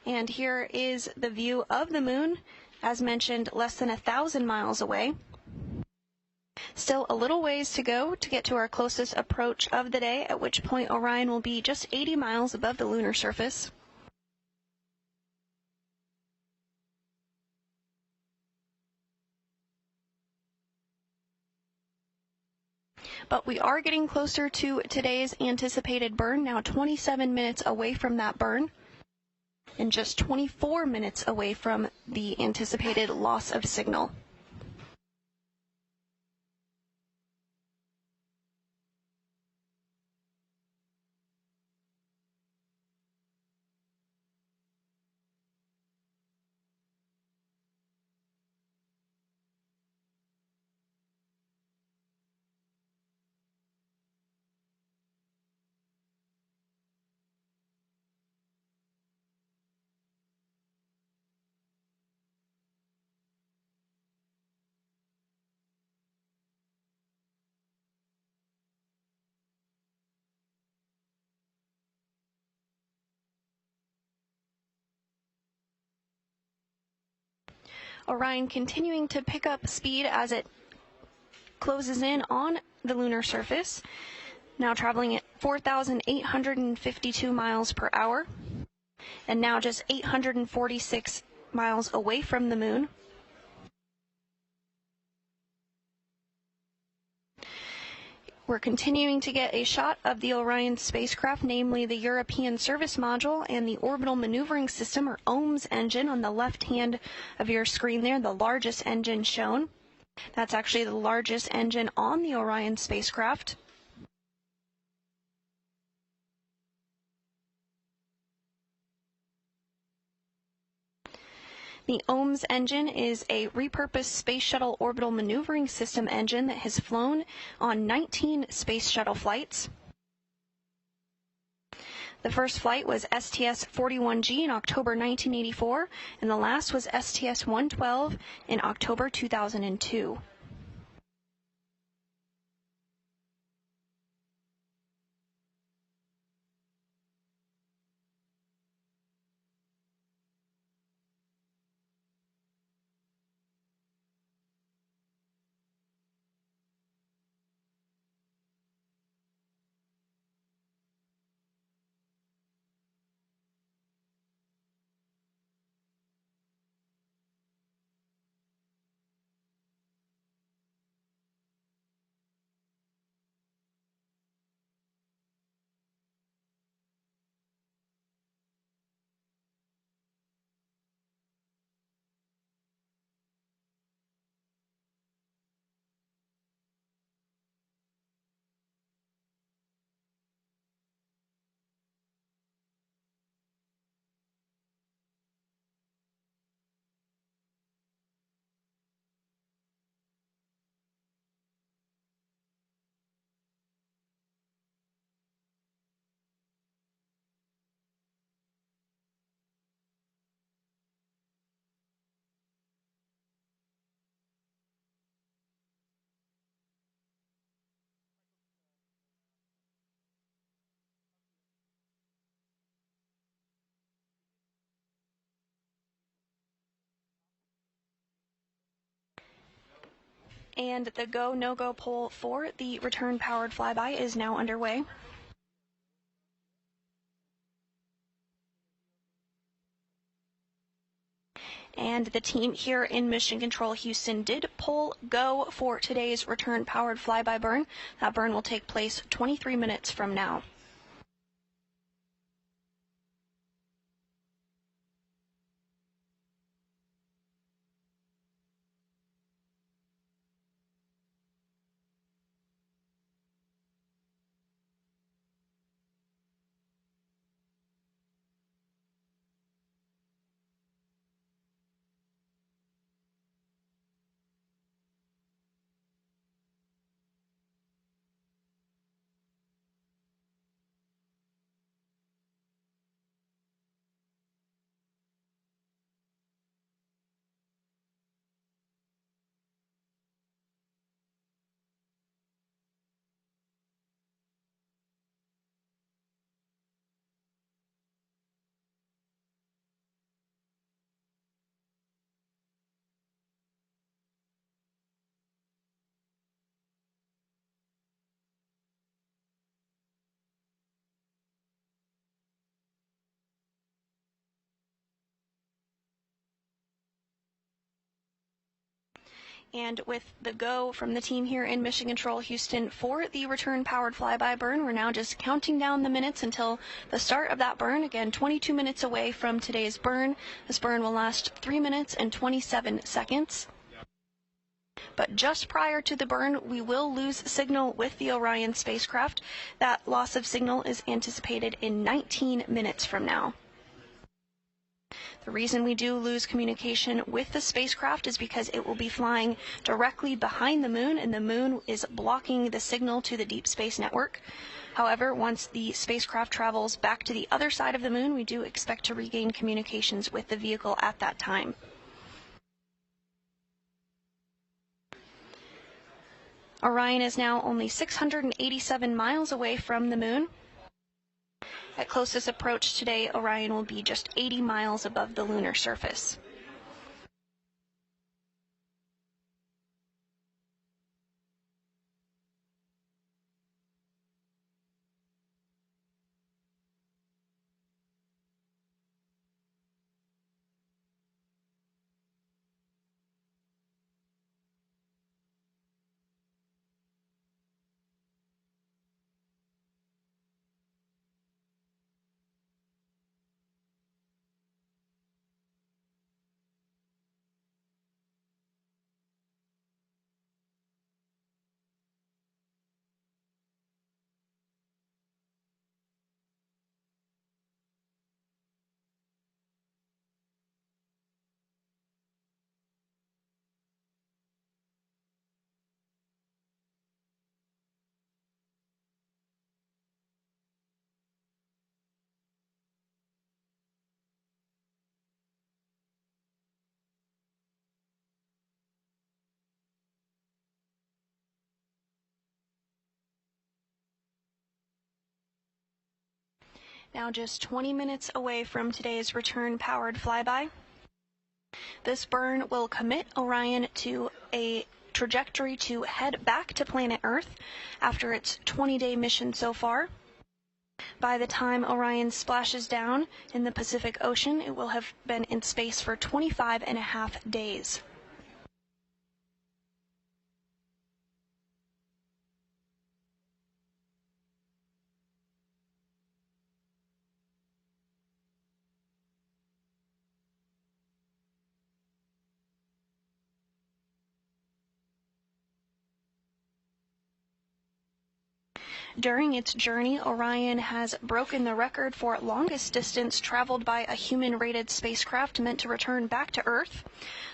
And here is the view of the moon, as mentioned, less than 1,000 miles away. Still a little ways to go to get to our closest approach of the day, at which point Orion will be just 80 miles above the lunar surface. But we are getting closer to today's anticipated burn, now 27 minutes away from that burn, and just 24 minutes away from the anticipated loss of signal. Orion continuing to pick up speed as it closes in on the lunar surface, now traveling at 4,852 miles per hour, and now just 846 miles away from the moon. We're continuing to get a shot of the Orion spacecraft, namely the European Service Module and the Orbital Maneuvering System, or OMS engine, on the left hand of your screen there, the largest engine shown. That's actually the largest engine on the Orion spacecraft. The OMS engine is a repurposed Space Shuttle Orbital Maneuvering System engine that has flown on 19 Space Shuttle flights. The first flight was STS-41G in October 1984, and the last was STS-112 in October 2002. And the go, no-go poll for the return-powered flyby is now underway. And the team here in Mission Control Houston did poll go for today's return-powered flyby burn. That burn will take place 23 minutes from now. And with the go from the team here in Mission Control Houston for the return powered flyby burn, we're now just counting down the minutes until the start of that burn. Again, 22 minutes away from today's burn. This burn will last 3 minutes and 27 seconds. But just prior to the burn, we will lose signal with the Orion spacecraft. That loss of signal is anticipated in 19 minutes from now. The reason we do lose communication with the spacecraft is because it will be flying directly behind the moon, and the moon is blocking the signal to the Deep Space Network. However, once the spacecraft travels back to the other side of the moon, we do expect to regain communications with the vehicle at that time. Orion is now only 687 miles away from the moon. At closest approach today, Orion will be just 80 miles above the lunar surface. Now just 20 minutes away from today's return-powered flyby. This burn will commit Orion to a trajectory to head back to planet Earth after its 20-day mission so far. By the time Orion splashes down in the Pacific Ocean, it will have been in space for 25.5 days. During its journey, Orion has broken the record for longest distance traveled by a human-rated spacecraft meant to return back to Earth.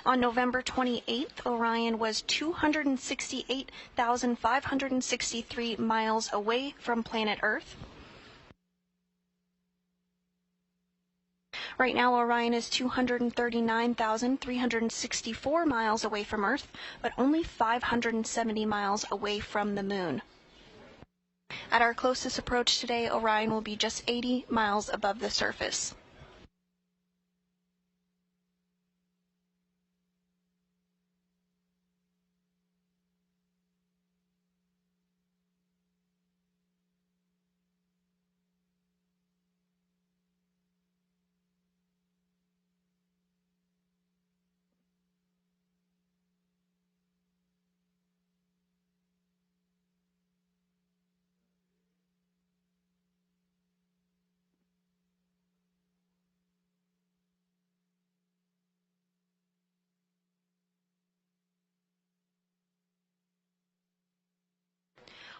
On November 28th, Orion was 268,563 miles away from planet Earth. Right now, Orion is 239,364 miles away from Earth, but only 570 miles away from the Moon. At our closest approach today, Orion will be just 80 miles above the surface.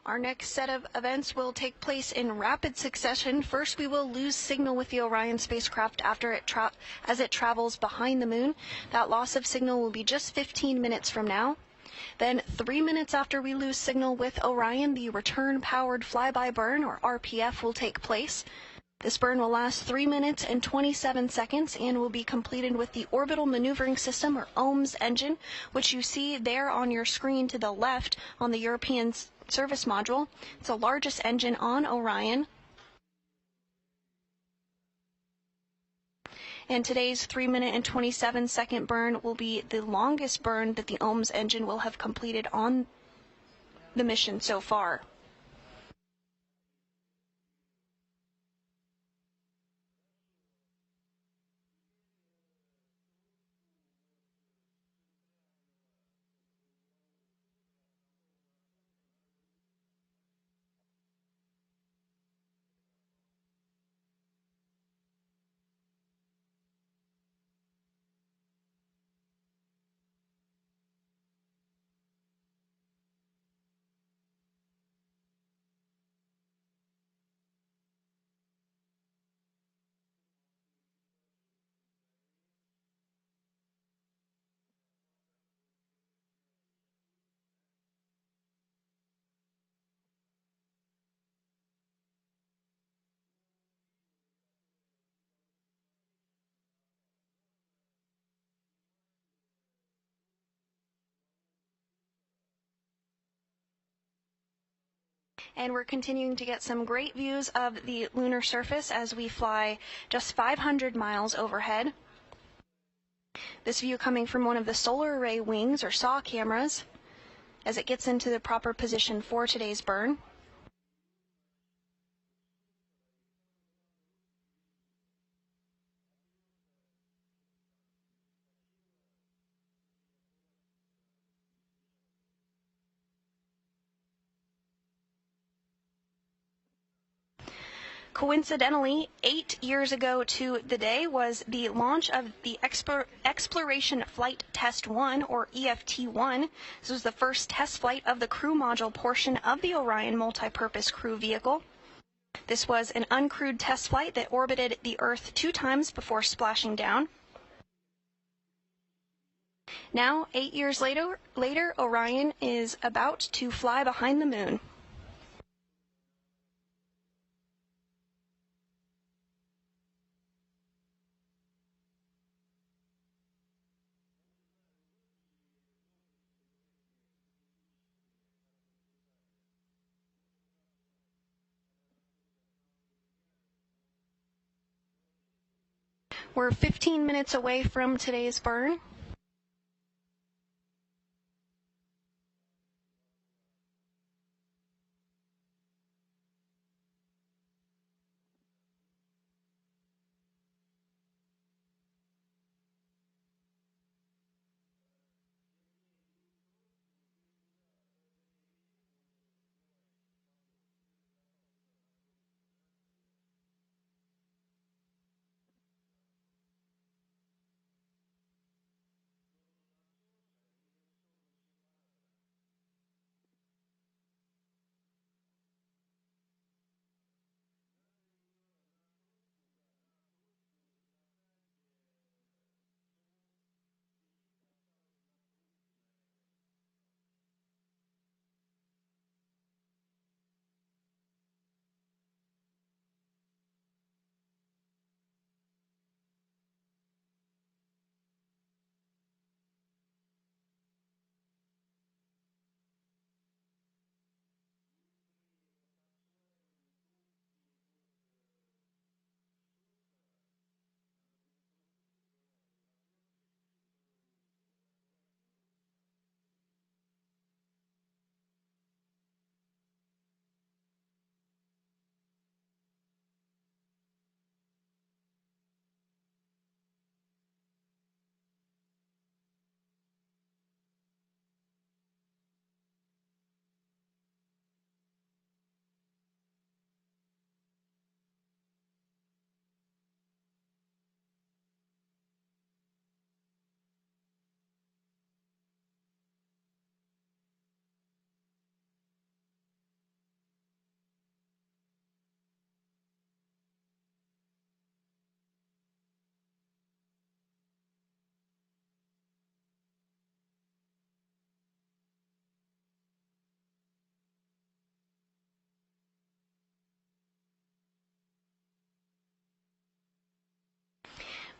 Our next set of events will take place in rapid succession. First, we will lose signal with the Orion spacecraft as it travels behind the moon. That loss of signal will be just 15 minutes from now. Then 3 minutes after we lose signal with Orion, the return powered flyby burn, or RPF, will take place. This burn will last 3 minutes and 27 seconds and will be completed with the Orbital Maneuvering System, or OMS engine, which you see there on your screen to the left on the European Service Module. It's the largest engine on Orion. And today's 3 minute and 27 second burn will be the longest burn that the OMS engine will have completed on the mission so far. And we're continuing to get some great views of the lunar surface as we fly just 500 miles overhead. This view coming from one of the solar array wings or SAW cameras as it gets into the proper position for today's burn. Coincidentally, 8 years ago to the day was the launch of the Exploration Flight Test 1, or EFT-1. This was the first test flight of the crew module portion of the Orion multipurpose crew vehicle. This was an uncrewed test flight that orbited the Earth 2 times before splashing down. Now, 8 years later, Orion is about to fly behind the moon. We're 15 minutes away from today's burn.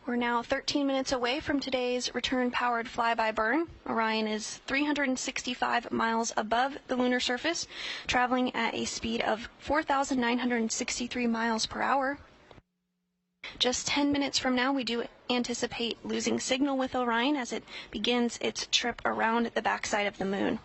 We're now 13 minutes away from today's return-powered flyby burn. Orion is 365 miles above the lunar surface, traveling at a speed of 4,963 miles per hour. Just 10 minutes from now, we do anticipate losing signal with Orion as it begins its trip around the backside of the moon.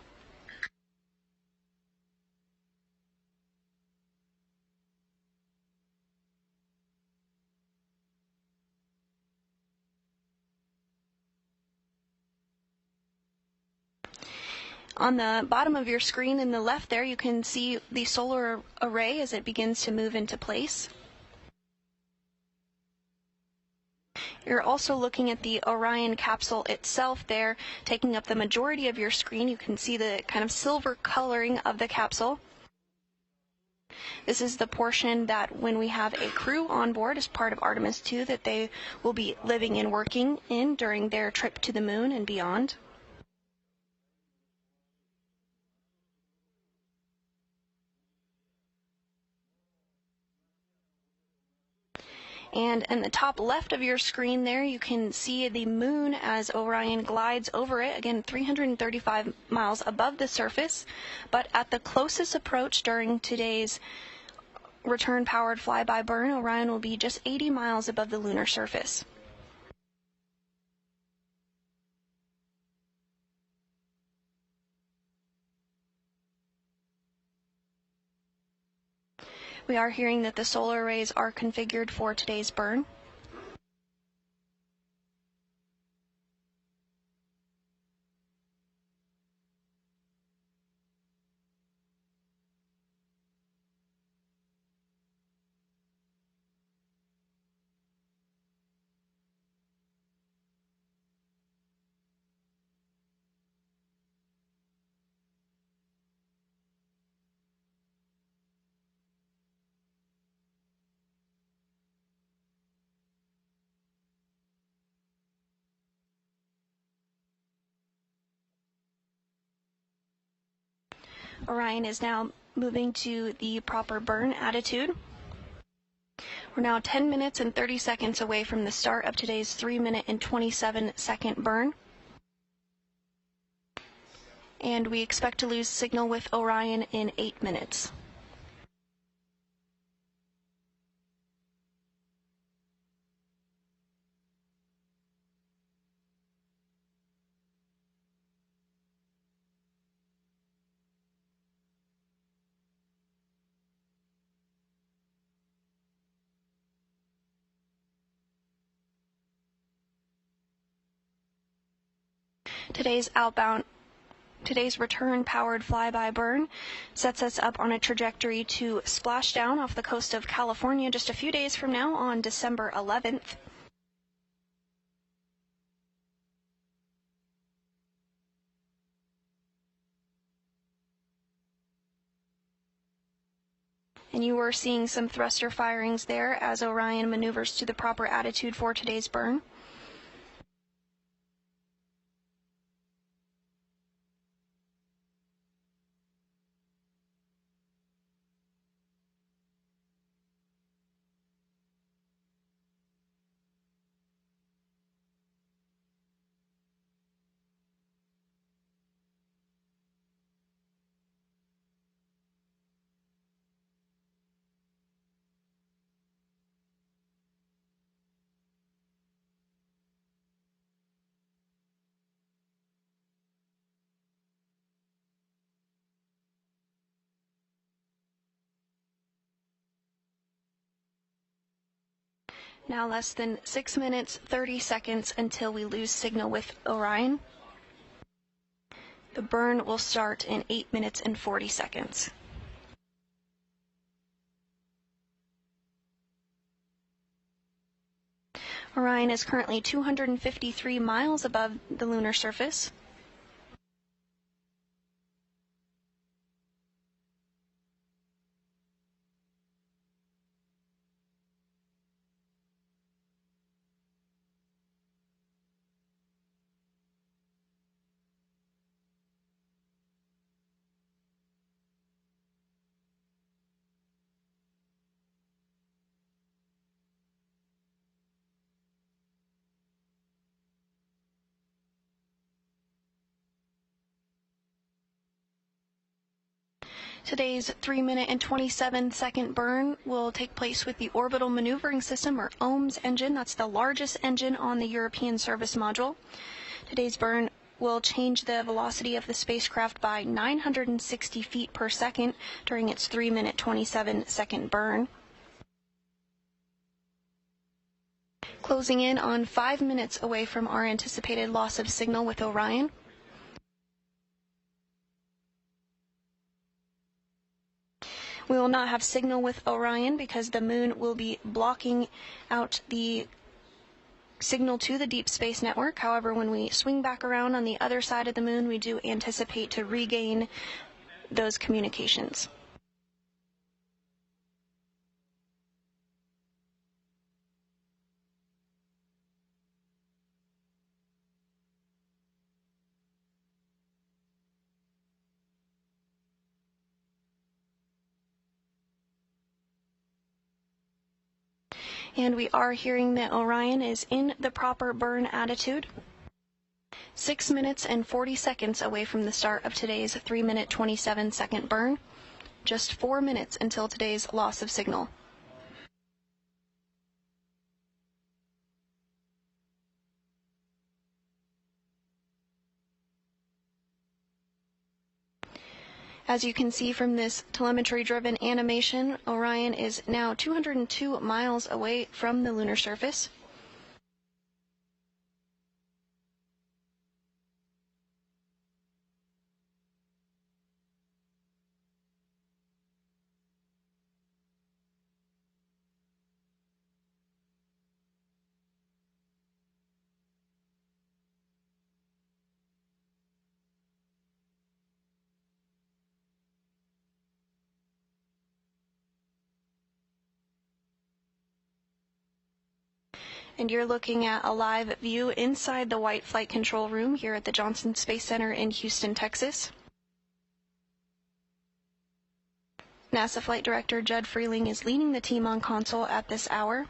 On the bottom of your screen in the left there, you can see the solar array as it begins to move into place. You're also looking at the Orion capsule itself there, taking up the majority of your screen. You can see the kind of silver coloring of the capsule. This is the portion that when we have a crew on board as part of Artemis 2 that they will be living and working in during their trip to the moon and beyond. And in the top left of your screen there, you can see the moon as Orion glides over it, again 335 miles above the surface. But at the closest approach during today's return-powered flyby burn, Orion will be just 80 miles above the lunar surface. We are hearing that the solar arrays are configured for today's burn. Orion is now moving to the proper burn attitude. We're now 10 minutes and 30 seconds away from the start of today's 3-minute and 27-second burn. And we expect to lose signal with Orion in 8 minutes. Today's return-powered flyby burn sets us up on a trajectory to splash down off the coast of California just a few days from now on December 11th. And you were seeing some thruster firings there as Orion maneuvers to the proper attitude for today's burn. Now less than 6 minutes, 30 seconds until we lose signal with Orion. The burn will start in 8 minutes and 40 seconds. Orion is currently 253 miles above the lunar surface. Today's 3-minute and 27-second burn will take place with the Orbital Maneuvering System, or OMS engine. That's the largest engine on the European Service Module. Today's burn will change the velocity of the spacecraft by 960 feet per second during its 3-minute, 27-second burn. Closing in on 5 minutes away from our anticipated loss of signal with Orion. We will not have signal with Orion because the moon will be blocking out the signal to the Deep Space Network. However, when we swing back around on the other side of the moon, we do anticipate to regain those communications. And we are hearing that Orion is in the proper burn attitude. 6 minutes and 40 seconds away from the start of today's 3-minute 27-second burn. Just 4 minutes until today's loss of signal. As you can see from this telemetry-driven animation, Orion is now 202 miles away from the lunar surface. And you're looking at a live view inside the White Flight Control Room here at the Johnson Space Center in Houston, Texas. NASA Flight Director Judd Freeling is leading the team on console at this hour.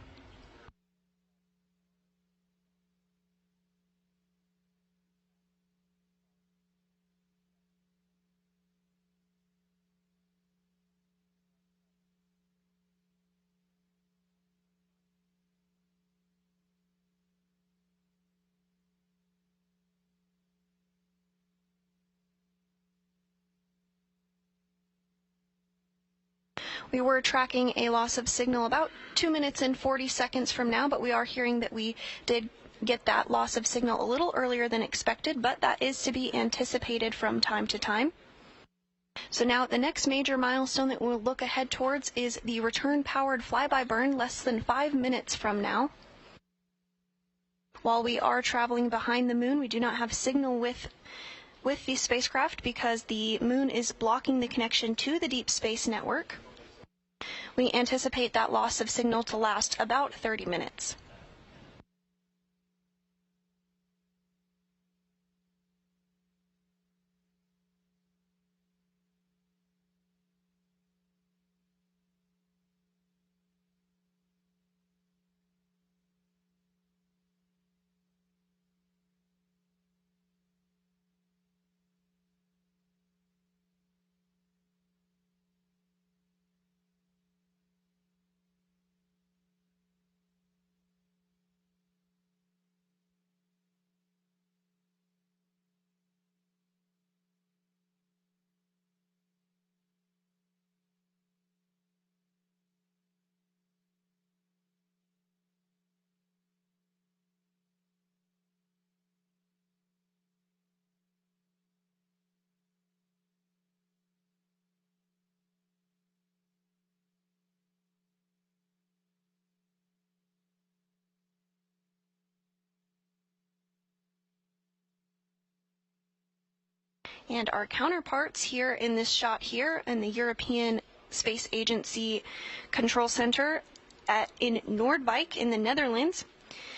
We were tracking a loss of signal about 2 minutes and 40 seconds from now, but we are hearing that we did get that loss of signal a little earlier than expected, but that is to be anticipated from time to time. So now the next major milestone that we'll look ahead towards is the return-powered flyby burn less than 5 minutes from now. While we are traveling behind the moon, we do not have signal with the spacecraft because the moon is blocking the connection to the Deep Space Network. We anticipate that loss of signal to last about 30 minutes. And our counterparts here in this shot here in the European Space Agency Control Center in Noordwijk in the Netherlands.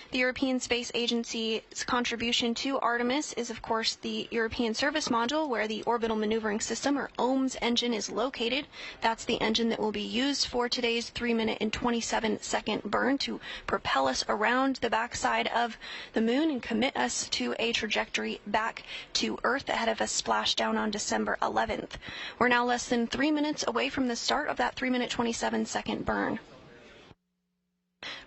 The European Space Agency's contribution to Artemis is, of course, the European Service Module, where the Orbital Maneuvering System, or OMS, engine is located. That's the engine that will be used for today's 3-minute and 27-second burn to propel us around the backside of the moon and commit us to a trajectory back to Earth ahead of a splashdown on December 11th. We're now less than 3 minutes away from the start of that 3-minute, 27-second burn.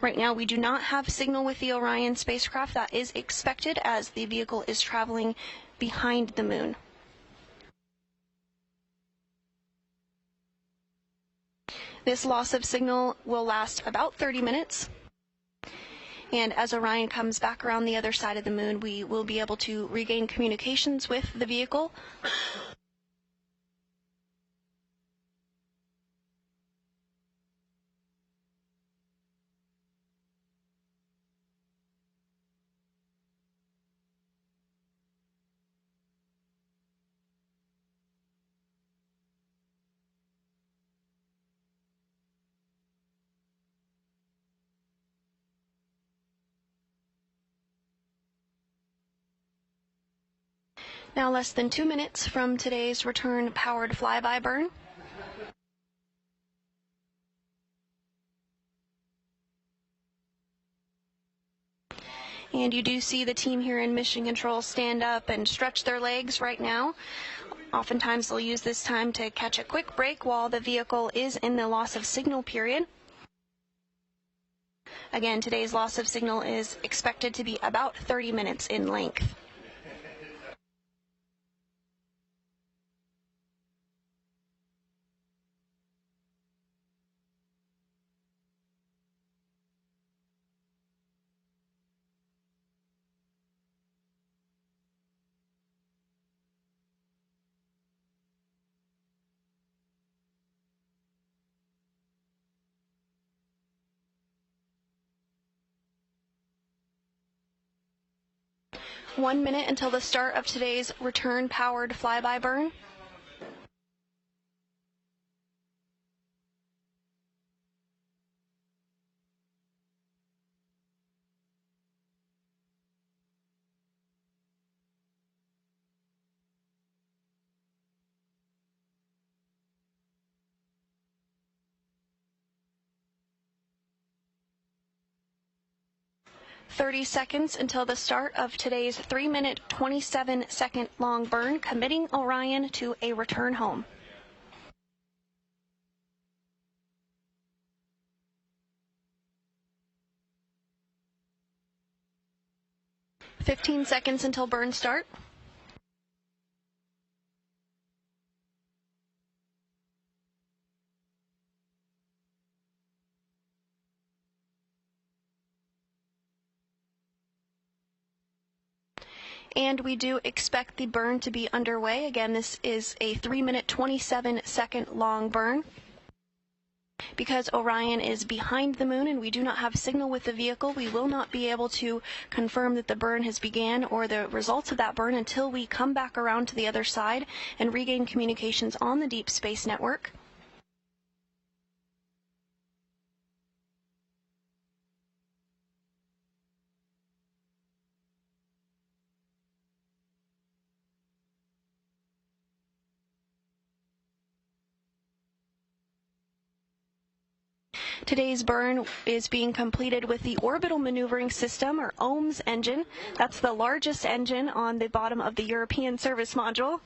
Right now, we do not have signal with the Orion spacecraft. That is expected as the vehicle is traveling behind the moon. This loss of signal will last about 30 minutes. And as Orion comes back around the other side of the moon, we will be able to regain communications with the vehicle. Now less than 2 minutes from today's return-powered flyby burn. And you do see the team here in Mission Control stand up and stretch their legs right now. Oftentimes they'll use this time to catch a quick break while the vehicle is in the loss of signal period. Again, today's loss of signal is expected to be about 30 minutes in length. One minute until the start of today's return-powered flyby burn. "30 seconds until the start of today's 3-minute, 27-second long burn, committing Orion to a return home." "15 seconds until burn start." And we do expect the burn to be underway. Again, this is a 3-minute, 27-second long burn. Because Orion is behind the moon and we do not have signal with the vehicle, we will not be able to confirm that the burn has began or the results of that burn until we come back around to the other side and regain communications on the Deep Space Network. Today's burn is being completed with the Orbital Maneuvering System, or OMS engine. That's the largest engine on the bottom of the European Service Module.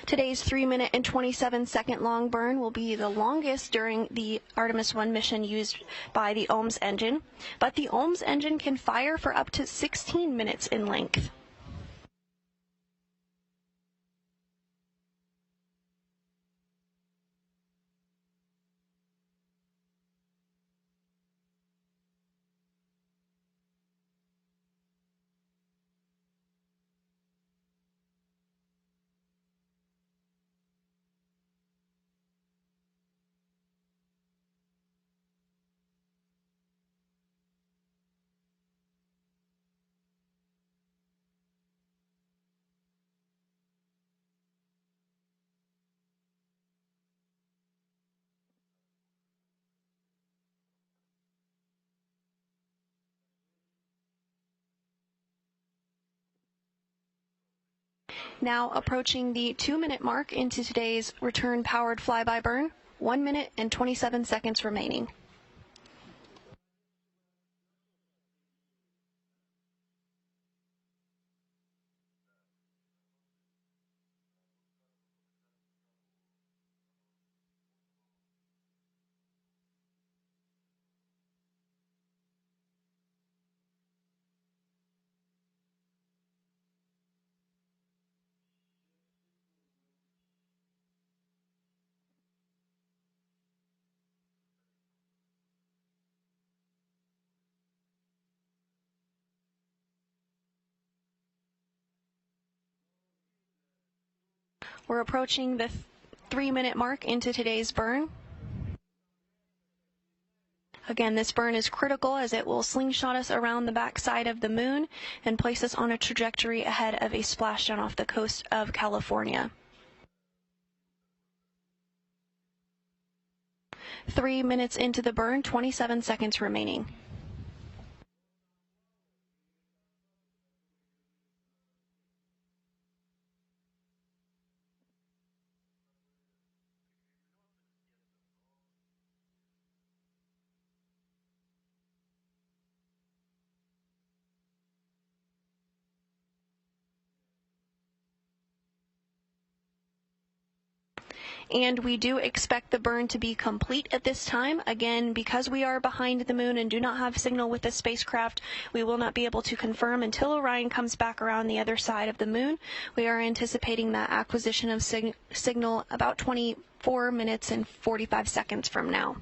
Today's 3-minute and 27-second long burn will be the longest during the Artemis 1 mission used by the OMS engine, but the OMS engine can fire for up to 16 minutes in length. Now approaching the 2-minute mark into today's return-powered flyby burn, 1 minute and 27 seconds remaining. We're approaching the 3-minute mark into today's burn. Again, this burn is critical as it will slingshot us around the backside of the moon and place us on a trajectory ahead of a splashdown off the coast of California. 3 minutes into the burn, 27 seconds remaining. and we do expect the burn to be complete at this time. Again, because we are behind the moon and do not have signal with the spacecraft, we will not be able to confirm until Orion comes back around the other side of the moon. We are anticipating that acquisition of signal about 24 minutes and 45 seconds from now.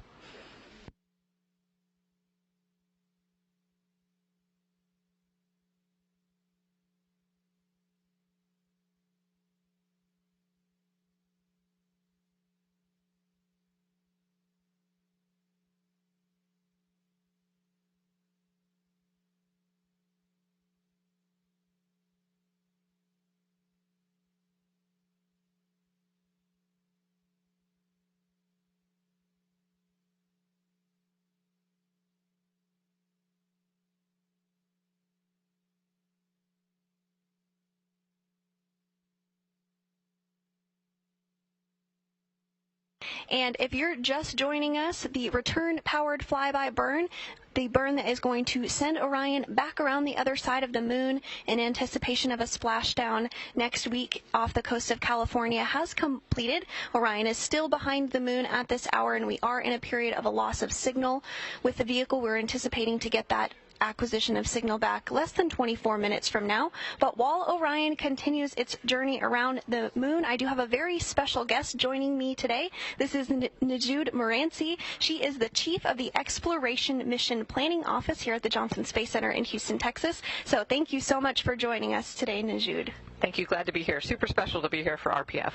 And if you're just joining us, the return-powered flyby burn, the burn that is going to send Orion back around the other side of the moon in anticipation of a splashdown next week off the coast of California, has completed. Orion is still behind the moon at this hour, and we are in a period of a loss of signal with the vehicle. We're anticipating to get that acquisition of signal back less than 24 minutes from now. But while Orion continues its journey around the moon, I do have a very special guest joining me today. This is Najud Moranci. She is the chief of the Exploration Mission Planning Office here at the Johnson Space Center in Houston, Texas. So thank you so much for joining us today, Najud. Thank you. Glad to be here. Super special to be here for RPF.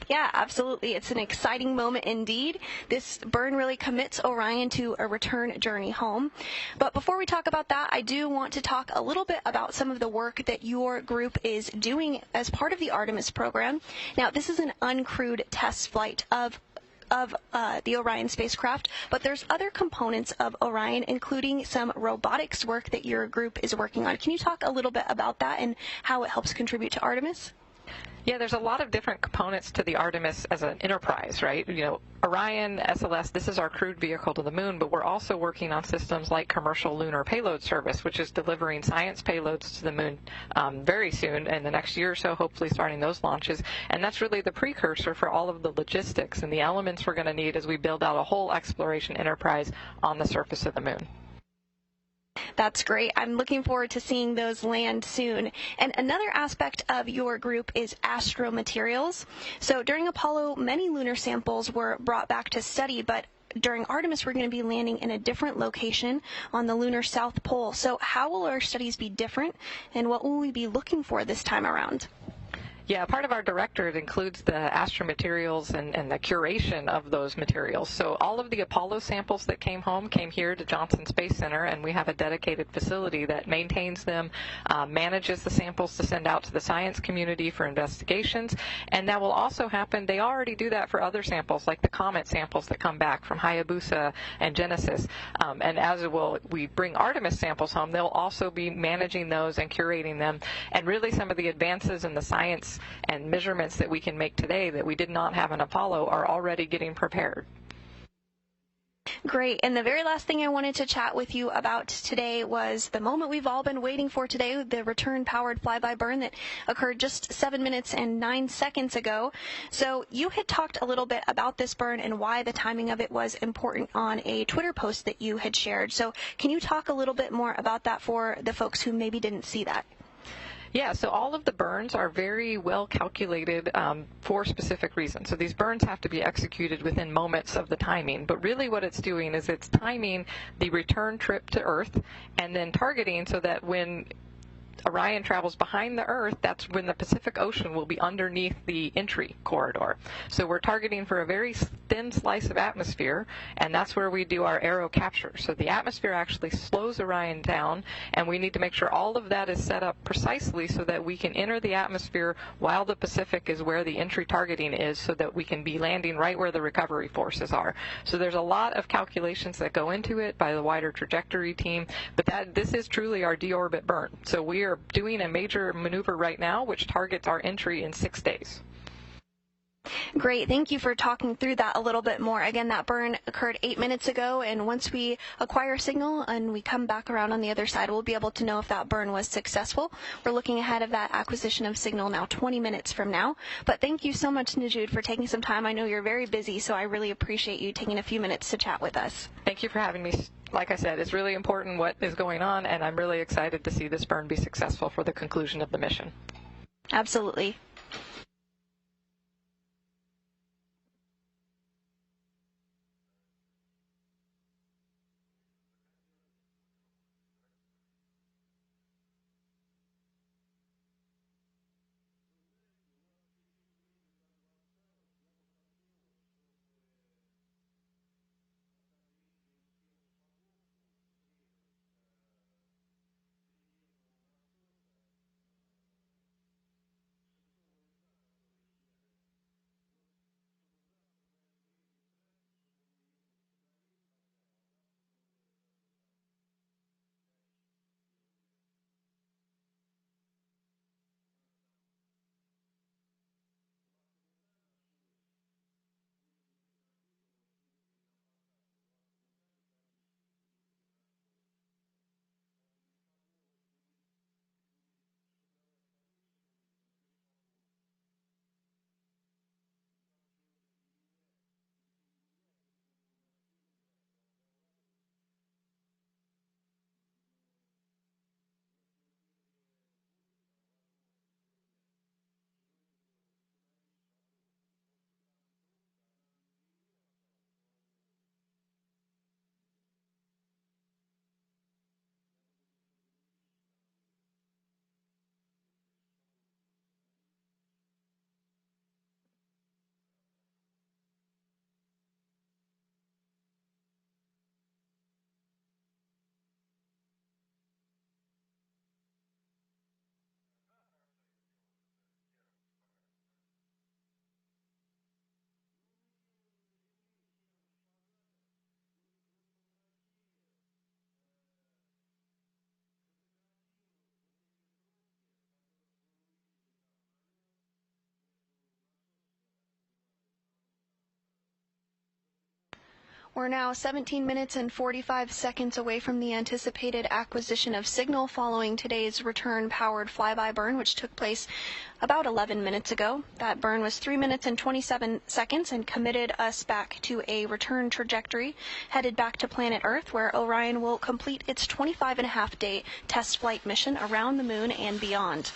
Yeah, absolutely. It's an exciting moment indeed. This burn really commits Orion to a return journey home. But before we talk about that, I do want to talk a little bit about some of the work that your group is doing as part of the Artemis program. Now, this is an uncrewed test flight of the Orion spacecraft, but there's other components of Orion, including some robotics work that your group is working on. Can you talk a little bit about that and how it helps contribute to Artemis? Yeah, there's a lot of different components to the Artemis as an enterprise, right? You know, Orion, SLS, this is our crewed vehicle to the moon, but we're also working on systems like Commercial Lunar Payload Service, which is delivering science payloads to the moon very soon, in the next year or so, hopefully starting those launches. And that's really the precursor for all of the logistics and the elements we're going to need as we build out a whole exploration enterprise on the surface of the moon. That's great. I'm looking forward to seeing those land soon. And another aspect of your group is astromaterials. So during Apollo, many lunar samples were brought back to study, but during Artemis, we're going to be landing in a different location on the lunar South Pole. So how will our studies be different, and what will we be looking for this time around? Yeah, part of our directorate includes the astromaterials and the curation of those materials. So all of the Apollo samples that came home came here to Johnson Space Center, and we have a dedicated facility that maintains them, manages the samples to send out to the science community for investigations. And that will also happen, they already do that for other samples, like the comet samples that come back from Hayabusa and Genesis. And as we bring Artemis samples home, they'll also be managing those and curating them. And really some of the advances in the science and measurements that we can make today that we did not have in Apollo are already getting prepared. Great. And the very last thing I wanted to chat with you about today was the moment we've all been waiting for today, the return-powered flyby burn that occurred just 7 minutes and 9 seconds ago. So you had talked a little bit about this burn and why the timing of it was important on a Twitter post that you had shared. So can you talk a little bit more about that for the folks who maybe didn't see that? Yeah, so all of the burns are very well calculated for specific reasons. So these burns have to be executed within moments of the timing. But really what it's doing is it's timing the return trip to Earth and then targeting so that when Orion travels behind the Earth, that's when the Pacific Ocean will be underneath the entry corridor. So we're targeting for a very thin slice of atmosphere, and that's where we do our aero capture. So the atmosphere actually slows Orion down, and we need to make sure all of that is set up precisely so that we can enter the atmosphere while the Pacific is where the entry targeting is, so that we can be landing right where the recovery forces are. So there's a lot of calculations that go into it by the wider trajectory team, but this is truly our deorbit burn. So we are doing a major maneuver right now which targets our entry in 6 days. Great. Thank you for talking through that a little bit more. Again, that burn occurred 8 minutes ago, and once we acquire signal and we come back around on the other side, we'll be able to know if that burn was successful. We're looking ahead of that acquisition of signal now 20 minutes from now. But thank you so much, Najud, for taking some time. I know you're very busy, so I really appreciate you taking a few minutes to chat with us. Thank you for having me. Like I said, it's really important what is going on, and I'm really excited to see this burn be successful for the conclusion of the mission. Absolutely. We're now 17 minutes and 45 seconds away from the anticipated acquisition of signal following today's return-powered flyby burn, which took place about 11 minutes ago. That burn was 3 minutes and 27 seconds and committed us back to a return trajectory headed back to planet Earth, where Orion will complete its 25-and-a-half-day test flight mission around the moon and beyond.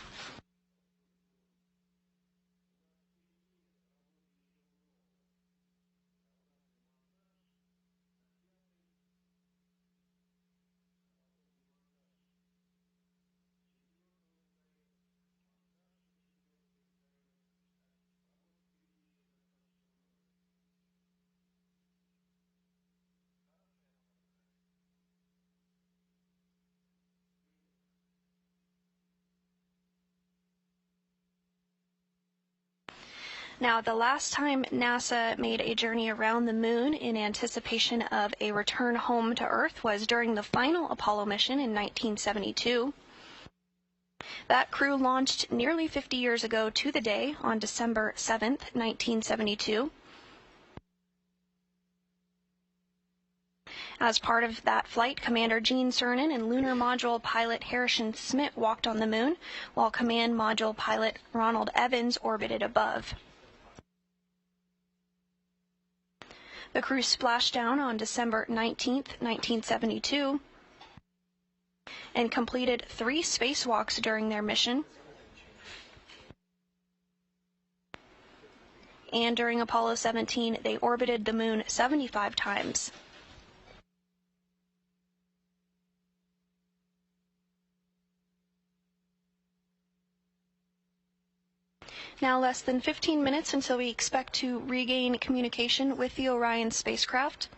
Now, the last time NASA made a journey around the moon in anticipation of a return home to Earth was during the final Apollo mission in 1972. That crew launched nearly 50 years ago to the day on December 7th, 1972. As part of that flight, Commander Gene Cernan and Lunar Module pilot Harrison Smith walked on the moon, while Command Module pilot Ronald Evans orbited above. The crew splashed down on December 19th, 1972, and completed 3 spacewalks during their mission. And during Apollo 17, they orbited the moon 75 times. Now less than 15 minutes until we expect to regain communication with the Orion spacecraft.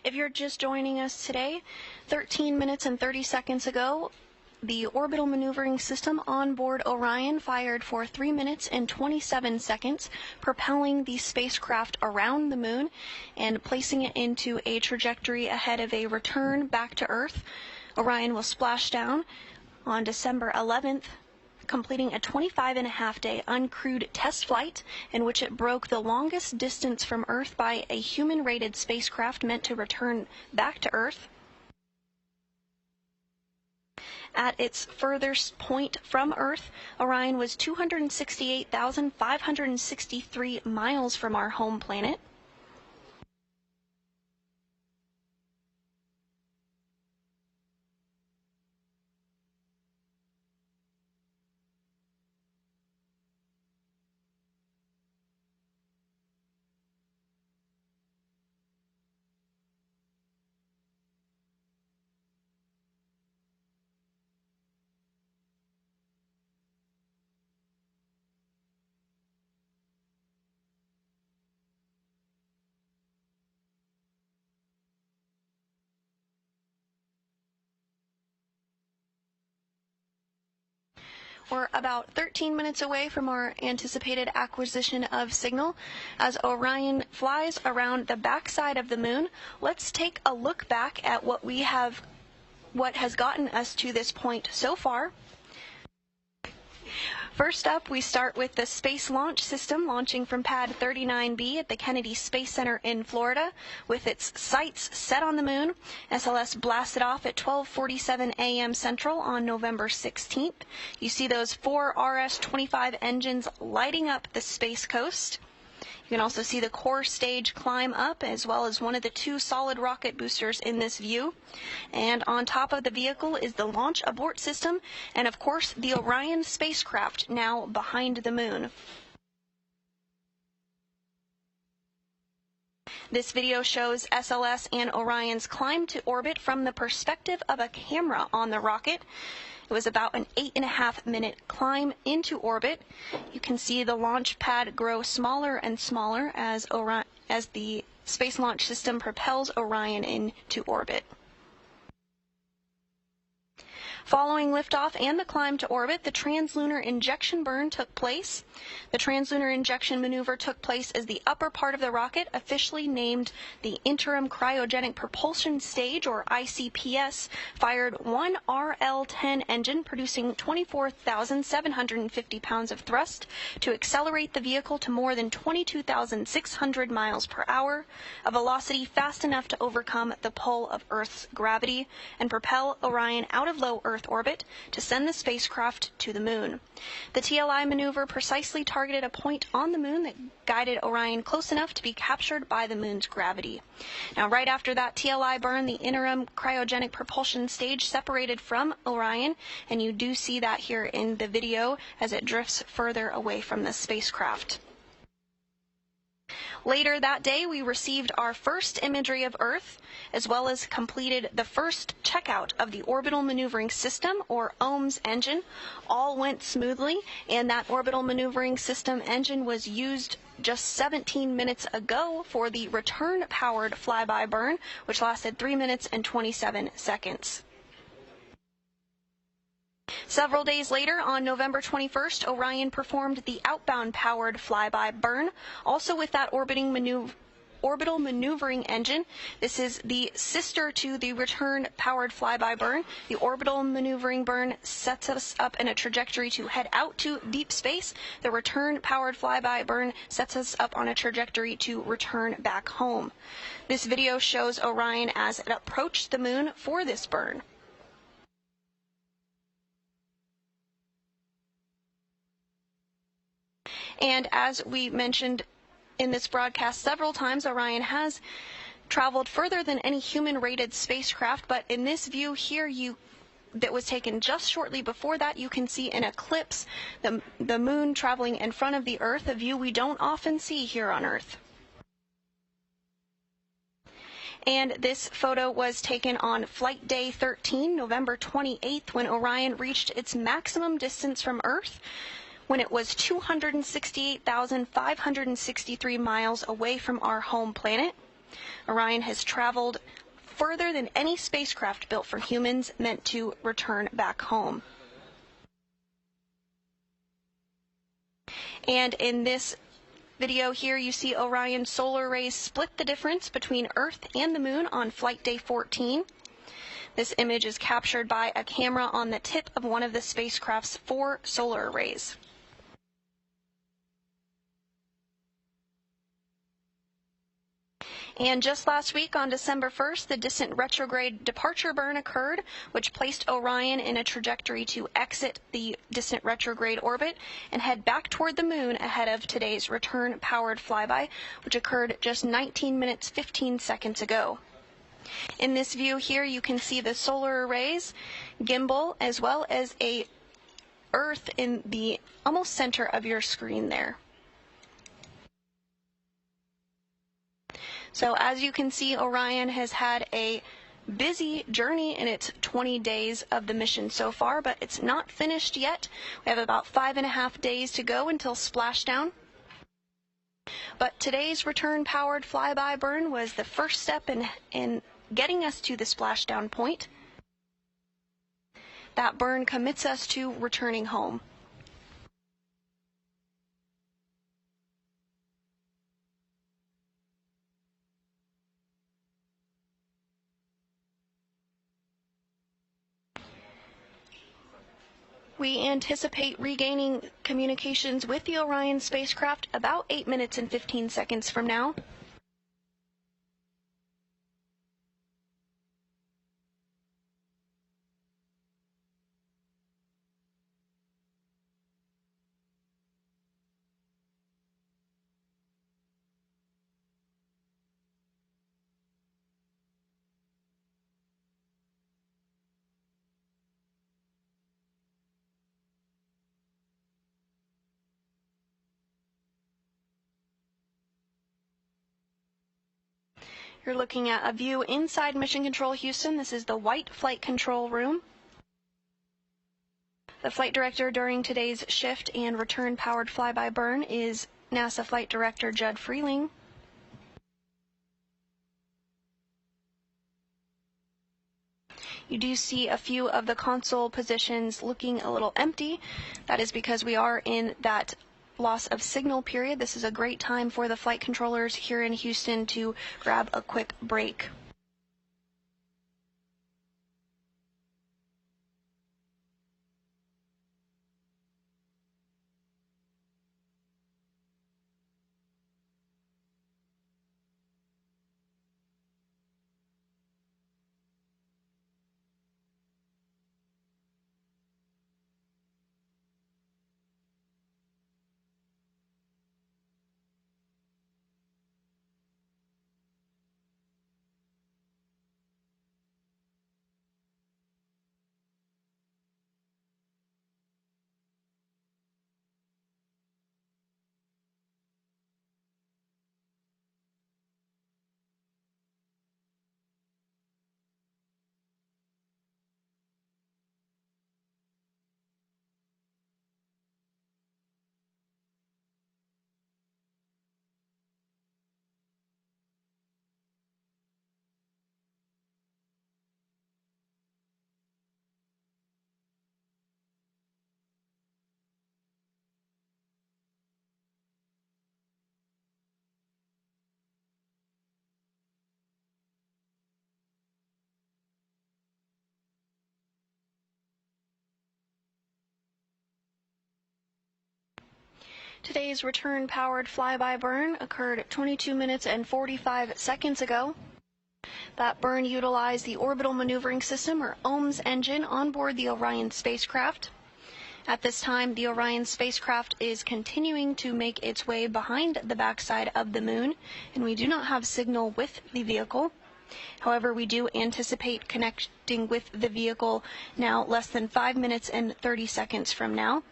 If you're just joining us today, 13 minutes and 30 seconds ago, the orbital maneuvering system on board Orion fired for 3 minutes and 27 seconds, propelling the spacecraft around the moon and placing it into a trajectory ahead of a return back to Earth. Orion will splash down on December 11th, completing a 25-and-a-half-day uncrewed test flight in which it broke the longest distance from Earth by a human-rated spacecraft meant to return back to Earth. At its furthest point from Earth, Orion was 268,563 miles from our home planet. We're about 13 minutes away from our anticipated acquisition of signal. As Orion flies around the backside of the moon, let's take a look back at what has gotten us to this point so far. First up, we start with the Space Launch System launching from Pad 39B at the Kennedy Space Center in Florida. With its sights set on the moon, SLS blasted off at 12:47 a.m. Central on November 16th. You see those 4 RS-25 engines lighting up the Space Coast. You can also see the core stage climb up, as well as one of the 2 solid rocket boosters in this view. And on top of the vehicle is the launch abort system, and of course the Orion spacecraft now behind the moon. This video shows SLS and Orion's climb to orbit from the perspective of a camera on the rocket. It was about an 8.5-minute climb into orbit. You can see the launch pad grow smaller and smaller as the Space Launch System propels Orion into orbit. Following liftoff and the climb to orbit, the translunar injection burn took place. The translunar injection maneuver took place as the upper part of the rocket, officially named the Interim Cryogenic Propulsion Stage, or ICPS, fired one RL-10 engine producing 24,750 pounds of thrust to accelerate the vehicle to more than 22,600 miles per hour, a velocity fast enough to overcome the pull of Earth's gravity and propel Orion out of low Earth orbit to send the spacecraft to the moon. The TLI maneuver precisely targeted a point on the moon that guided Orion close enough to be captured by the moon's gravity. Now, right after that TLI burn, the interim cryogenic propulsion stage separated from Orion, and you do see that here in the video as it drifts further away from the spacecraft. Later that day, we received our first imagery of Earth, as well as completed the first checkout of the Orbital Maneuvering System, or OMS engine. All went smoothly, and that Orbital Maneuvering System engine was used just 17 minutes ago for the return-powered flyby burn, which lasted 3 minutes and 27 seconds. Several days later, on November 21st, Orion performed the outbound-powered flyby burn, also with that orbital maneuvering engine. This is the sister to the return-powered flyby burn. The orbital maneuvering burn sets us up in a trajectory to head out to deep space. The return-powered flyby burn sets us up on a trajectory to return back home. This video shows Orion as it approached the moon for this burn. And as we mentioned in this broadcast several times, Orion has traveled further than any human-rated spacecraft, but in this view here that was taken just shortly before that, you can see an eclipse, the moon traveling in front of the Earth, a view we don't often see here on Earth. And this photo was taken on Flight Day 13, November 28th, when Orion reached its maximum distance from Earth, when it was 268,563 miles away from our home planet. Orion has traveled further than any spacecraft built for humans meant to return back home. And in this video here, you see Orion's solar arrays split the difference between Earth and the Moon on flight day 14. This image is captured by a camera on the tip of one of the spacecraft's 4 solar arrays. And just last week, on December 1st, the distant retrograde departure burn occurred, which placed Orion in a trajectory to exit the distant retrograde orbit and head back toward the Moon ahead of today's return-powered flyby, which occurred just 19 minutes 15 seconds ago. In this view here, you can see the solar arrays, gimbal, as well as a Earth in the almost center of your screen there. So as you can see, Orion has had a busy journey in its 20 days of the mission so far, but it's not finished yet. We have about 5.5 days to go until splashdown. But today's return-powered flyby burn was the first step in getting us to the splashdown point. That burn commits us to returning home. We anticipate regaining communications with the Orion spacecraft about 8 minutes and 15 seconds from now. You're looking at a view inside Mission Control Houston. This is the white flight control room. The flight director during today's shift and return-powered flyby burn is NASA Flight Director Judd Freeling. You do see a few of the console positions looking a little empty. That is because we are in that loss of signal period. This is a great time for the flight controllers here in Houston to grab a quick break. Today's return-powered flyby burn occurred 22 minutes and 45 seconds ago. That burn utilized the Orbital Maneuvering System, or OMS engine, on board the Orion spacecraft. At this time, the Orion spacecraft is continuing to make its way behind the backside of the Moon, and we do not have signal with the vehicle. However, we do anticipate connecting with the vehicle now less than 5 minutes and 30 seconds from now.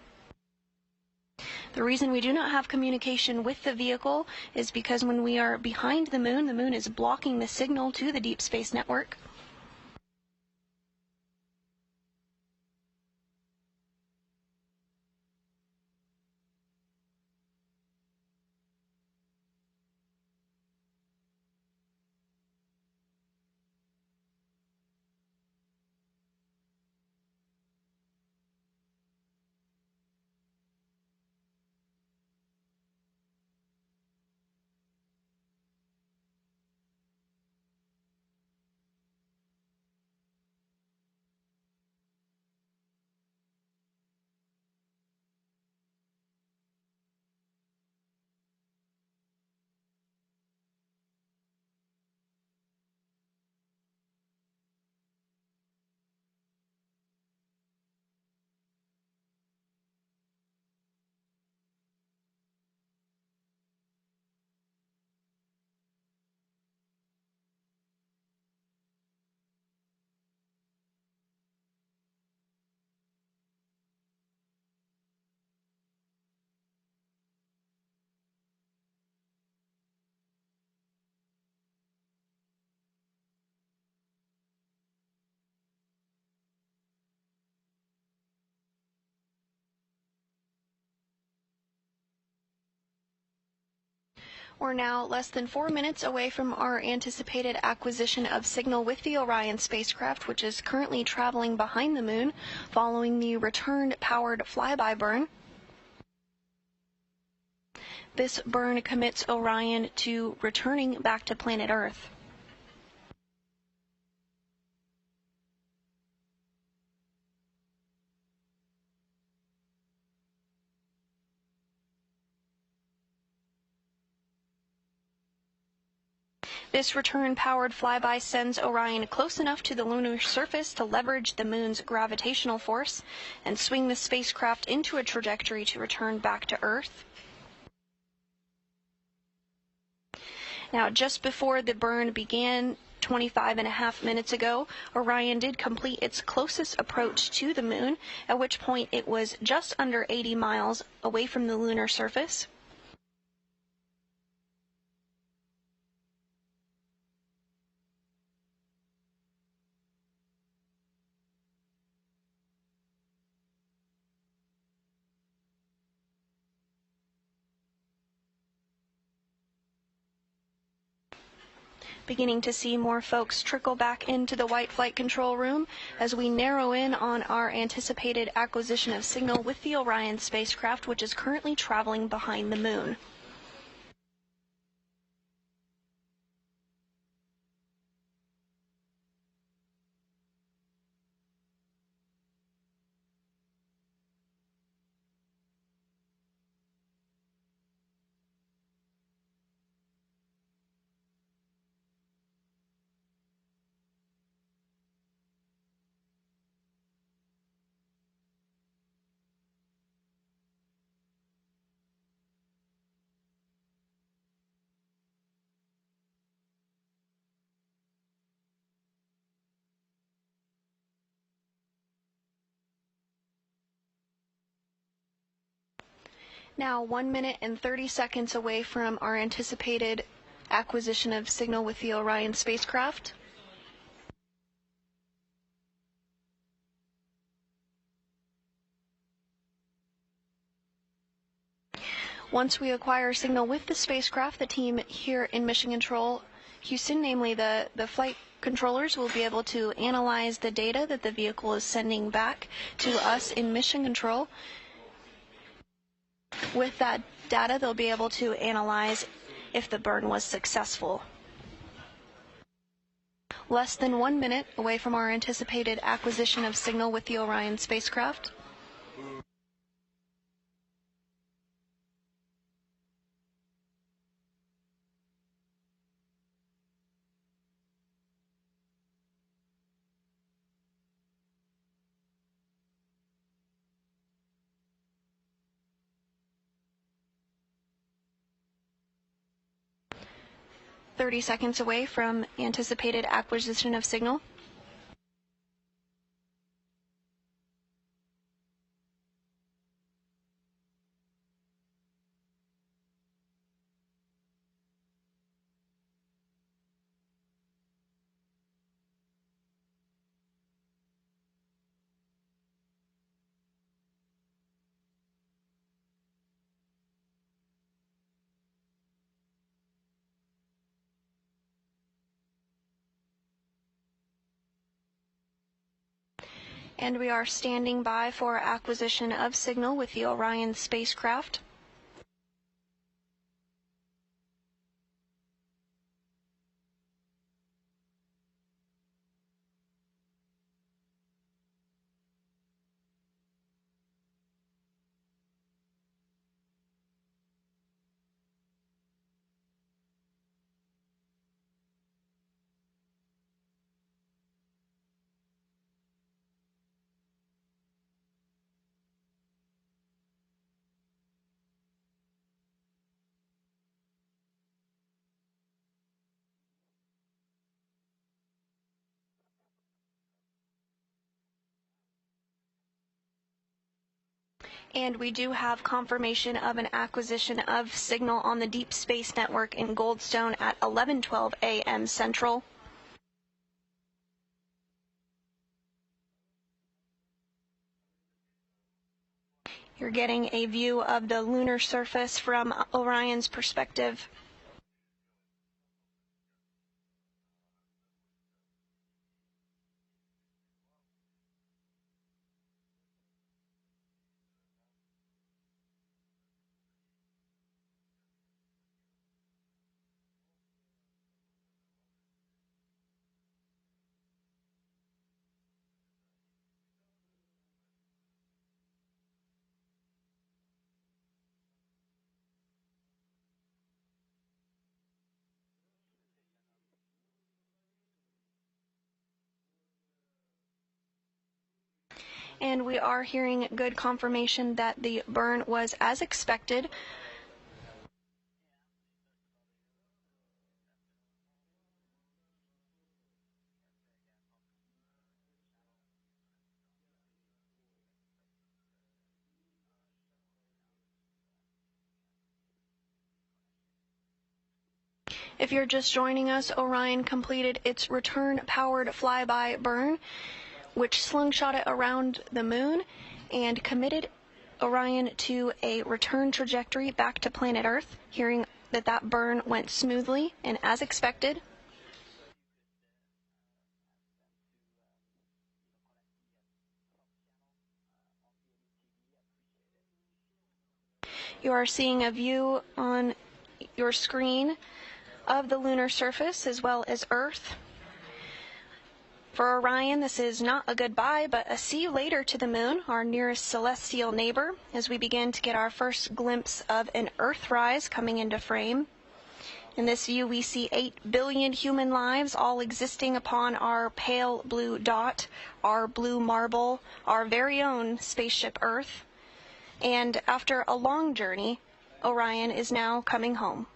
The reason we do not have communication with the vehicle is because when we are behind the Moon is blocking the signal to the Deep Space Network. We're now less than 4 minutes away from our anticipated acquisition of signal with the Orion spacecraft, which is currently traveling behind the moon following the return-powered flyby burn. This burn commits Orion to returning back to planet Earth. This return-powered flyby sends Orion close enough to the lunar surface to leverage the moon's gravitational force and swing the spacecraft into a trajectory to return back to Earth. Now, just before the burn began 25.5 minutes ago, Orion did complete its closest approach to the moon, at which point it was just under 80 miles away from the lunar surface. Beginning to see more folks trickle back into the white flight control room as we narrow in on our anticipated acquisition of signal with the Orion spacecraft, which is currently traveling behind the moon. Now 1 minute and 30 seconds away from our anticipated acquisition of signal with the Orion spacecraft. Once we acquire signal with the spacecraft, the team here in Mission Control Houston, namely the flight controllers, will be able to analyze the data that the vehicle is sending back to us in Mission Control. With that data, they'll be able to analyze if the burn was successful. Less than 1 minute away from our anticipated acquisition of signal with the Orion spacecraft. "30 seconds away from anticipated acquisition of signal. And we are standing by for acquisition of signal with the Orion spacecraft. And we do have confirmation of an acquisition of signal on the Deep Space Network in Goldstone at 11:12 a.m. Central. You're getting a view of the lunar surface from Orion's perspective. And we are hearing good confirmation that the burn was as expected. If you're just joining us, Orion completed its return-powered flyby burn, which slingshot it around the moon and committed Orion to a return trajectory back to planet Earth, hearing that that burn went smoothly and as expected. You are seeing a view on your screen of the lunar surface as well as Earth. For Orion, this is not a goodbye, but a see you later to the moon, our nearest celestial neighbor, as we begin to get our first glimpse of an Earthrise coming into frame. In this view, we see 8 billion human lives all existing upon our pale blue dot, our blue marble, our very own spaceship Earth. And after a long journey, Orion is now coming home.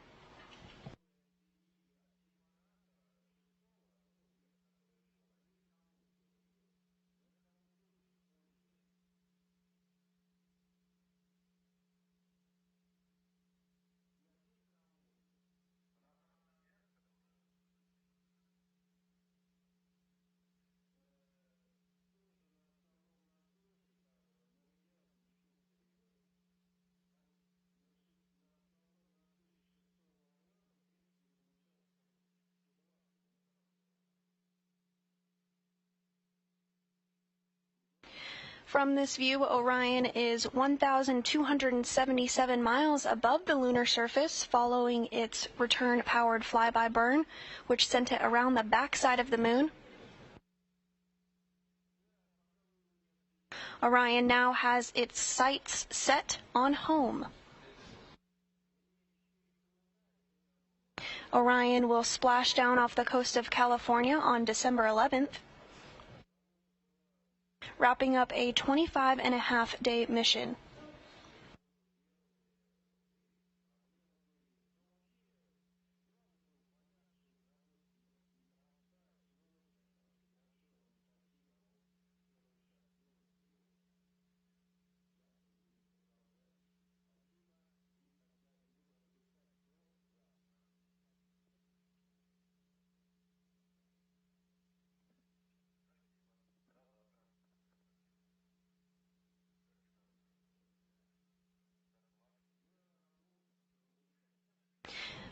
From this view, Orion is 1,277 miles above the lunar surface following its return-powered flyby burn, which sent it around the backside of the moon. Orion now has its sights set on home. Orion will splash down off the coast of California on December 11th. Wrapping up a 25-and-a-half-day mission.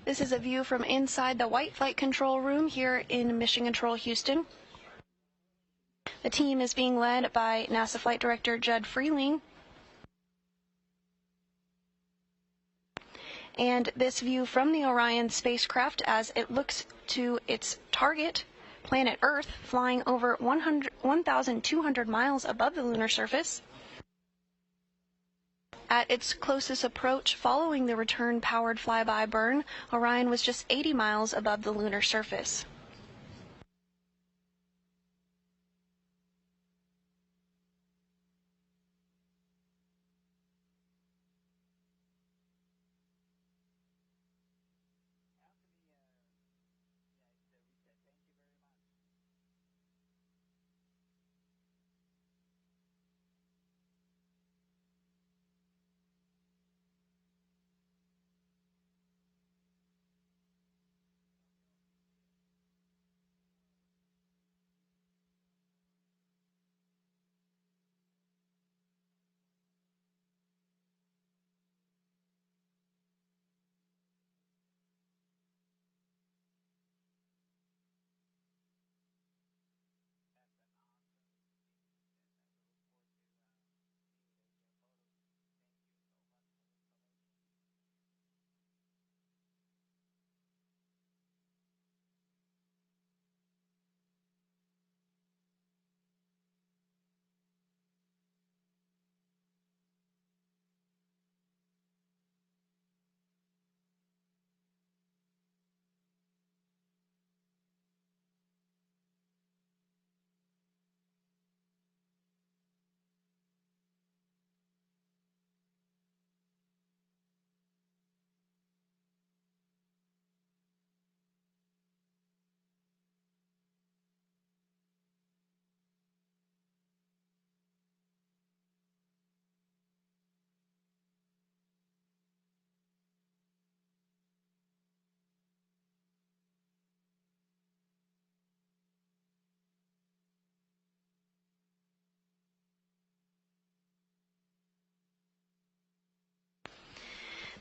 This is a view from inside the White Flight Control Room here in Mission Control Houston. The team is being led by NASA Flight Director Judd Freeling. And this view from the Orion spacecraft as it looks to its target, planet Earth, flying over 1,200 miles above the lunar surface. At its closest approach following the return-powered flyby burn, Orion was just 80 miles above the lunar surface.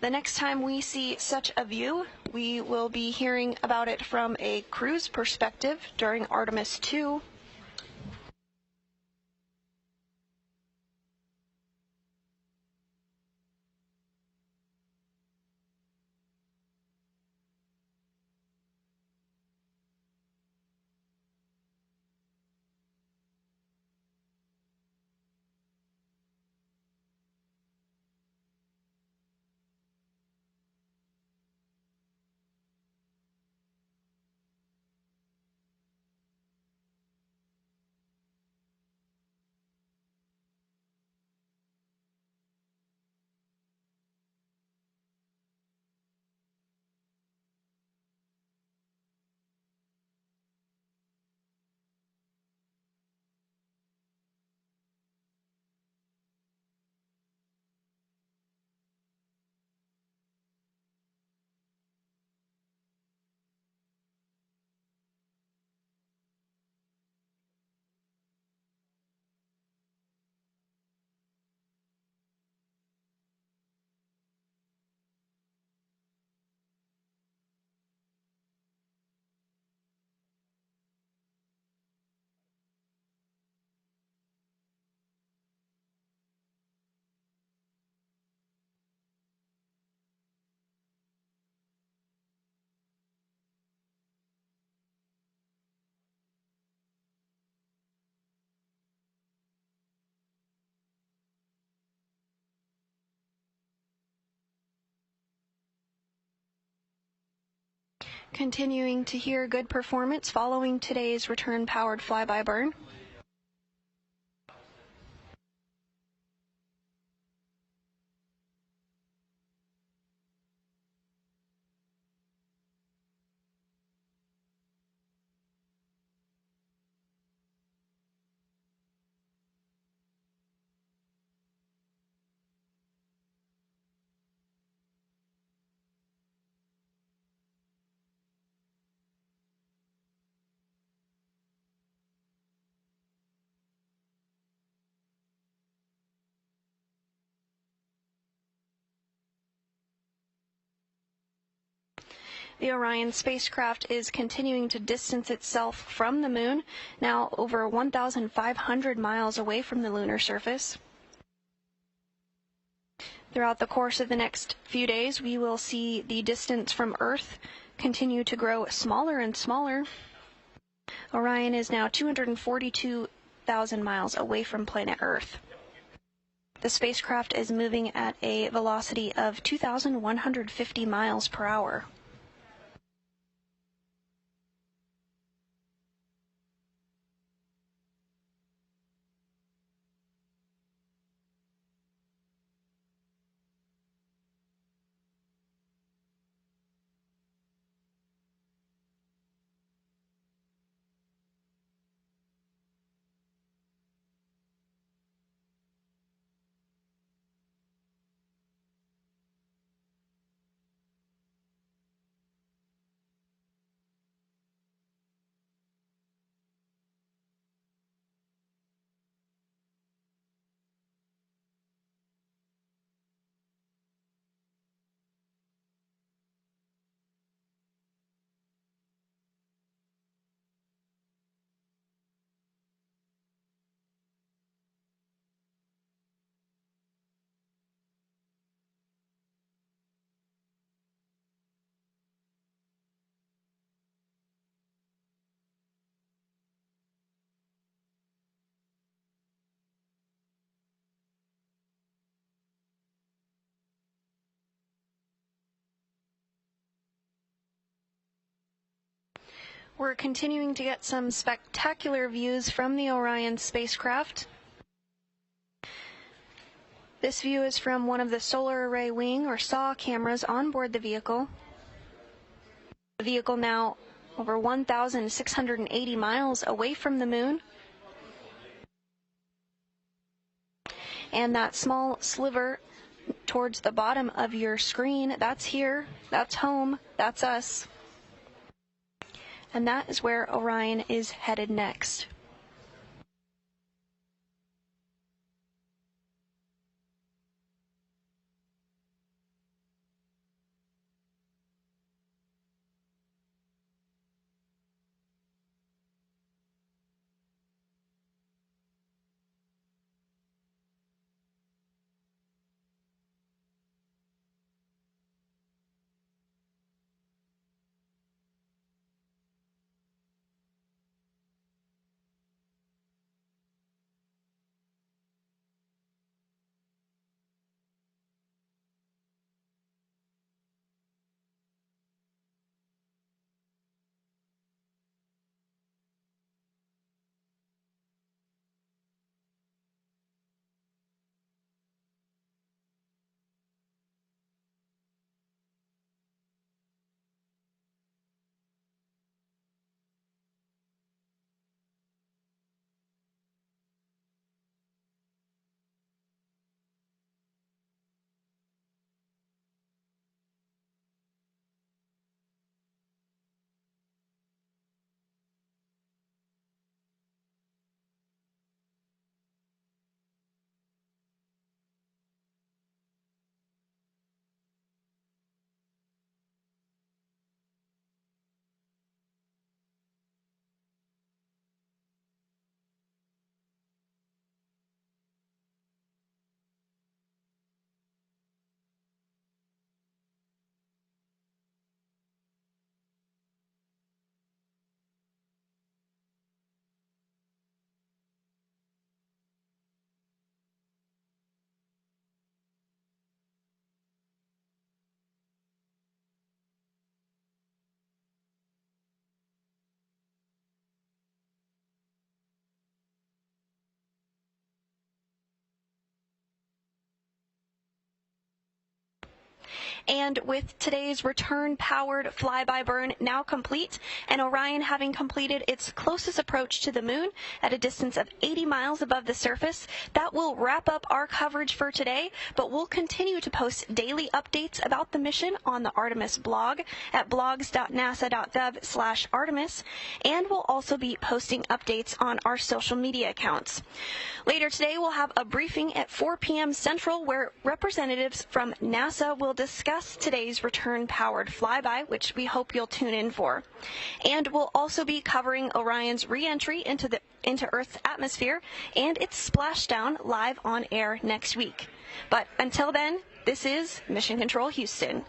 The next time we see such a view, we will be hearing about it from a crew's perspective during Artemis 2. Continuing to hear good performance following today's return-powered flyby burn. The Orion spacecraft is continuing to distance itself from the moon, now over 1,500 miles away from the lunar surface. Throughout the course of the next few days, we will see the distance from Earth continue to grow smaller and smaller. Orion is now 242,000 miles away from planet Earth. The spacecraft is moving at a velocity of 2,150 miles per hour. We're continuing to get some spectacular views from the Orion spacecraft. This view is from one of the solar array wing or SAW cameras on board the vehicle. The vehicle now over 1,680 miles away from the moon. And that small sliver towards the bottom of your screen, that's here, that's home, that's us. And that is where Orion is headed next. And with today's return-powered fly-by-burn now complete, and Orion having completed its closest approach to the moon at a distance of 80 miles above the surface, that will wrap up our coverage for today, but we'll continue to post daily updates about the mission on the Artemis blog at blogs.nasa.gov/Artemis, and we'll also be posting updates on our social media accounts. Later today, we'll have a briefing at 4 p.m. Central where representatives from NASA will discuss today's return-powered flyby, which we hope you'll tune in for. And we'll also be covering Orion's re-entry into Earth's atmosphere and its splashdown live on air next week. But until then, this is Mission Control Houston.